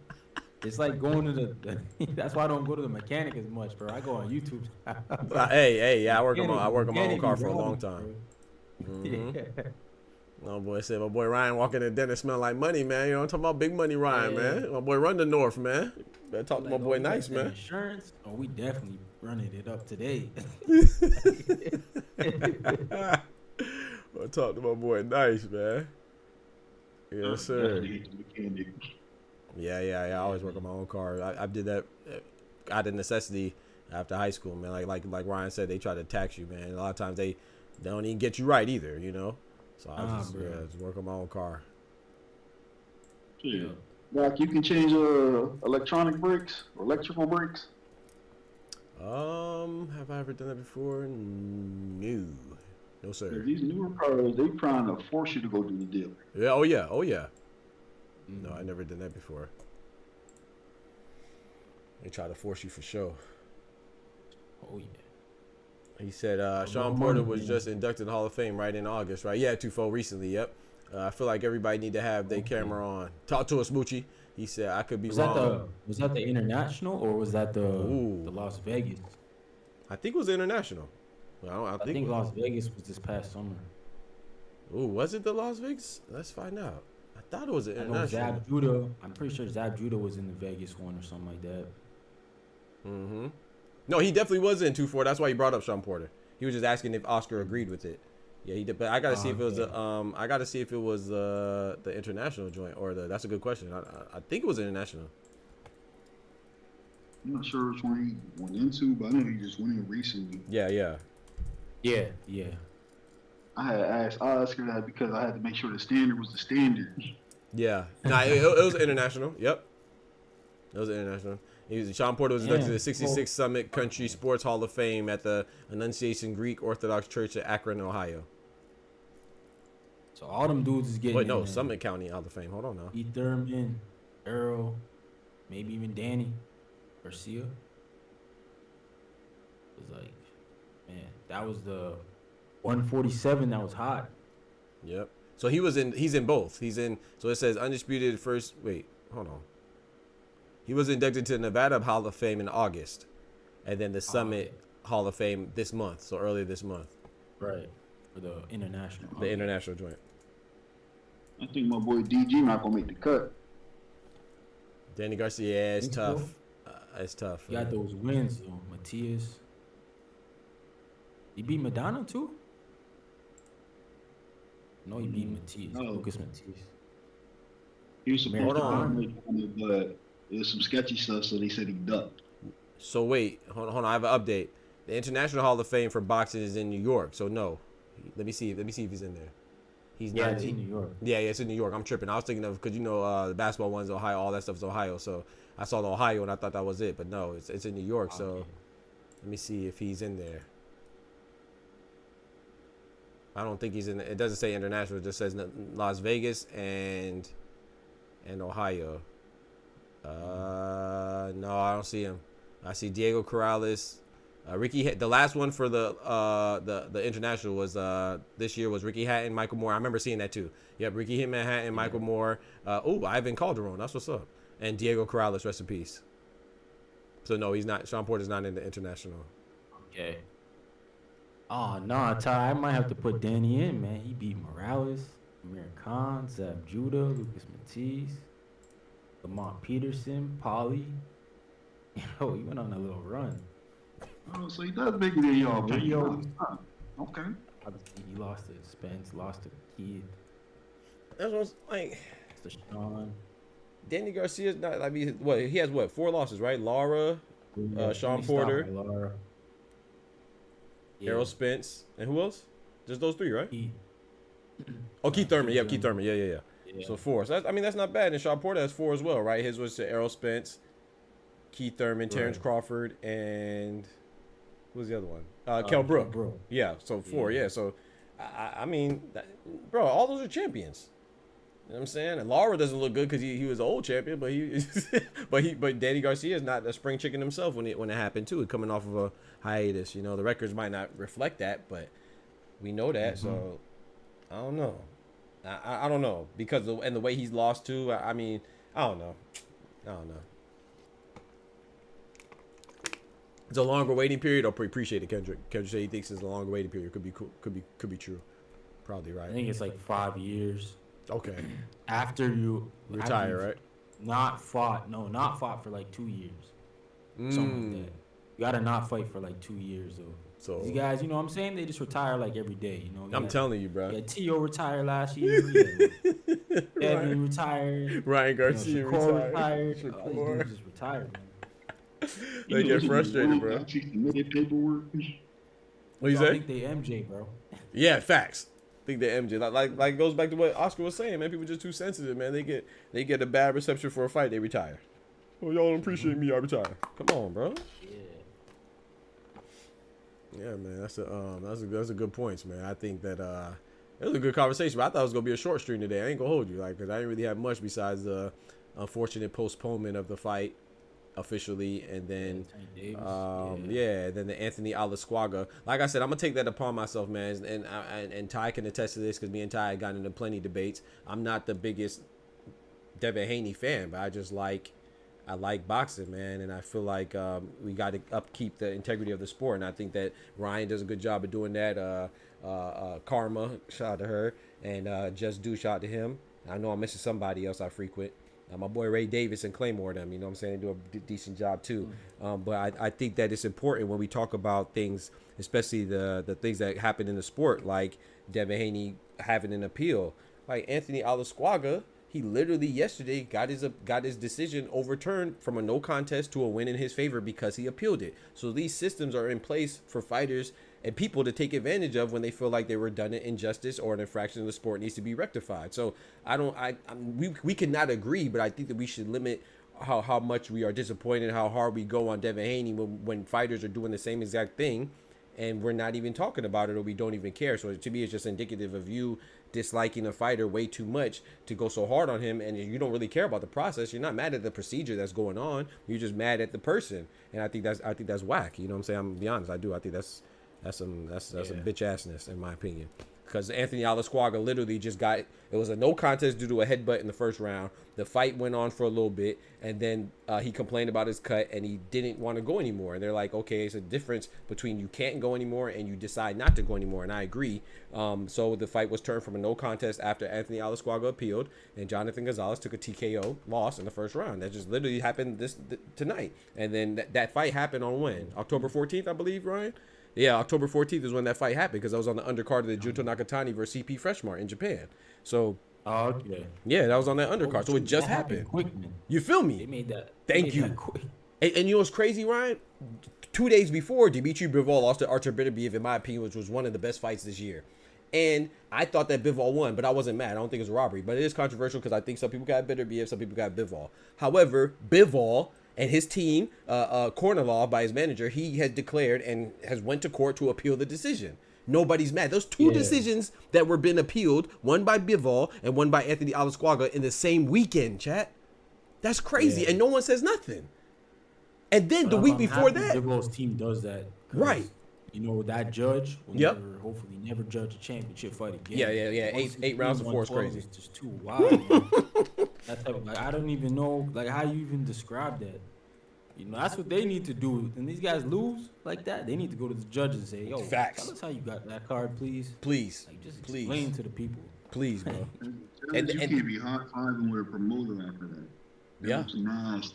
S10: It's like going to the that's why I don't go to the mechanic as much, bro. I go on YouTube.
S4: Hey, yeah, I work on my own car for a long time.
S10: Yeah.
S4: No boy said my boy Ryan walking in the dentist smell like money, man. You know I'm talking about big money Ryan, man. My boy run the north, man. Better talk to my boy nice, man.
S10: Insurance? Oh, we definitely running it up today.
S4: I'll talk to my boy nice, man. Yes, sir. Yeah. I always work on my own car. I did that out of necessity after high school, man. Like Ryan said, they try to tax you, man. A lot of times they don't even get you right either, you know. So I just work on my own car.
S13: Yeah. Doc, you can change electronic brakes or electrical brakes?
S4: Have I ever done that before? No, sir.
S13: These newer cars, they trying to force you to go to the dealer.
S4: Yeah, oh yeah. No, I never did that before. They try to force you for sure.
S10: Oh yeah.
S4: He said Sean Porter was just inducted in the Hall of Fame right in August, right? Yeah, Tufo recently. Yep. I feel like everybody need to have their camera on. Talk to us, Moochie. He said I could be wrong.
S10: Was that the international or was that the Las Vegas?
S4: I think it was international. I think
S10: Las Vegas was this past summer.
S4: Ooh, was it the Las Vegas? Let's find out. I thought it was an international.
S10: Zab Judah. I'm pretty sure Zab Judah was in the Vegas one or something like that.
S4: Mm-hmm. No, he definitely was in 2-4. That's why he brought up Sean Porter. He was just asking if Oscar agreed with it. Yeah, he did. But I gotta see if it was I gotta see if it was the international joint or the. That's a good question. I think it was international.
S13: I'm not sure which one he went into, but I know he just went in recently.
S4: Yeah.
S13: I had asked Oscar that because I had to make sure the standard was the standard.
S4: Yeah. Nah, it was international. Yep. It was international. Sean Porter was inducted to the 66th Summit Country Sports Hall of Fame at the Annunciation Greek Orthodox Church at Akron, Ohio.
S10: So all them dudes is getting.
S4: Wait, no, Summit County Hall of Fame. Hold on now.
S10: E. Thurman, Earl, maybe even Danny Garcia. It was like, man, that was the 147 that was hot.
S4: Yep. So he's in both. So it says undisputed first. Wait, hold on. He was inducted to the Nevada Hall of Fame in August, and then the Summit Hall of Fame this month. So earlier this month.
S10: Right. For the international.
S4: The international joint.
S13: I think my boy DG not gonna make the cut.
S4: Danny Garcia is tough. It's tough.
S10: He got those wins though. Matias. He beat Madonna too. No, he beat Matias.
S13: No.
S10: Lucas Matias.
S13: He was supposed to make it, but there's some sketchy stuff, so they said he ducked.
S4: So wait, hold on. I have an update. The International Hall of Fame for boxing is in New York. So no, let me see if he's in there. He's not.
S10: It's in New York.
S4: Yeah, it's in New York. I'm tripping. I was thinking of because the basketball one's Ohio. All that stuff's Ohio. So I saw the Ohio and I thought that was it, but no, it's in New York. So let me see if he's in there. I don't think he's in. It doesn't say international. It just says Las Vegas and Ohio. No, I don't see him. I see Diego Corrales, Ricky. The last one for the international was this year was Ricky Hatton, Michael Moore. I remember seeing that too. Yep, Ricky Hatton, Michael Moore. Ivan Calderon. That's what's up. And Diego Corrales, rest in peace. So no, he's not. Sean Porter's not in the international.
S10: Okay. Oh no, Ty, I might have to put Danny in, man. He beat Morales, Amir Khan, Zab Judah, Lucas Matisse, Lamont Peterson, Polly. Yo, he went on a little run.
S13: Oh, so he does make it in y'all. Okay.
S10: He lost to Spence, lost to Keith.
S4: That's what's like.
S10: To Sean.
S4: Danny Garcia's not. I mean, what he has? What 4 losses, right? Laura, Sean Porter,
S10: Laura.
S4: Errol Spence, and who else? Just those 3, right?
S10: Keith.
S4: Keith Thurman. Yeah, Keith Thurman. Yeah. So 4. So that's not bad. And Sean Porter has 4 as well, right? His was to Errol Spence, Keith Thurman, Terrence Crawford, and who was the other one? Kell Brook. Yeah, so 4. Yeah, so I mean, bro, all those are champions. You know what I'm saying? And Laura doesn't look good because he was an old champion, but but Danny Garcia is not a spring chicken himself when it happened too, coming off of a hiatus. You know, the records might not reflect that, but we know that. So I don't know. I don't know because the way he's lost too. I mean, I don't know. It's a longer waiting period. Or appreciate it, Kendrick. Kendrick said he thinks it's a longer waiting period. Could be true. Probably right.
S10: I think it's like 5 years.
S4: Okay.
S10: After you
S4: retire, right?
S10: Not fought for like 2 years. Something like that. You gotta not fight for like 2 years though.
S4: So
S10: these guys, you know what I'm saying? They just retire like every day, you know.
S4: I'm telling you, bro.
S10: Yeah, T.O. retired last year. Evan retired.
S4: Ryan Garcia
S10: retired. These dudes just retired, man.
S4: They get frustrated, bro.
S13: Paperwork.
S4: What you say?
S10: I think they MJ, bro.
S4: Yeah, facts. I think they MJ. Like goes back to what Oscar was saying, man. People just too sensitive, man. They get a bad reception for a fight, they retire. Oh, y'all don't appreciate me, I retire. Come on, bro. Yeah, man. That's a good points, man. I think that it was a good conversation, but I thought it was gonna be a short stream today. I ain't gonna hold you, because I didn't really have much besides the unfortunate postponement of the fight. officially, and then
S10: Davis,
S4: then the Anthony Alasquaga. Like I said, I'm gonna take that upon myself, man, and Ty can attest to this because me and Ty got into plenty of debates. I'm not the biggest Devin Haney fan, but I like boxing, man, and I feel like we got to upkeep the integrity of the sport, and I think that Ryan does a good job of doing that. Karma, shout out to her, and Just Do, shout out to him. I know I'm missing somebody else I frequent. My boy Ray Davis and Claymore, them, you know what I'm saying? They do a decent job too. But I think that it's important when we talk about things, especially the things that happen in the sport, like Devin Haney having an appeal. Like Anthony Alasquaga, he literally yesterday got his decision overturned from a no contest to a win in his favor because he appealed it. So these systems are in place for fighters and people to take advantage of when they feel like they were done an injustice or an infraction of the sport needs to be rectified. So we cannot agree, but I think that we should limit how much we are disappointed, how hard we go on Devin Haney when fighters are doing the same exact thing and we're not even talking about it or we don't even care. So to me, it's just indicative of you disliking a fighter way too much to go so hard on him, and you don't really care about the process. You're not mad at the procedure that's going on. You're just mad at the person, and I think that's whack. You know what I'm saying? I'm gonna be honest. I think that's some bitch assness in my opinion. Because Anthony Alasquaga literally just it was a no contest due to a headbutt in the first round. The fight went on for a little bit, and then he complained about his cut, and he didn't want to go anymore. And they're like, okay, it's a difference between you can't go anymore and you decide not to go anymore, and I agree. So the fight was turned from a no contest after Anthony Alasquaga appealed, and Jonathan Gonzalez took a TKO loss in the first round. That just literally happened tonight. And then that fight happened on when? October 14th, I believe, Ryan? Yeah, October 14th is when that fight happened because I was on the undercard of the Junto Nakatani versus CP Freshmart in Japan. So, yeah, that was on that undercard. So it just happened.
S10: Quick, man.
S4: You feel me?
S10: They made that.
S4: Thank you. And you know what's crazy, Ryan? 2 days before, Dimitri Bivol lost to Artur Beterbiev, in my opinion, which was one of the best fights this year. And I thought that Bivol won, but I wasn't mad. I don't think it was a robbery. But it is controversial because I think some people got Beterbiev, some people got Bivol. However, Bivol and his team, Kornilov by his manager, he has declared and has went to court to appeal the decision. Nobody's mad. Those two decisions that were been appealed, one by Bivol and one by Anthony Alasquaga in the same weekend, chat. That's crazy. And no one says nothing. And then the week before that,
S10: Bivol's team does that.
S4: Right.
S10: You know, that judge will hopefully never judge a championship fight again.
S4: Yeah. Eight rounds of four is crazy.
S10: It's just too wild, man. I don't even know how you even describe that. You know, that's what they need to do. And these guys lose like that, they need to go to the judges and say, yo,
S4: facts.
S10: Tell us how you got that card, please.
S4: Please.
S10: Just explain to the people.
S4: Please, bro.
S13: and you can't be high-fiving with a promoter after that. That's nice.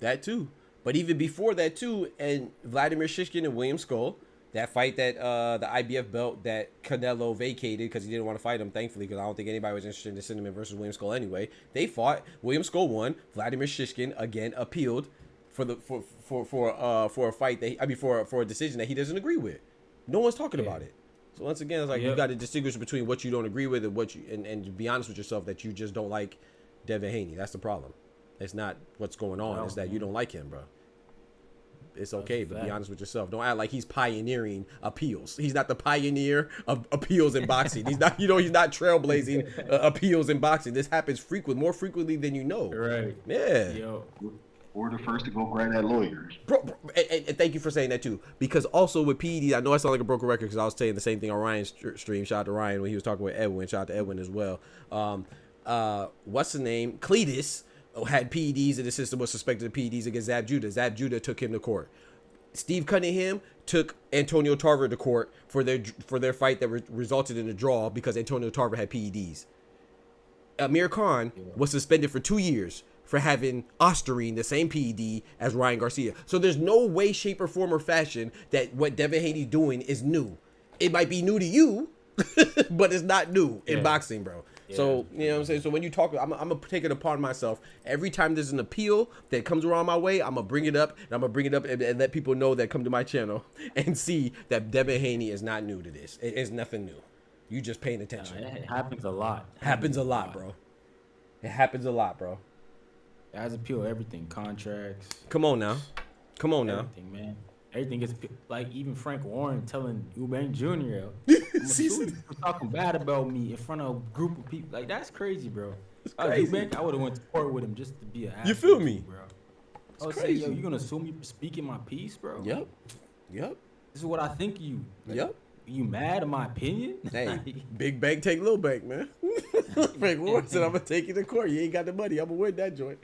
S4: That too. But even before that too, and Vladimir Shishkin and William Skull, that fight that the IBF belt that Canelo vacated because he didn't want to fight him, thankfully, because I don't think anybody was interested in Cinnamon versus William Skull anyway. They fought. William Skull won. Vladimir Shishkin again appealed for a fight for a decision that he doesn't agree with. No one's talking about it. So once again, it's like you got to distinguish between what you don't agree with and what you and be honest with yourself that you just don't like Devin Haney. That's the problem. It's not what's going on. It's that you don't like him, bro. It's okay, but be honest with yourself. Don't act like he's pioneering appeals. He's not the pioneer of appeals in boxing. He's not, he's not trailblazing appeals in boxing. This happens more frequently than you know.
S10: Right.
S4: Yeah.
S13: Or the first to go grab that lawyer.
S4: Bro, and thank you for saying that too. Because also with PEDs, I know I sound like a broken record because I was saying the same thing on Ryan's stream. Shout out to Ryan when he was talking with Edwin. Shout out to Edwin as well. What's the name? Cletus had PEDs and the system was suspected of PEDs against Zab Judah. Zab Judah took him to court. Steve Cunningham took Antonio Tarver to court for their fight that resulted in a draw because Antonio Tarver had PEDs. Amir Khan was suspended for 2 years for having Osterine, the same PED as Ryan Garcia. So there's no way, shape, or form or fashion that what Devin Haney's doing is new. It might be new to you, but it's not new in boxing, bro. So, you know what I'm saying? So when you talk, I'm going to take it upon myself. Every time there's an appeal that comes around my way, I'm going to bring it up. And I'm going to bring it up and let people know that come to my channel and see that Devin Haney is not new to this. It is nothing new. You just paying attention.
S10: It happens a lot.
S4: Happens a lot, bro. It happens a lot, bro.
S10: Guys appeal everything. Contracts.
S4: Come on now.
S10: Everything, man. Everything gets like even Frank Warren telling Eubank Jr. for talking bad about me in front of a group of people. Like that's crazy, bro.
S4: It's crazy.
S10: Eubank, I would have went to court with him just to be an asshole.
S4: You feel me,
S10: bro? I was saying, yo, you gonna sue me for speaking my piece, bro?
S4: Yep. Yep.
S10: This is what I think of you. Like,
S4: Yep.
S10: You mad at my opinion?
S4: Hey, big bank take little bank, man. Frank Ward said, I'm gonna take you to court. You ain't got the money. I'm gonna win that joint.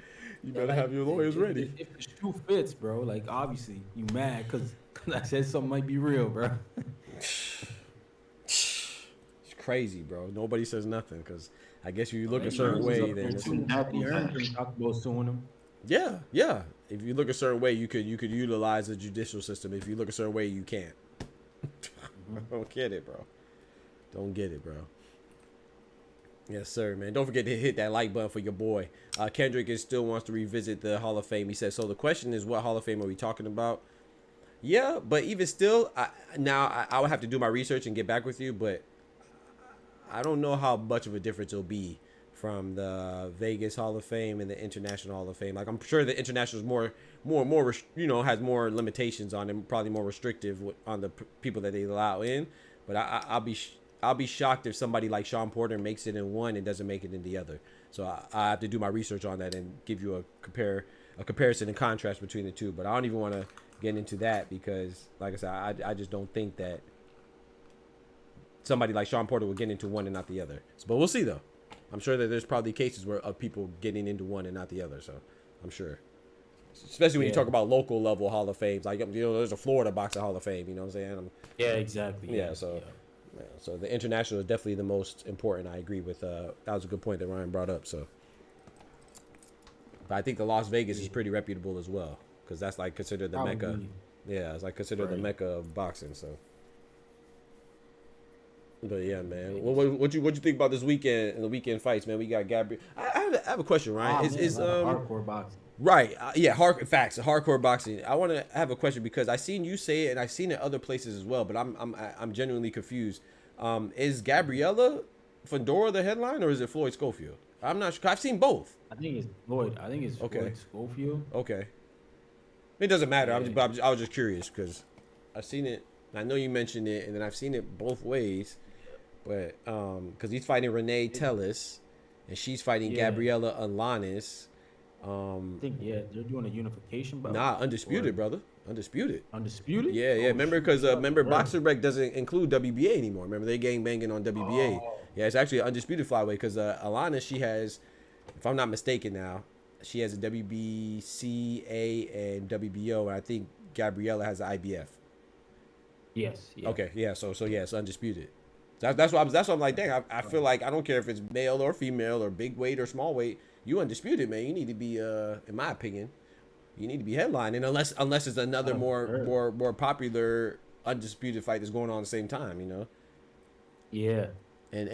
S4: You better have your lawyers ready.
S10: If the shoe fits, bro, like obviously you mad because I said something might be real, bro.
S4: It's crazy, bro. Nobody says nothing because I guess if you look a certain way, then
S10: talk about suing him.
S4: Yeah, yeah. If you look a certain way, you could utilize the judicial system. If you look a certain way, you can't. I don't get it, bro. Don't get it, bro. Yes, sir, man. Don't forget to hit that like button for your boy. Kendrick still wants to revisit the Hall of Fame. He says, so the question is, what Hall of Fame are we talking about? Yeah, but even still, I would have to do my research and get back with you, but I don't know how much of a difference it'll be from the Vegas Hall of Fame and the International Hall of Fame. Like, I'm sure the International is more, has more limitations on it, probably more restrictive on the people that they allow in. But I'll be shocked if somebody like Sean Porter makes it in one and doesn't make it in the other. So I have to do my research on that and give you a comparison and contrast between the two. But I don't even want to get into that because, like I said, I just don't think that somebody like Sean Porter will get into one and not the other. But we'll see, though. I'm sure that there's probably cases of people getting into one and not the other. So I'm sure. Especially when you talk about local level Hall of Fames. Like, there's a Florida Boxing Hall of Fame. You know what I'm saying?
S10: Yeah, exactly.
S4: Yeah, so the International is definitely the most important. I agree with that was a good point that Ryan brought up. So, but I think the Las Vegas is pretty reputable as well because that's like considered the Mecca. Yeah, it's like considered the Mecca of boxing. So, but yeah, man, what you think about this weekend and the weekend fights, man? We got Gabriel. I have a question, Ryan. Is
S10: hardcore boxing?
S4: Right. Yeah. Hardcore boxing. I want to have a question because I seen you say it and I've seen it other places as well, but I'm genuinely confused. Is Gabriella Fedora the headline or is it Floyd Schofield? I'm not sure. I've seen both.
S10: I think it's Floyd. I think it's Floyd Schofield.
S4: Okay. It doesn't matter. I was just curious because I've seen it. I know you mentioned it, and then I've seen it both ways. But because he's fighting Renee Tellis, and she's fighting Gabriella Alanis.
S10: I think they're doing a unification bout.
S4: Nah, undisputed, brother. Undisputed.
S10: Undisputed?
S4: Yeah. Remember, because Boxer Rec doesn't include WBA anymore. Remember, they gang banging on WBA. Yeah, it's actually an undisputed flyweight because Alana, she has, if I'm not mistaken now, she has a WBC, A, and WBO, and I think Gabriella has an IBF.
S10: Yes. Yeah.
S4: Okay. Yeah. So yeah, it's undisputed. That's why I'm like, dang. I feel like I don't care if it's male or female or big weight or small weight. You undisputed, man. You need to be, in my opinion, you need to be headlining unless it's another more popular undisputed fight that's going on at the same time. You know.
S10: Yeah.
S4: And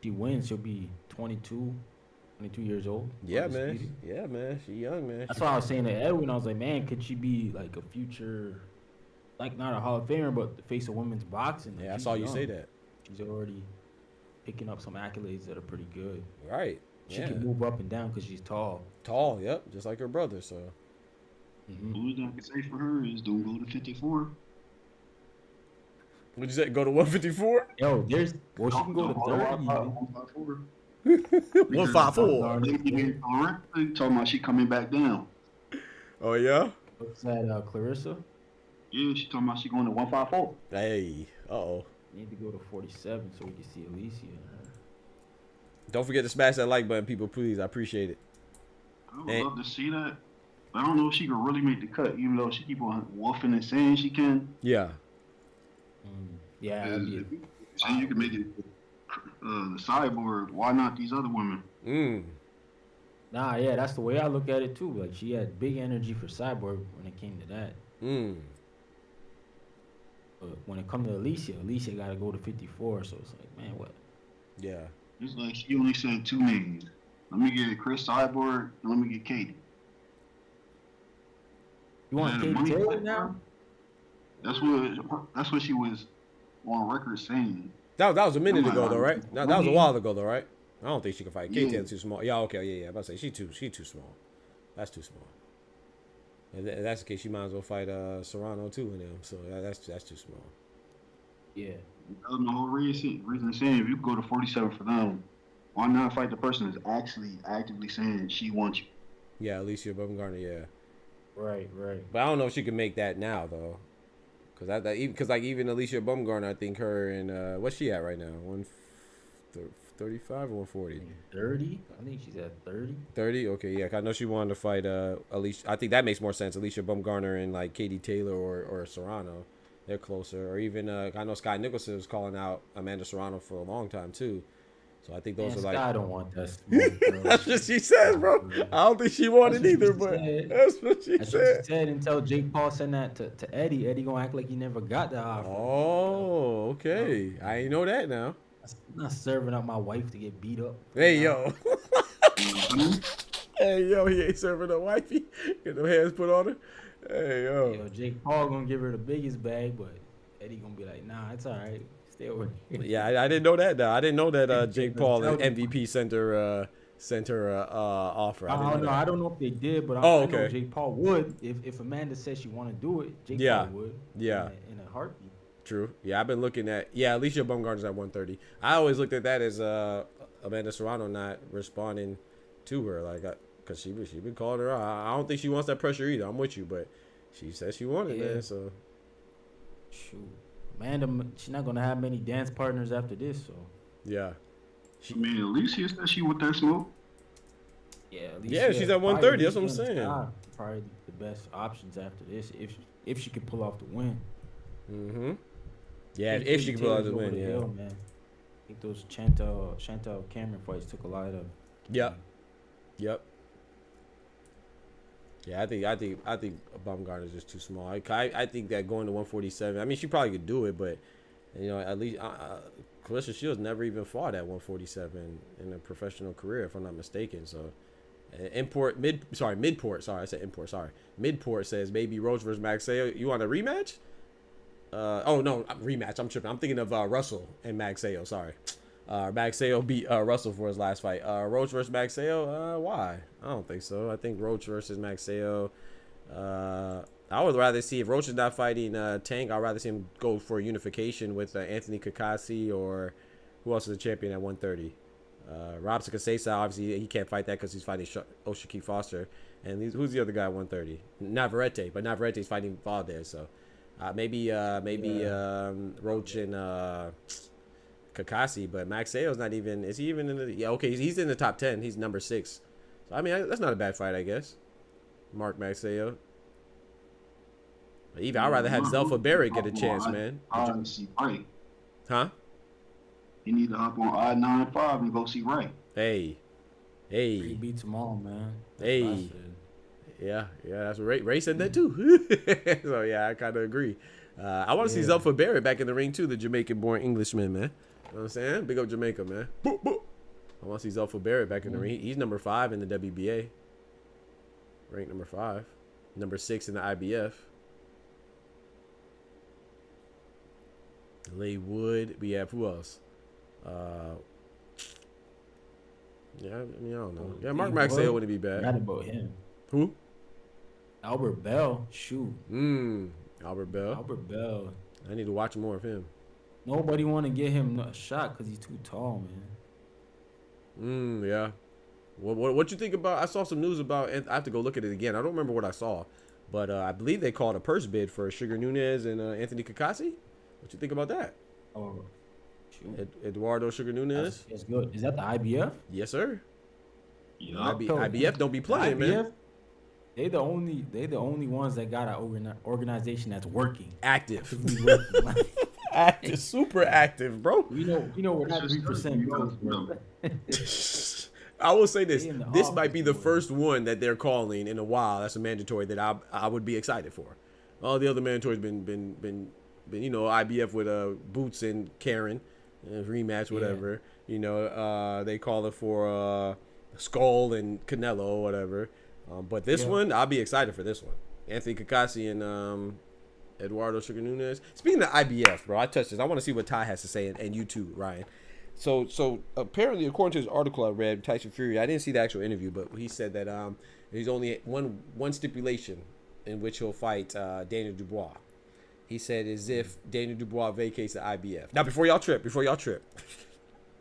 S10: she wins. She'll be 22 years old.
S4: Yeah, man. Yeah, man. She young, man.
S10: That's why I was saying to Edwin. I was like, man, could she be like a future, like not a Hall of Famer, but the face of women's boxing?
S4: Yeah, I saw you say that.
S10: She's already picking up some accolades that are pretty good.
S4: Right.
S10: She can move up and down because she's tall.
S4: Tall, yep, just like her brother. So.
S13: Only thing I can say for her is don't go to 54.
S4: What'd you say? Go to 154?
S10: Yo, she can go to 30.
S13: 154.
S4: 154.
S13: Talking about she coming back down.
S4: Oh yeah.
S10: What's that, Clarissa?
S13: Yeah, she talking about she going to 154.
S4: Hey,
S10: Need to go to 47 so we can see Alicia.
S4: Don't forget to smash that like button, people, please. I appreciate it.
S13: I would love to see that. But I don't know if she can really make the cut, even though she keep on woofing and saying she can.
S4: Yeah.
S10: Yeah.
S13: So you can make it the Cyborg. Why not these other women?
S10: Nah, yeah, that's the way I look at it too. Like she had big energy for Cyborg when it came to that. But when it comes to Alicia got to go to 54. So it's like, man, what?
S4: Yeah.
S13: It's like she only said two names. Let me get Chris Cyborg and let me get Katie.
S10: You want Katie Taylor now?
S13: That's what she was on record saying.
S4: That was a minute ago though, right? That was a while ago though, right? I don't think she can fight. Katie Taylor's too small. Yeah, okay, yeah. I'm about to say she too small. That's too small. If that's the case, she might as well fight Serrano too in them. So that's too small.
S10: Yeah.
S13: That's the whole reason saying if you go to 47 for them, why not fight the person that's actually actively saying she wants you?
S4: Yeah, Alicia Baumgartner, yeah.
S10: Right.
S4: But I don't know if she can make that now though, because like even Alicia Bumgarner, I think her and what's she at right now? 135 or 140?
S10: 30. I think she's at 30.
S4: 30. Okay, yeah. 'Cause I know she wanted to fight Alicia. I think that makes more sense. Alicia Bumgarner and like Katie Taylor or Serrano, they're closer. Or even I know Sky Nicholson was calling out Amanda Serrano for a long time too. So I think those are like.
S10: I don't want that smoke, bro.
S4: That's what she says, bro. I don't think she wanted either, but that's what she said.
S10: She said until Jake Paul sent that to Eddie. Eddie gonna act like he never got the offer.
S4: Oh, okay. I ain't know that now.
S10: I'm not serving up my wife to get beat up.
S4: Hey, yo. Hey, yo, he ain't serving up wifey. Get them hands put on her. Hey, yo.
S10: Yo, Jake Paul gonna give her the biggest bag, but Eddie gonna be like, nah, it's all right. Stay over here.
S4: Yeah, I didn't know that. Though. I didn't know that Jake Paul and MVP sent her offer.
S10: I don't know if they did, but I know Jake Paul would if Amanda says she want to do it. Jake Paul would.
S4: Yeah.
S10: In a heartbeat.
S4: True. Yeah, I've been looking at Alicia Bumgarner's at 130. I always looked at that as Amanda Serrano not responding to her, like, cause she been calling her out. I don't think she wants that pressure either. I'm with you, but she said she wanted that. So
S10: shoot, Amanda, she's not gonna have many dance partners after this. So
S4: yeah,
S13: Alicia said she want that smoke.
S10: Yeah,
S4: she's at 130. That's what I'm saying.
S10: Probably the best options after this, if she could pull off the win.
S4: Mm-hmm. Yeah, if she could pull off the win, yeah.
S10: Hill, man. I think those Chantel Cameron fights took a lot of.
S4: Yep. Yeah, I think Baumgartner's just too small. I think that going to 147. I mean, she probably could do it, but at least Clarissa Shields never even fought at 147 in a professional career, if I'm not mistaken. So, Midport. Sorry, I said import. Sorry, Midport says maybe Roach versus Maxeo. You want a rematch? Oh no, rematch. I'm tripping. I'm thinking of Russell and Maxeo. Sorry. Maxeo beat Russell for his last fight. Roach versus Maxeo. Why? I don't think so. I think Roach versus Maxeo. I would rather see if Roach is not fighting Tank. I'd rather see him go for unification with Anthony Kakasi or who else is the champion at 130. Robson Kasesa, obviously he can't fight that because he's fighting Oshiki Foster. And who's the other guy at 130? Navarrete, but Navarrete's fighting Valdez. So maybe Roach and Kakasi, but Maxeo's not even. Is he even in the? Yeah, okay, he's in the top 10. He's number 6. So I mean, that's not a bad fight, I guess. Mark Maxeo. But even I'd rather have Zelfa Barrett get a chance, man. Huh?
S13: You need to hop on I-95 and go see Ray.
S4: Hey.
S10: He beats them all, man.
S4: Hey. Yeah, that's what Ray said that too. So yeah, I kind of agree. I want to see Zelfa Barrett back in the ring too, the Jamaican-born Englishman, man. You know what I'm saying? Big up Jamaica, man. Boop, boop. I want to see Zelfa Barrett back in the ring. He's number 5 in the WBA. Ranked number 5. Number 6 in the IBF. Lay Wood. We have who else? Yeah, I mean, I don't know. Yeah, Mark Maxeo wouldn't be bad.
S10: Not about him.
S4: Who?
S10: Albert Bell. Shoot.
S4: Albert Bell. I need to watch more of him.
S10: Nobody want to get him a shot because he's too tall, man.
S4: Yeah. What you think about? I saw some news about. I have to go look at it again. I don't remember what I saw, but I believe they called a purse bid for Sugar Nunez and Anthony Kakasi. What you think about that?
S10: Oh, shoot.
S4: Eduardo Sugar Nunez.
S10: That's good. Is that the IBF?
S4: Yes, sir.
S10: Yeah.
S4: IBF don't be playing, man.
S10: They the only ones that got an organization that's working.
S4: Active. Active, super active, bro.
S10: You know where that 3% goes, bro.
S4: I will say this. This might be the first one that they're calling in a while. That's a mandatory that I would be excited for. All the other mandatories been IBF with Boots and Karen, rematch, whatever. Yeah. They call it for Skull and Canelo or whatever. But this one, I'll be excited for this one. Anthony Kakasi and Eduardo Sugar Nunez. Speaking of IBF, bro, I touched this. I want to see what Ty has to say, and you too, Ryan. So apparently, according to his article I read, Tyson Fury, I didn't see the actual interview, but he said that there's only one stipulation in which he'll fight Daniel Dubois. He said as if Daniel Dubois vacates the IBF. Now, before y'all trip,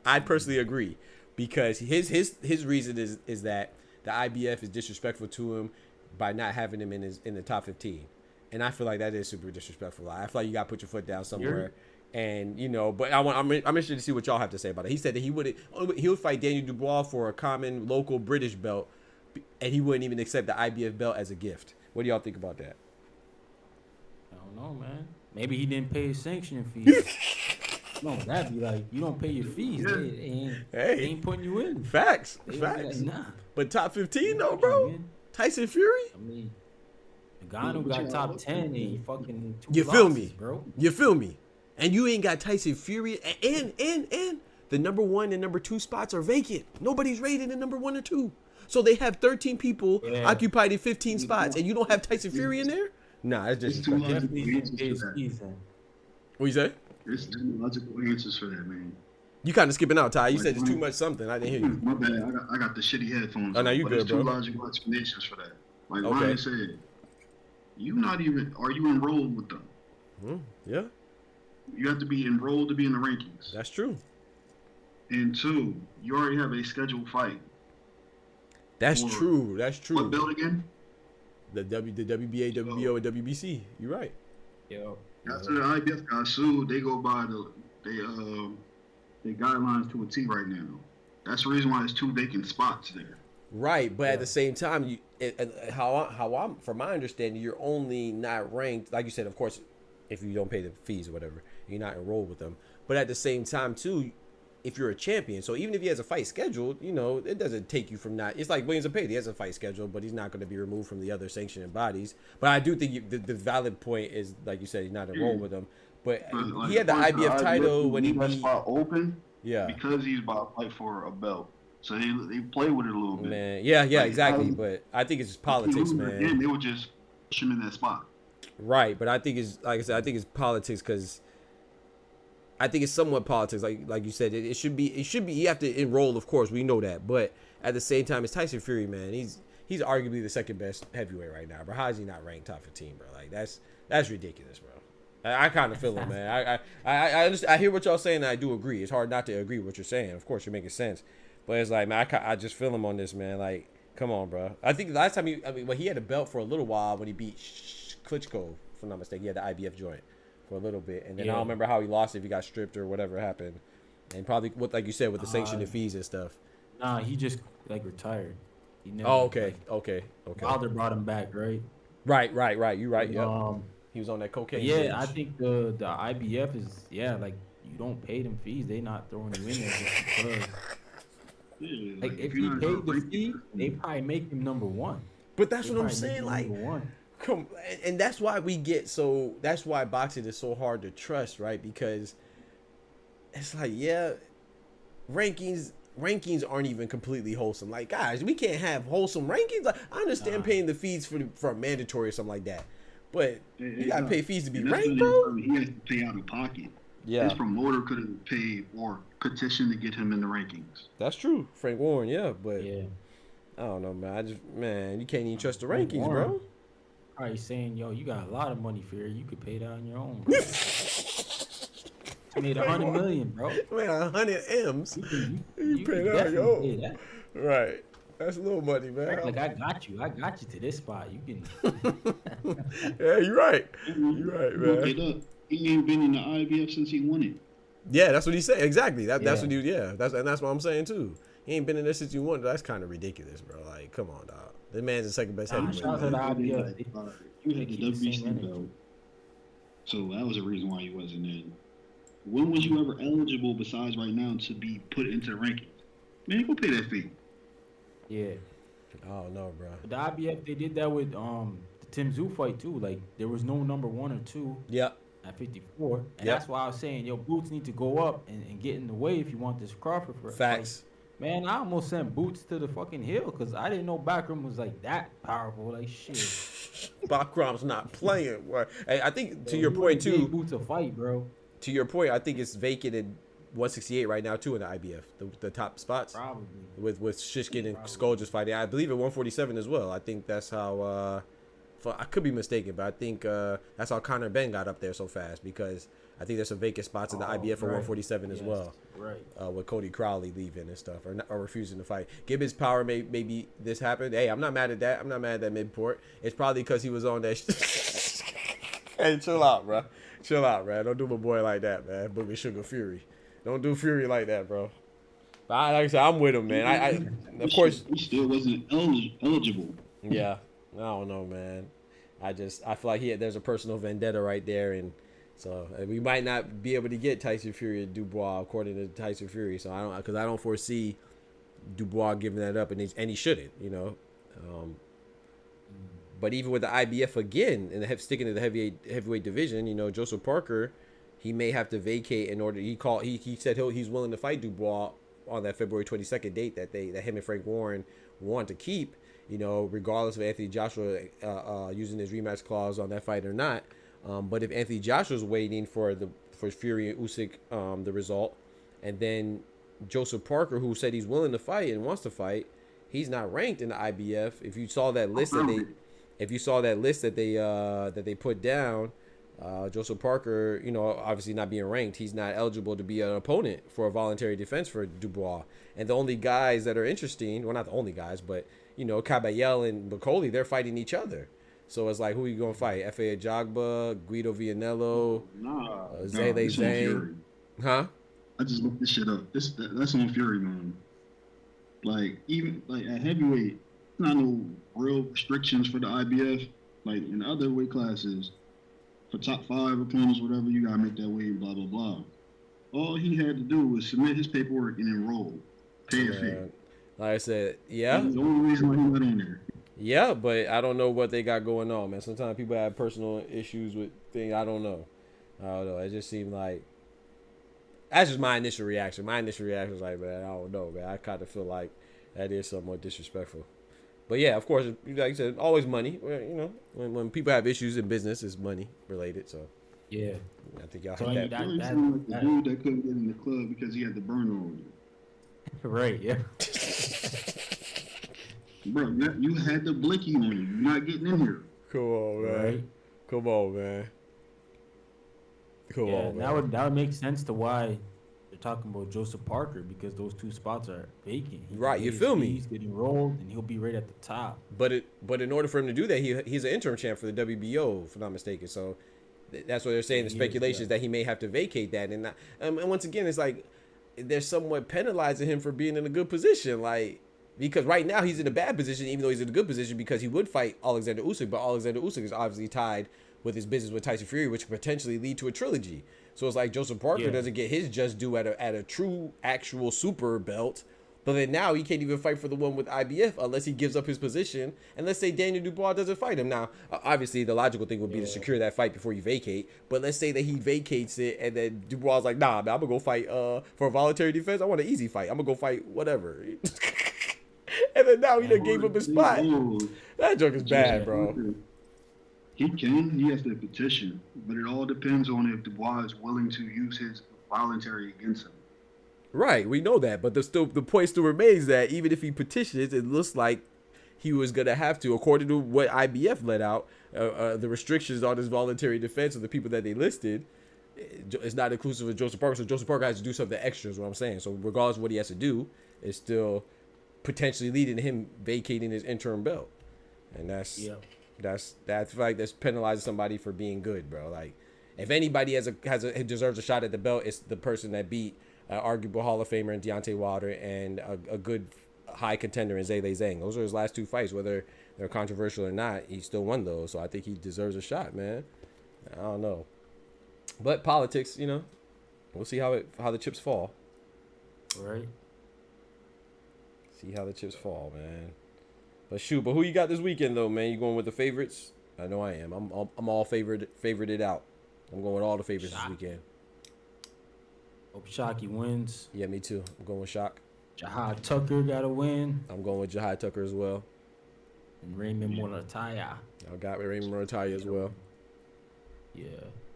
S4: I personally agree because his reason is that the IBF is disrespectful to him. by not having him in the top 15. And I feel like that is super disrespectful. I feel like you got to put your foot down somewhere. And, you know, but I'm interested to see what y'all have to say about it. He said that he would fight Daniel Dubois for a common local British belt, and he wouldn't even accept the IBF belt as a gift. What do y'all think about that?
S10: I don't know, man. Maybe he didn't pay his sanctioning fees. No, that'd be like, you don't pay your fees. Yeah. They ain't putting you in.
S4: Facts.
S10: They
S4: Facts.
S10: Like, nah.
S4: But top 15 though, bro. Tyson Fury?
S10: I mean, the guy who got top 10 and he fucking 2
S4: You feel
S10: losses,
S4: me?
S10: Bro.
S4: You feel me? And you ain't got Tyson Fury, and the number 1 and number 2 spots are vacant. Nobody's rated in number 1 or 2. So they have 13 people occupied in 15 spots, and you don't have Tyson Fury in there? Nah, it's just
S13: too logical answers for that.
S4: What you say?
S13: There's two logical answers for that, man.
S4: You kind of skipping out, Ty. You said it's too much something. I didn't hear you.
S13: My bad. I got the shitty headphones.
S4: Oh, no, you good,
S13: bro.
S4: bro.
S13: There's two logical explanations for that. Like Ryan said, are you enrolled with them?
S4: Yeah.
S13: You have to be enrolled to be in the rankings.
S4: That's true.
S13: And 2, you already have a scheduled fight.
S4: That's true. That's true.
S13: What belt again?
S4: The WBA, WBO, and WBC. You're right.
S10: Yo.
S13: After the IBF got sued, they go by the guidelines to a T right now. That's the reason why there's 2 vacant spots there.
S4: Right, but at the same time, from my understanding, you're only not ranked, like you said, of course, if you don't pay the fees or whatever, you're not enrolled with them. But at the same time, too, if you're a champion, so even if he has a fight scheduled, you know, it doesn't take you from not. It's like Williams Zepeda, he has a fight scheduled, but he's not going to be removed from the other sanctioning bodies. But I do think the valid point is, like you said, he's not enrolled with them. But
S13: like,
S4: he had the IBF title when he
S13: that spot open.
S4: Yeah,
S13: because he's about to fight for a belt, so they play with it a little bit.
S4: Man, yeah, like, exactly. But I think it's just politics, man.
S13: Again, they would just push him in that spot.
S4: Right, but I think it's, like I said, I think it's politics, because I think it's somewhat politics. Like you said, it should be. You have to enroll, of course, we know that. But at the same time, it's Tyson Fury, man. He's arguably the second best heavyweight right now, bro. How is he not ranked top 15, bro? Like that's ridiculous, bro. I kind of feel it, man. I understand. I hear what y'all saying, and I do agree. It's hard not to agree with what you're saying. Of course, you're making sense, but it's like, man, I just feel him on this, man. Like, come on, bro. I think the last time he had a belt for a little while when he beat Klitschko, if I'm not mistaken. He had the IBF joint for a little bit, and then I don't remember how he lost, if he got stripped or whatever happened, and probably like you said, with the sanctioning fees and stuff.
S10: Nah, he just retired. He never,
S4: okay.
S10: Wilder brought him back, right?
S4: Right. You're right. Yeah. He was on that cocaine.
S10: Yeah,
S4: stage.
S10: I think the IBF is like, you don't pay them fees, they not throwing you in there just because. Like if he paid the fee, they probably make him number 1.
S4: But that's what I'm saying. Like, come, and that's why that's why boxing is so hard to trust, right? Because it's like, rankings aren't even completely wholesome. Like, guys, we can't have wholesome rankings. Like, I understand paying the fees for a mandatory or something like that, but you gotta pay fees to be ranked, bro.
S13: He has to pay out of pocket. Yeah, his promoter could have paid or petitioned to get him in the rankings.
S4: That's true, Frank Warren. Yeah, but I don't know, man. You can't even trust the rankings, bro.
S10: All right, saying, yo, you got a lot of money, Fury. You could pay that on your own, bro. You made $100 million, bro.
S4: Man, 100 M's. You pay that on your own. Right. That's a little money, man.
S10: Like, I got you to this spot. You can.
S4: Yeah, you're right. You're right, man.
S13: He ain't been in the IBF since he won it.
S4: Yeah, that's what he said. Exactly. That's what he. Yeah, that's what I'm saying too. He ain't been in there since he won. That's kind of ridiculous, bro. Like, come on, dog. This man's the second best heavyweight.
S10: Shout out to the IBF.
S13: He had the WBC belt, so that was a reason why he wasn't in. When was you ever eligible, besides right now, to be put into the rankings? Man, go pay that fee.
S10: Yeah.
S4: Oh no, bro.
S10: But the IBF, they did that with the Tim Tszyu fight too. Like, there was no number 1 or 2.
S4: Yep.
S10: At 54, and that's why I was saying, yo, Boots need to go up and get in the way if you want this Crawford for
S4: facts.
S10: Man, I almost sent Boots to the fucking hill because I didn't know Backroom was like that powerful. Like, shit.
S4: Backrum's not playing. Hey, I think to your point too.
S10: Boots a fight, bro.
S4: To your point, I think it's vacant at 168 right now too in the IBF, the top spots.
S10: Probably.
S4: With Shishkin and Skull just fighting. I believe at 147 as well. I think that's how. I could be mistaken, but I think that's how Conor Ben got up there so fast, because I think there's some vacant spots in the IBF for 147 as well.
S10: Right.
S4: With Cody Crowley leaving and stuff, or refusing to fight. Gibbons Power, maybe this happened. Hey, I'm not mad at that. I'm not mad at that midport. It's probably because he was on that. Hey, chill out, bro. Chill out, man. Don't do my boy like that, man. Boogie Sugar Fury. Don't do Fury like that, bro. But like I said, I'm with him, man. I of course
S13: he still wasn't eligible.
S4: Yeah, I don't know, man. I feel like there's a personal vendetta right there, and so we might not be able to get Tyson Fury and Dubois according to Tyson Fury. So I don't foresee Dubois giving that up, and he shouldn't, you know. But even with the IBF again, and sticking to the heavyweight division, you know, Joseph Parker, he may have to vacate in order. He said he's willing to fight Dubois on that February 22nd date that him and Frank Warren want to keep, you know, regardless of Anthony Joshua using his rematch clause on that fight or not. But if Anthony Joshua's waiting for Fury and Usyk the result, and then Joseph Parker, who said he's willing to fight and wants to fight, he's not ranked in the IBF. If you saw that list that they put down, Joseph Parker, you know, obviously not being ranked, he's not eligible to be an opponent for a voluntary defense for Dubois. And the only guys that are interesting, well, not the only guys, but, you know, Caballel and Bacoli, they're fighting each other. So it's like, who are you going to fight? F.A. Ajagba, Guido Vianello, Zele Zhang? Huh?
S13: I just looked this shit up. That's on Fury, man. Like, even like at heavyweight, not no real restrictions for the IBF. Like in other weight classes, for top 5 opponents, whatever, you gotta make that weight, blah blah blah. All he had to do was submit his paperwork and enroll, pay a fee.
S4: Like I said, yeah.
S13: That's the only reason why he went on there.
S4: Yeah, but I don't know what they got going on, man. Sometimes people have personal issues with things. I don't know. It just seemed like that's just my initial reaction. My initial reaction was like, man, I don't know, man. I kind of feel like that is somewhat disrespectful. But yeah, of course, like you said, always money. You know, when people have issues in business, it's money related. So
S10: yeah,
S4: I think y'all
S13: So
S4: hit that.
S13: like the dude that couldn't get in the club because he had the burner on him.
S10: Right, yeah.
S13: Bro, you had the blicky on you. You're not getting in here.
S4: Come on, man.
S10: Right.
S4: Come on, man. Come on, man.
S10: That would make sense to why they're talking about Joseph Parker, because those 2 spots are vacant.
S4: Right, you feel me?
S10: He's getting rolled, and he'll be right at the top.
S4: But in order for him to do that, he's an interim champ for the WBO, if I'm not mistaken. So that's what they're saying. The speculation is that he may have to vacate that, and once again, it's like they're somewhat penalizing him for being in a good position, like. Because right now he's in a bad position, even though he's in a good position, because he would fight Alexander Usyk, but Alexander Usyk is obviously tied with his business with Tyson Fury, which could potentially lead to a trilogy. So it's like Joseph Parker doesn't get his just due at a true, actual super belt, but then now he can't even fight for the one with IBF unless he gives up his position. And let's say Daniel Dubois doesn't fight him. Now, obviously, the logical thing would be to secure that fight before you vacate. But let's say that he vacates it, and then Dubois is like, nah, man, I'm gonna go fight for a voluntary defense. I want an easy fight. I'm gonna go fight whatever. And then now he done gave up his spot. That joke is bad, bro.
S13: He has to petition, but it all depends on if Dubois is willing to use his voluntary against him.
S4: Right, we know that, but the point still remains that even if he petitions, it looks like he was gonna have to, according to what IBF let out, the restrictions on his voluntary defense of the people that they listed. It's not inclusive of Joseph Parker, so Joseph Parker has to do something extra, is what I'm saying. So regardless of what he has to do, it's still potentially leading to him vacating his interim belt, and that's like that's penalizing somebody for being good, bro. Like, if anybody deserves a shot at the belt, it's the person that beat arguable Hall of Famer in Deontay Wilder and a good high contender in Zele Zhang. Those are his last 2 fights, whether they're controversial or not. He still won those, so I think he deserves a shot, man. I don't know, but politics, you know, we'll see how the chips fall.
S10: Right.
S4: See how the chips fall, man. But who you got this weekend though, man? You going with the favorites? I know I am. I'm all favorited out. I'm going with all the favorites this weekend.
S10: Hope Shockey wins.
S4: Yeah, me too. I'm going with Shock.
S10: Jahad Tucker got to win.
S4: I'm going with Jahad Tucker as well.
S10: And Raymond Morataya.
S4: I got Raymond Morataya as well.
S10: Yeah.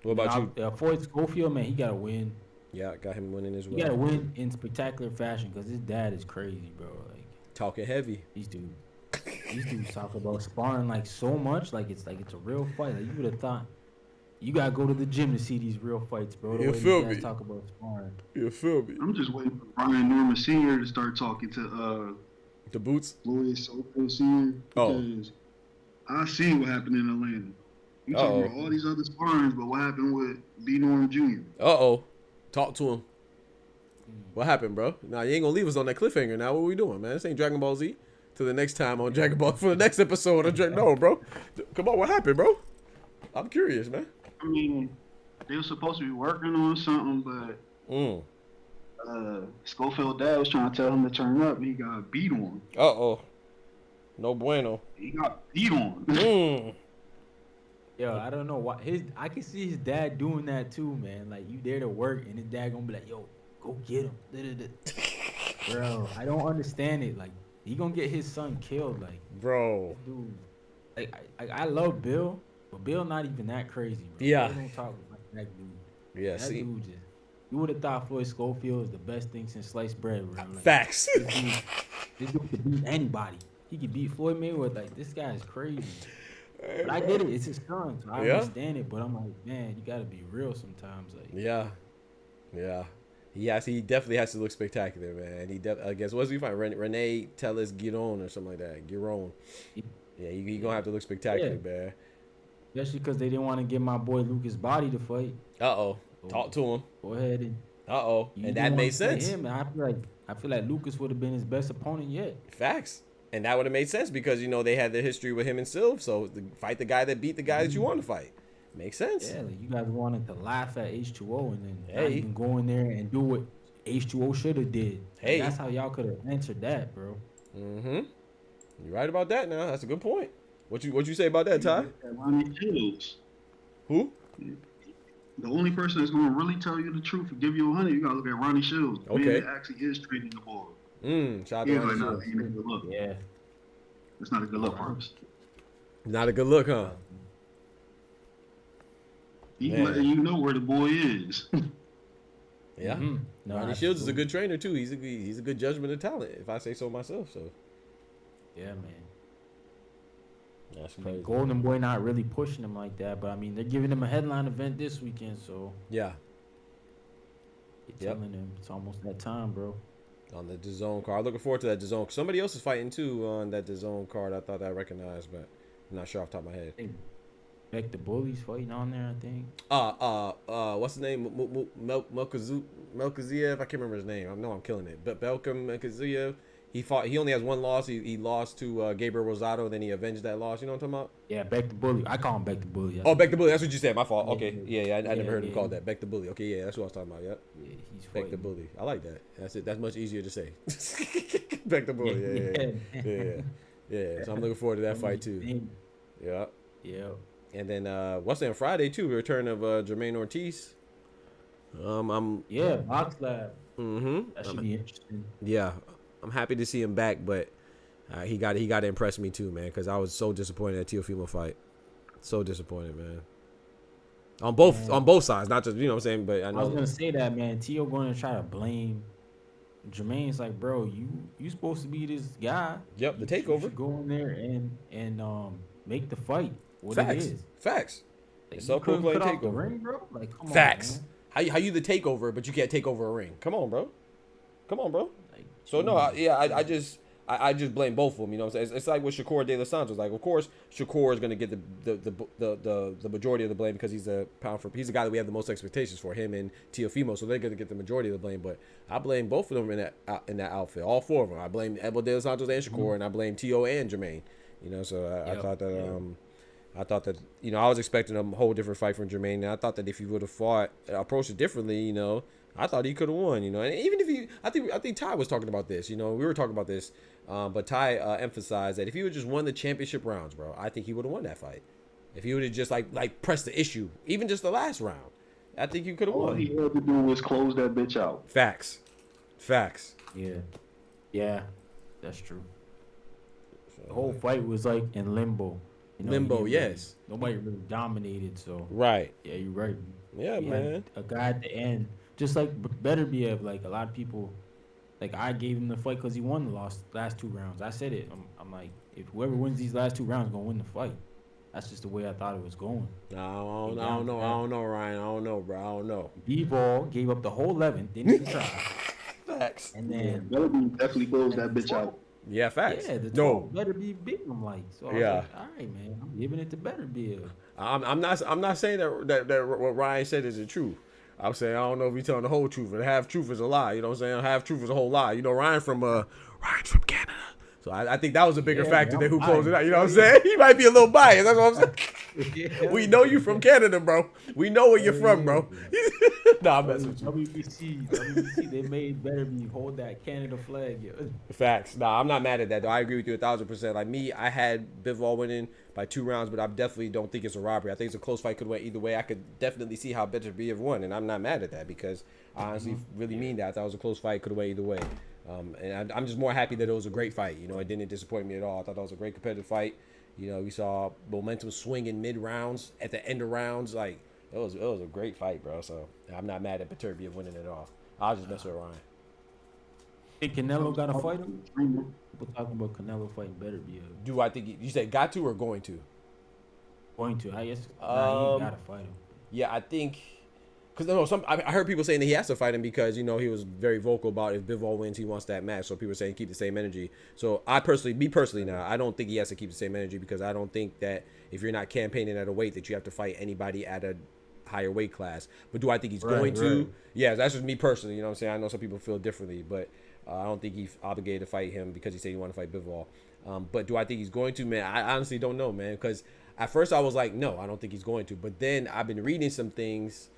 S4: What about you?
S10: Floyd Schofield, man, he got to win.
S4: Yeah, I got him winning as well.
S10: He got to win in spectacular fashion because his dad is crazy, bro. Like,
S4: talking heavy.
S10: These dudes talk about sparring like so much, like it's a real fight. Like, you would have thought You gotta go to the gym to see these real fights, bro. The
S4: You
S10: way
S4: feel
S10: these guys
S4: me?
S10: talk about sparring.
S4: You feel me?
S13: I'm just waiting for Brian Norman Sr. to start talking to
S4: The Boots.
S13: Floyd Sofo Sr. Because I see what happened in Atlanta. You talking about all these other sparrings, but what happened with B. Norm Jr.?
S4: Talk to him. What happened, bro? Nah, you ain't gonna leave us on that cliffhanger now. What we doing, man? This ain't Dragon Ball Z. Till the next time on Dragon Ball, for the next episode of Dragon No, bro. Come on, what happened, bro? I'm curious, man.
S13: I mean, they were supposed to be working on something, but Schofield dad was trying to tell him to turn up, and he got beat on.
S4: No bueno.
S13: He got beat on.
S10: Yo, I don't know why. I can see his dad doing that too, man. Like, you there to work, and his dad gonna be like, "Yo, go get him." Bro, I don't understand it. Like, he gonna get his son killed. Like,
S4: bro,
S10: dude. Like, I love Bill, but Bill not even that crazy, bro.
S4: Yeah.
S10: They don't talk like that dude.
S4: Yeah,
S10: that
S4: see.
S10: dude just. You would have thought Floyd Schofield was the best thing since sliced bread, bro. Like,
S4: Facts.
S10: This dude could beat anybody. He could beat Floyd Mayweather. Like, this guy is crazy. But I get it. It's his son, so I understand it. But I'm like, man, you gotta be real sometimes. Like,
S4: yeah. He definitely has to look spectacular, man. I guess what's he find? Renee Tellez Giron or something like that. Giron. Yeah, he gonna have to look spectacular, man.
S10: Especially because they didn't want to give my boy Lucas Body to fight.
S4: Talk to him.
S10: Go ahead and.
S4: And that made sense.
S10: Him, and I feel like Lucas would have been his best opponent yet.
S4: Facts. And that would have made sense because, you know, they had the history with him and Silv. So fight the guy that beat the guy that you want to fight. Makes sense.
S10: Yeah, like you guys wanted to laugh at H2O and then not even go in there and do what H2O should have did. Like, that's how y'all could have answered that, bro.
S4: You're right about that now. That's a good point. What you say about that, Ty?
S13: Ronnie Shields.
S4: Who?
S13: The only person that's going to really tell you the truth and give you 100, you got to look at Ronnie Shields.
S4: Okay.
S13: Man that actually is trading the ball.
S4: Shout out to Ronnie
S13: Shields.
S4: Shields.
S13: Ain't a good look.
S10: Yeah.
S13: It's not a good look for us.
S4: Not a good look, huh?
S13: He letting you know where the boy is.
S4: Yeah.
S10: No,
S4: Ronnie Shields is a good trainer too. He's a good judgment of talent, if I say so myself. So.
S10: Yeah, man.
S4: That's
S10: crazy. Golden Boy not really pushing him like that, but I mean they're giving him a headline event this weekend, so
S4: yeah.
S10: They're telling him it's almost that time, bro.
S4: On the DAZN card, looking forward to that DAZN. Somebody else is fighting too on that DAZN card. I thought I recognized, but I'm not sure off the top of my head.
S10: Beck the Bully's fighting on there, I think.
S4: What's his name? Melkaziev. I can't remember his name. I know I'm killing it. But Belkim Melkaziev. He fought. He only has one loss. He lost to Gabriel Rosado. Then he avenged that loss. You know what I'm talking about?
S10: Yeah, Beck the Bully. I call him Beck the Bully.
S4: Beck the Bully. That's what you said. My fault. Okay. I never heard him called
S10: yeah.
S4: that. Beck the Bully. Okay, yeah, that's what I was talking about. Yep.
S10: Yeah, he's
S4: Beck
S10: fighting.
S4: the Bully. I like that. That's it. That's much easier to say. Beck the Bully. Yeah. So I'm looking forward to that fight too. Yeah.
S10: Yeah.
S4: And then what's that on Friday too? Return of Jermaine Ortiz.
S10: Box Lab. That should be interesting.
S4: Yeah, I'm happy to see him back, but he got to impress me too, man. Because I was so disappointed at Teofimo fight. So disappointed, man. On both sides, not just what I'm saying, but I know.
S10: I was gonna say that, man. Tio going to try to blame Jermaine's like, bro, you supposed to be this guy.
S4: Yep, the takeover.
S10: You should go in there and make the fight what
S4: Facts.
S10: it is.
S4: Facts.
S10: Like,
S4: So pro play takeover.
S10: The ring, bro? Like, come
S4: Facts.
S10: on, man.
S4: How you the takeover, but you can't take over a ring? Come on, bro. Like, so no, I just blame both of them. You know what I'm saying? It's like with Shakur De Los Santos. Like, of course, Shakur is gonna get the majority of the blame because he's the guy that we have the most expectations for, him and Teofimo. So they're gonna get the majority of the blame. But I blame both of them in that outfit. All four of them. I blame Edward De Los Santos and Shakur, and I blame Tio and Jermaine. You know, so I thought that I thought that I was expecting a whole different fight from Jermaine, and I thought that if he would have approached it differently, I thought he could have won. And even if I think Ty was talking about this. We were talking about this, but Ty emphasized that if he would just won the championship rounds, bro, I think he would have won that fight. If he would have just like pressed the issue, even just the last round, I think he could have won.
S13: All he had to do was close that bitch out.
S4: Facts.
S10: Yeah, that's true. The whole fight was like in limbo.
S4: Yes.
S10: Nobody really dominated, so.
S4: Right.
S10: Yeah, you're right.
S4: Yeah, man.
S10: A guy at the end, just like Beterbiev, like a lot of people, like I gave him the fight because he won the last two rounds. I said it. I'm like, if whoever wins these last two rounds is gonna win the fight. That's just the way I thought it was going.
S4: No, I don't know, Ryan. I don't know, bro. I don't know.
S10: B-Ball gave up the whole 11, didn't even try.
S4: Facts.
S10: And then
S13: Bellaby definitely closed that bitch out.
S4: Yeah, facts.
S10: Yeah, the 12 better be big. I'm like, so I was
S4: Yeah.
S10: like, all right, man, I'm giving it to better be.
S4: I'm not saying that what Ryan said isn't true. I'm saying I don't know if he's telling the whole truth, and half truth is a lie. You know what I'm saying? Half truth is a whole lie. You know, Ryan's from Canada. So I think that was a bigger factor than who closed it out. You know what I'm saying? He might be a little biased. That's what I'm saying. We know you from Canada, bro. We know where you're from, bro. Nah, I'm messing with you.
S10: WBC, they made better be hold that Canada flag. Yeah.
S4: Facts. Nah, I'm not mad at that, though. I agree with you 1,000%. Like me, I had Bivol winning by 2 rounds, but I definitely don't think it's a robbery. I think it's a close fight. Could went either way. I could definitely see how Better Be have won, and I'm not mad at that because I honestly really mean that. I thought it was a close fight. Could have went either way. And I'm just more happy that it was a great fight. You know, it didn't disappoint me at all. I thought that was a great competitive fight. You know, we saw momentum swing in mid rounds, at the end of rounds. Like it was a great fight, bro. So I'm not mad at Beterbiev winning at all. I'll just mess with Ryan.
S10: Think Canelo got to fight him? People talking about Canelo fighting Beterbiev.
S4: Do I think you said got to or going to?
S10: Going to. I guess he got to fight him.
S4: Yeah, I think. Because I heard people saying that he has to fight him because, you know, he was very vocal about if Bivol wins, he wants that match. So people are saying keep the same energy. So me personally now, I don't think he has to keep the same energy because I don't think that if you're not campaigning at a weight that you have to fight anybody at a higher weight class. But do I think he's going to? Yeah, that's just me personally. You know what I'm saying? I know some people feel differently, but I don't think he's obligated to fight him because he said he wanted to fight Bivol. But do I think he's going to, man? I honestly don't know, man. Because at first I was like, no, I don't think he's going to. But then I've been reading some things.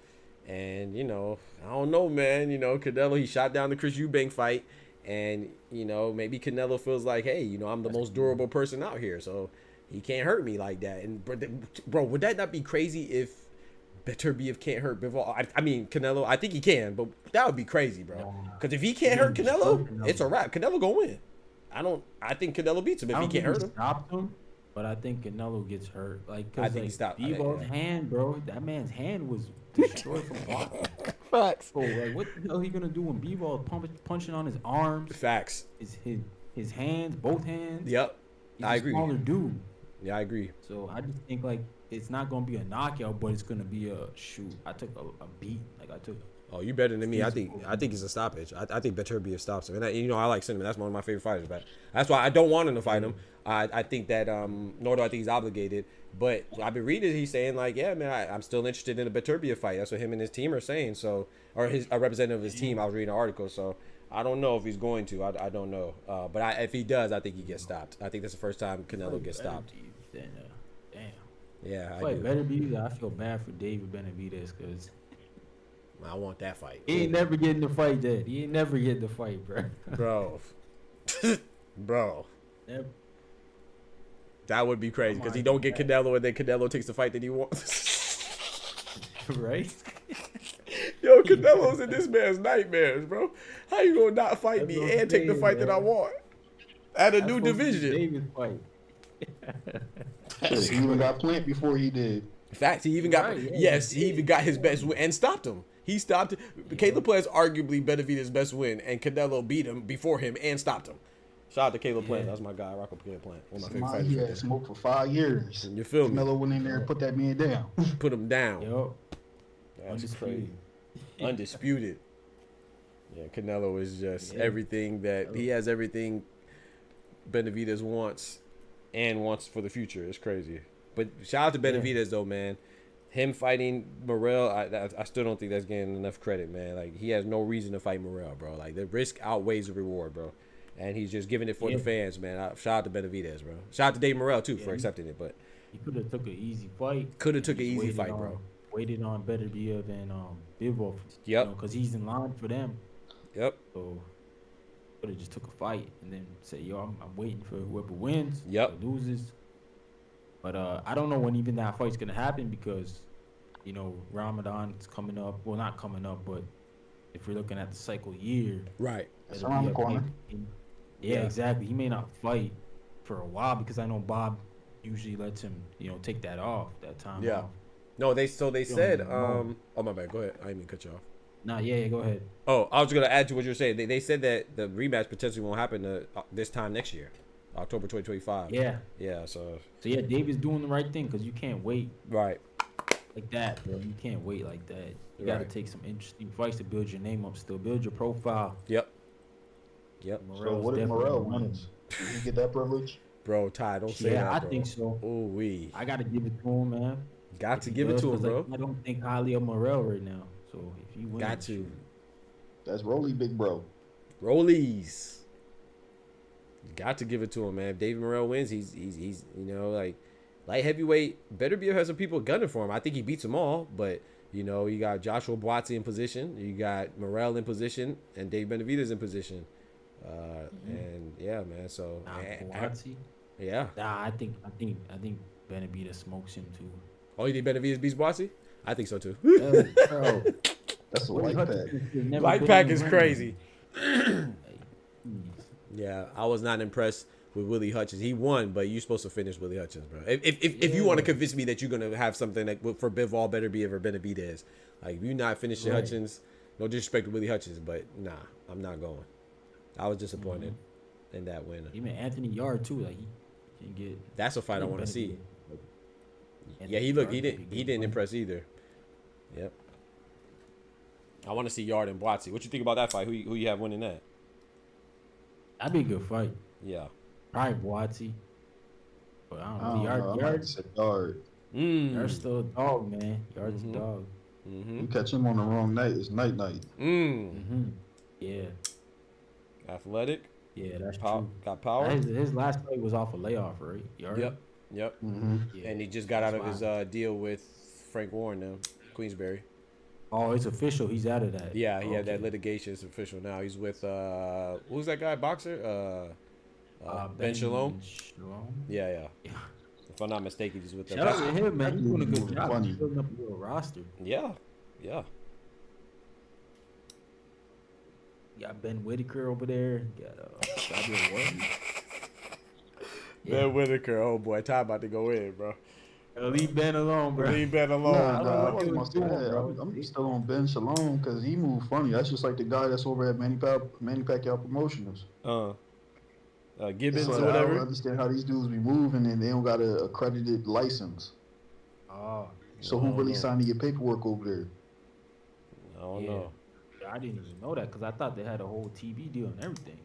S4: And, you know, I don't know, man. You know, Canelo, he shot down the Chris Eubank fight. And, you know, maybe Canelo feels like, hey, you know, I'm the most durable person out here. So he can't hurt me like that. And, bro, would that not be crazy if Beterbiev can't hurt Bivol? I mean, Canelo, I think he can. But that would be crazy, bro. Because if he can't hurt Canelo, it's a wrap. Canelo going to win. I think Canelo beats him if he can't hurt him.
S10: Stopped him. But I think Canelo gets hurt.
S4: I think he stopped.
S10: Bivol's hand, bro. That man's hand was destroyed from blocking.
S4: Facts.
S10: Bro, like, what the hell are he gonna do when Bivol punching on his arms?
S4: Facts.
S10: His hands, both hands.
S4: Yep. I agree.
S10: Smaller dude.
S4: Yeah, I agree.
S10: So I just think like it's not gonna be a knockout, but it's gonna be a shoot. I took a beat. Like I took.
S4: Oh, you better than me. I think it's a stoppage. I think Beterbiev stops him. And you know, I like Cinnamon. That's one of my favorite fighters. But that's why I don't want him to fight him. I think that nor do I think he's obligated. But I've been reading. He's saying like, yeah, man, I'm still interested in a Beterbiev fight. That's what him and his team are saying. So, or a representative of his team. I was reading an article. So I don't know if he's going to. I don't know. But if he does, I think he gets stopped. I think that's the first time Canelo gets stopped.
S10: Damn.
S4: Yeah, I
S10: do. Beterbiev. I feel bad for David Benavidez because.
S4: I want that fight.
S10: He ain't never getting the fight, Dad. He ain't never getting the fight, bro.
S4: Bro.
S10: Never.
S4: That would be crazy because he don't get Canelo and then Canelo takes the fight that he wants.
S10: Right?
S4: Yo, Canelo's in this man's nightmares, bro. How you gonna not fight me and take the fight that I want at a new division?
S10: David fight.
S13: He even got Plant before he did.
S4: In fact, he even got he even got his best win and stopped him. He stopped it. Caleb Plant's arguably Benavidez's best win, and Canelo beat him before him and stopped him. Shout out to Caleb Plant. That's my guy. Rock up Caleb Plant. One of my favorite fighters.
S13: He had smoked for 5 years.
S4: You feel me?
S13: Canelo went in there and put that man down.
S4: Put him down.
S10: Yo.
S4: That's crazy. Undisputed. Yeah, Canelo is just everything that he has. Everything Benavidez wants and wants for the future. It's crazy. But shout out to Benavidez though, man. Him fighting Morrell, I still don't think that's getting enough credit, man. Like he has no reason to fight Morrell, bro. Like the risk outweighs the reward, bro. And he's just giving it for the fans, man. Shout out to Benavidez, bro. Shout out to Dave Morrell too for accepting it, but
S10: he could have took an easy fight.
S4: Could have took an easy fight, bro.
S10: Waited on Beterbiev and Bivol.
S4: Yep.
S10: Because he's in line for them.
S4: Yep.
S10: So could have just took a fight and then say, yo, I'm waiting for whoever wins.
S4: Yep.
S10: Or loses. But I don't know when even that fight's gonna happen because, you know, Ramadan is coming up. Well, not coming up, but if we're looking at the cycle year,
S4: right?
S13: It's around the corner.
S10: Yeah, exactly. He may not fight for a while because I know Bob usually lets him, you know, take that off that time.
S4: Yeah.
S10: Off.
S4: No, they said. Oh my bad. Go ahead. I didn't mean to cut you off.
S10: Nah, yeah, go ahead.
S4: Oh, I was gonna add to what you're saying. They said that the rematch potentially won't happen this time next year. October 2025.
S10: Yeah.
S4: Yeah. So
S10: yeah, David's doing the right thing because you can't wait.
S4: Right.
S10: Like that, bro. You can't wait like that. You got to take some interesting fights to build your name up still. Build your profile.
S4: Yep.
S13: So what if Morrell wins? Did he get that privilege?
S4: Bro, Ty, don't say that,
S10: I
S4: bro.
S10: think so.
S4: Ooh, wee.
S10: I got to give it to him, man.
S4: Got to give it to him, bro.
S10: I don't think highly of Morrell right now. So if he wins.
S4: Got to.
S13: That's Rolly, big bro.
S4: Rollies. Got to give it to him, man. If David Morrell wins, he's you know, like light heavyweight, Beterbiev has some people gunning for him. I think he beats them all, but you know, you got Joshua Buatsi in position, you got Morrell in position, and Dave Benavidez in position. And yeah, man. So
S10: Buatsi?
S4: Yeah.
S10: Nah, I think Benavidez smokes him too.
S4: Oh, you think Benavidez beats Buatsi? I think so too.
S13: Bro, that's a light pack.
S4: Light pack is crazy. Yeah, I was not impressed with Willie Hutchins. He won, but you're supposed to finish Willie Hutchins, bro. If you want to convince me that you're gonna have something like for Bivol Beterbiev or Benavidez, like if you not finishing Hutchins, no disrespect to Willie Hutchins, but nah, I'm not going. I was disappointed in that win.
S10: Even Anthony Yard too, like he can get.
S4: That's a fight I want to see. Yeah, he didn't impress either. Yep. I want to see Yard and Buatsi. What you think about that fight? Who you have winning that?
S10: That'd be a good fight.
S4: Yeah.
S10: Probably Buatsi. But I don't know.
S13: Yard.
S10: Yard's still a dog, man. Yard's a dog.
S13: You catch him on the wrong night, it's night.
S10: Yeah.
S4: Athletic.
S10: Yeah, that's true.
S4: Got power.
S10: His last fight was off a layoff, right?
S4: Yep.
S10: Yeah.
S4: And he just got out of his deal with Frank Warren now, Queensberry.
S10: Oh, it's official. He's out of that.
S4: Yeah, he had that litigation. It's official now. He's with who's that guy? Boxer? Ben Shalom. Yeah. If I'm not mistaken, he's with them.
S10: Shout out to him, man. He's doing a good job. He's building up a little roster.
S4: Yeah.
S10: You got Ben Whitaker over there. You got Fabio Warren.
S4: Ben Whitaker, oh boy, Ty about to go in, bro.
S10: Leave Ben alone, bro.
S4: Leave Ben alone.
S13: I'm still on Ben Shalom because he moved funny. That's just like the guy that's over at Manny Pacquiao Promotions.
S4: Gibbons
S13: so
S4: or whatever.
S13: I don't understand how these dudes be moving and they don't got a accredited license. So who really signed to get paperwork over there?
S4: I don't know.
S10: I didn't even know that because I thought they had a whole TV deal and everything.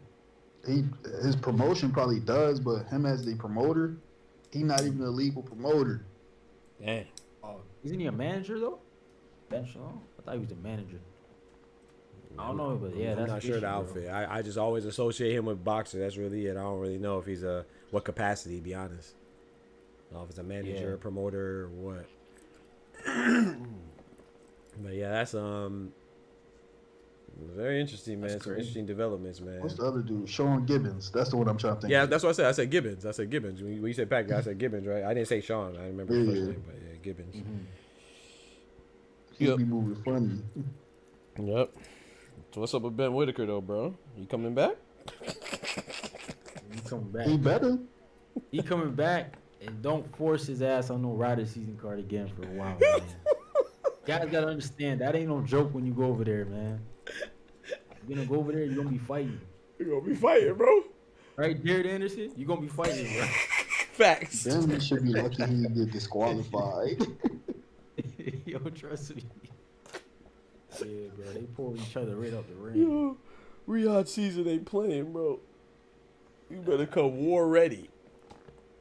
S13: His promotion probably does, but him as the promoter, he not even a legal promoter.
S4: Dang.
S10: Isn't he a manager though? Ben Shalom? I thought he was a manager. I don't know, but yeah,
S4: I'm
S10: that's
S4: not sure the outfit. I just always associate him with boxing. That's really it. I don't really know if he's what capacity, to be honest. I don't know if it's a manager, promoter, or what. But yeah, that's very interesting, man. Some interesting developments, man.
S13: What's the other dude? Sean Gibbons. That's the one I'm trying to think.
S4: Yeah,
S13: of.
S4: that's what I said. I said Gibbons. When you said Pacquiao, I said Gibbons, right? I didn't say Sean. I remember his first name, but yeah, Gibbons.
S13: He be moving funny.
S4: Yep. So what's up with Ben Whitaker though, bro? You coming back?
S10: He coming back.
S13: He better.
S10: He coming back, and don't force his ass on no Rider season card again for a while, man. Guys gotta understand that ain't no joke when you go over there, man. You're gonna go over there, you're gonna be fighting.
S4: You're gonna be fighting, bro.
S10: Right, Jared Anderson, you're gonna be fighting, bro.
S4: Facts.
S13: Ben should be lucky he didn't get disqualified.
S10: Yo, trust me. Yeah, bro, they pull each other right up the ring.
S4: Yo, Riyadh season ain't playing, bro. You better come war ready.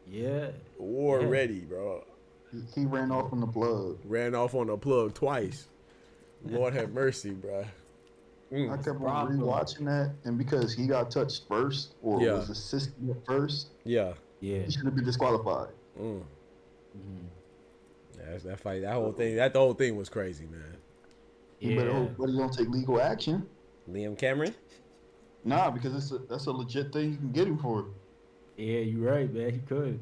S10: Yeah.
S4: War ready, bro.
S13: He ran off on the plug.
S4: Ran off on the plug twice. Lord have mercy, bro.
S13: I kept on rewatching that, and because he got touched first or was assisted at first, he should have been disqualified.
S4: Yeah, that fight, the whole thing was crazy, man.
S13: You better hope he don't take legal action.
S4: Liam Cameron?
S13: Nah, because that's a legit thing you can get him for.
S10: Yeah, you're right, man. He could.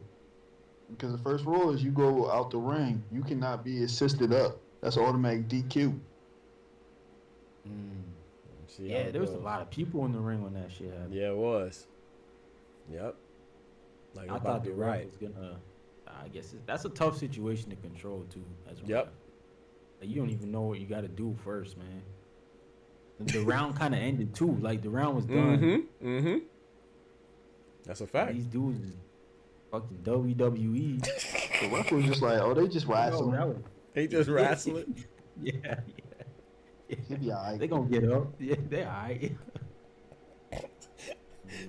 S13: Because the first rule is you go out the ring, you cannot be assisted up. That's automatic DQ.
S10: Yeah, there was a lot of people in the ring when that shit happened.
S4: Yeah, it was. Yep. Like
S10: I thought the ref was gonna. I guess that's a tough situation to control too. As well.
S4: Yep.
S10: Like, you don't even know what you got to do first, man. The round kind of ended too. Like the round was done.
S4: That's a fact.
S10: These dudes is fucking WWE.
S13: The ref was just like, oh, they just wrestling.
S4: They just wrestling.
S10: Yeah.
S13: He'll be all right.
S10: They gonna get up. Yeah, they all right.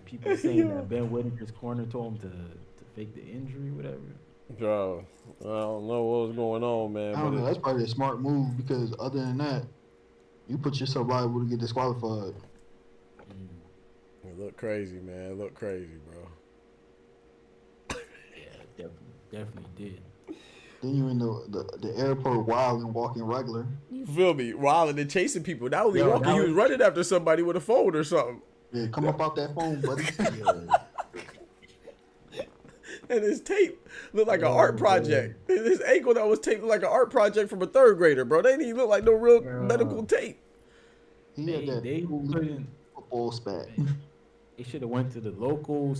S10: People saying that Ben Whitaker's corner told him to fake the injury, whatever.
S4: Bro, I don't know what was going on, man.
S13: I don't know. That's probably a smart move because other than that, you put yourself liable to get disqualified.
S4: It looked crazy, man. It looked crazy, bro.
S10: Yeah, definitely did.
S13: Then you in the airport wilding, walking regular.
S4: You feel me? Wilding and chasing people. Not only walking, he was running after somebody with a phone or something.
S13: Yeah, come up out that phone, buddy.
S4: And his tape looked like an art project. His ankle that was taped like an art project from a third grader, bro. They didn't even look like no real medical tape.
S13: He had that football spat.
S10: They should have went to the local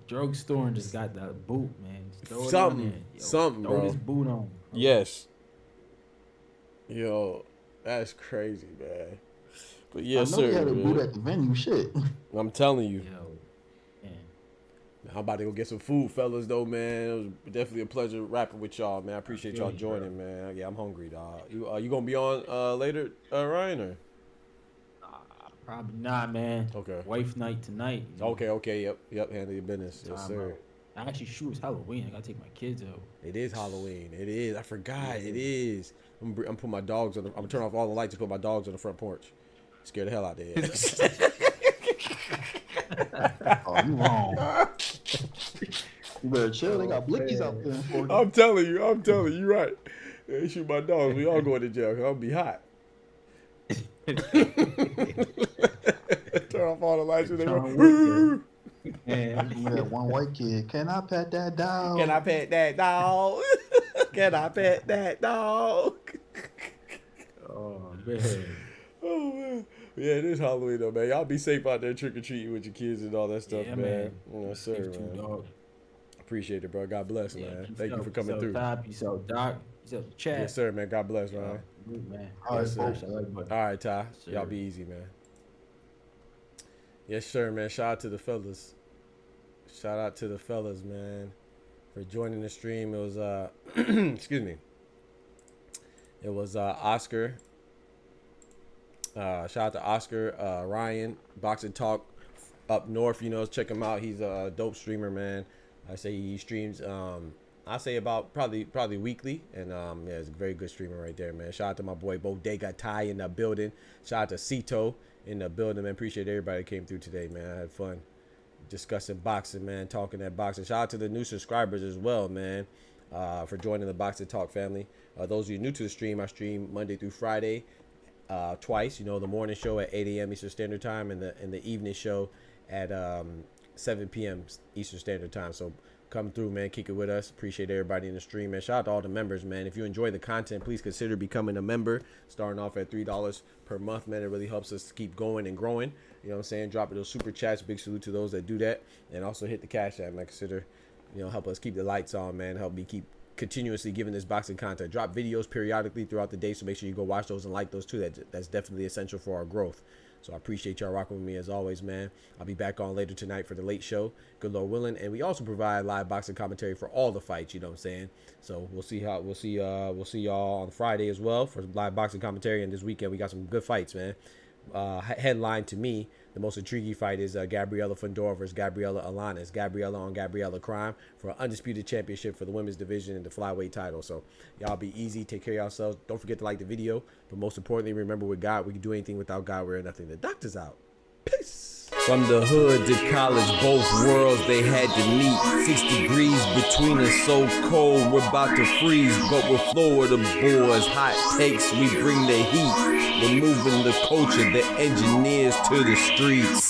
S10: drugstore and just got that boot, man. Just throw it
S4: Something,
S10: on there. Yo,
S4: something,
S10: throw
S4: bro.
S10: this boot on. Bro.
S4: Yes. Yo, that's crazy, man. But yes,
S13: I know
S4: sir.
S13: he had a
S4: man.
S13: boot at the venue. Shit.
S4: I'm telling you.
S10: Yo, man.
S4: I'm about to go get some food, fellas, though, man. It was definitely a pleasure rapping with y'all, man. I appreciate y'all joining, man. Yeah, I'm hungry, dog. You gonna be on later, Ryan, or?
S10: Probably not, man.
S4: Okay.
S10: Wife night tonight. You know?
S4: Okay. Yep. Handle your business. Yes, sir.
S10: Actually, shoot, it's Halloween. I gotta take my kids out.
S4: It is Halloween. It is. I forgot. It is. I'm putting my dogs on. I'm gonna turn off all the lights and put my dogs on the front porch. Scare the hell out of there.
S13: Oh, you wrong. You better chill. They got blickies out there for you.
S4: I'm telling you, right. They shoot my dogs. We all going to jail because I'll be hot. Turn off all the lights and they go.
S13: And that one white kid. Can I pet that dog?
S4: Can I pet that dog? Can I pet that dog?
S10: Oh man.
S4: Oh man. Yeah, it is Halloween though, man. Y'all be safe out there trick or treating with your kids and all that stuff,
S10: Yeah,
S4: man. Yes, sir, man. Appreciate it, bro. God bless, man. Thank you for coming through.
S10: Peace out, Doc. Peace out, chat.
S4: Yes, sir, man. God bless, man.
S10: Man.
S13: All right,
S4: sir.
S13: folks.
S4: All right, Ty. Y'all be easy, man. Yes, sir, man. Shout out to the fellas. Shout out to the fellas, man, for joining the stream. It was excuse me. It was Oscar. Shout out to Oscar, Ryan, Boxing Talk up north. You know, check him out. He's a dope streamer, man. I say he streams. I say about probably weekly, and yeah, it's a very good streamer right there, man. Shout out to my boy Bodega Ty in the building. Shout out to Cito in the building, man. Appreciate everybody that came through today, man. I had fun discussing boxing, man. Talking that boxing. Shout out to the new subscribers as well, man, for joining the Boxing Talk family. Those of you new to the stream, I stream Monday through Friday. Twice, you know, the morning show at 8 a.m. Eastern Standard Time and the evening show at 7 p.m. Eastern Standard Time. So come through, man. Kick it with us. Appreciate everybody in the stream, man. Shout out to all the members, man. If you enjoy the content, please consider becoming a member. Starting off at $3 per month, man. It really helps us keep going and growing. You know what I'm saying? Dropping those super chats. Big salute to those that do that. And also hit the Cash App, man. Consider, you know, help us keep the lights on, man. Help me keep continuously giving this boxing content. Drop videos periodically throughout the day, so make sure you go watch those and like those too. That's definitely essential for our growth. So I appreciate y'all rocking with me as always, man. I'll be back on later tonight for the late show, good Lord willing, and we also provide live boxing commentary for all the fights. You know what I'm saying? So we'll see y'all on Friday as well for live boxing commentary. And this weekend we got some good fights, man. Headline to me, the most intriguing fight is Gabriela Fundora versus Gabriela Alanis. Gabriela on Gabriela Crime for an undisputed championship for the women's division and the flyweight title. So y'all be easy. Take care of yourselves. Don't forget to like the video. But most importantly, remember with God, we can do anything. Without God, we're nothing. The doctor's out. Peace. From the hood to college, both worlds they had to meet. 6 degrees between us, so cold, we're about to freeze. But we're Florida boys, hot takes, we bring the heat. We're moving the culture, the engineers to the streets.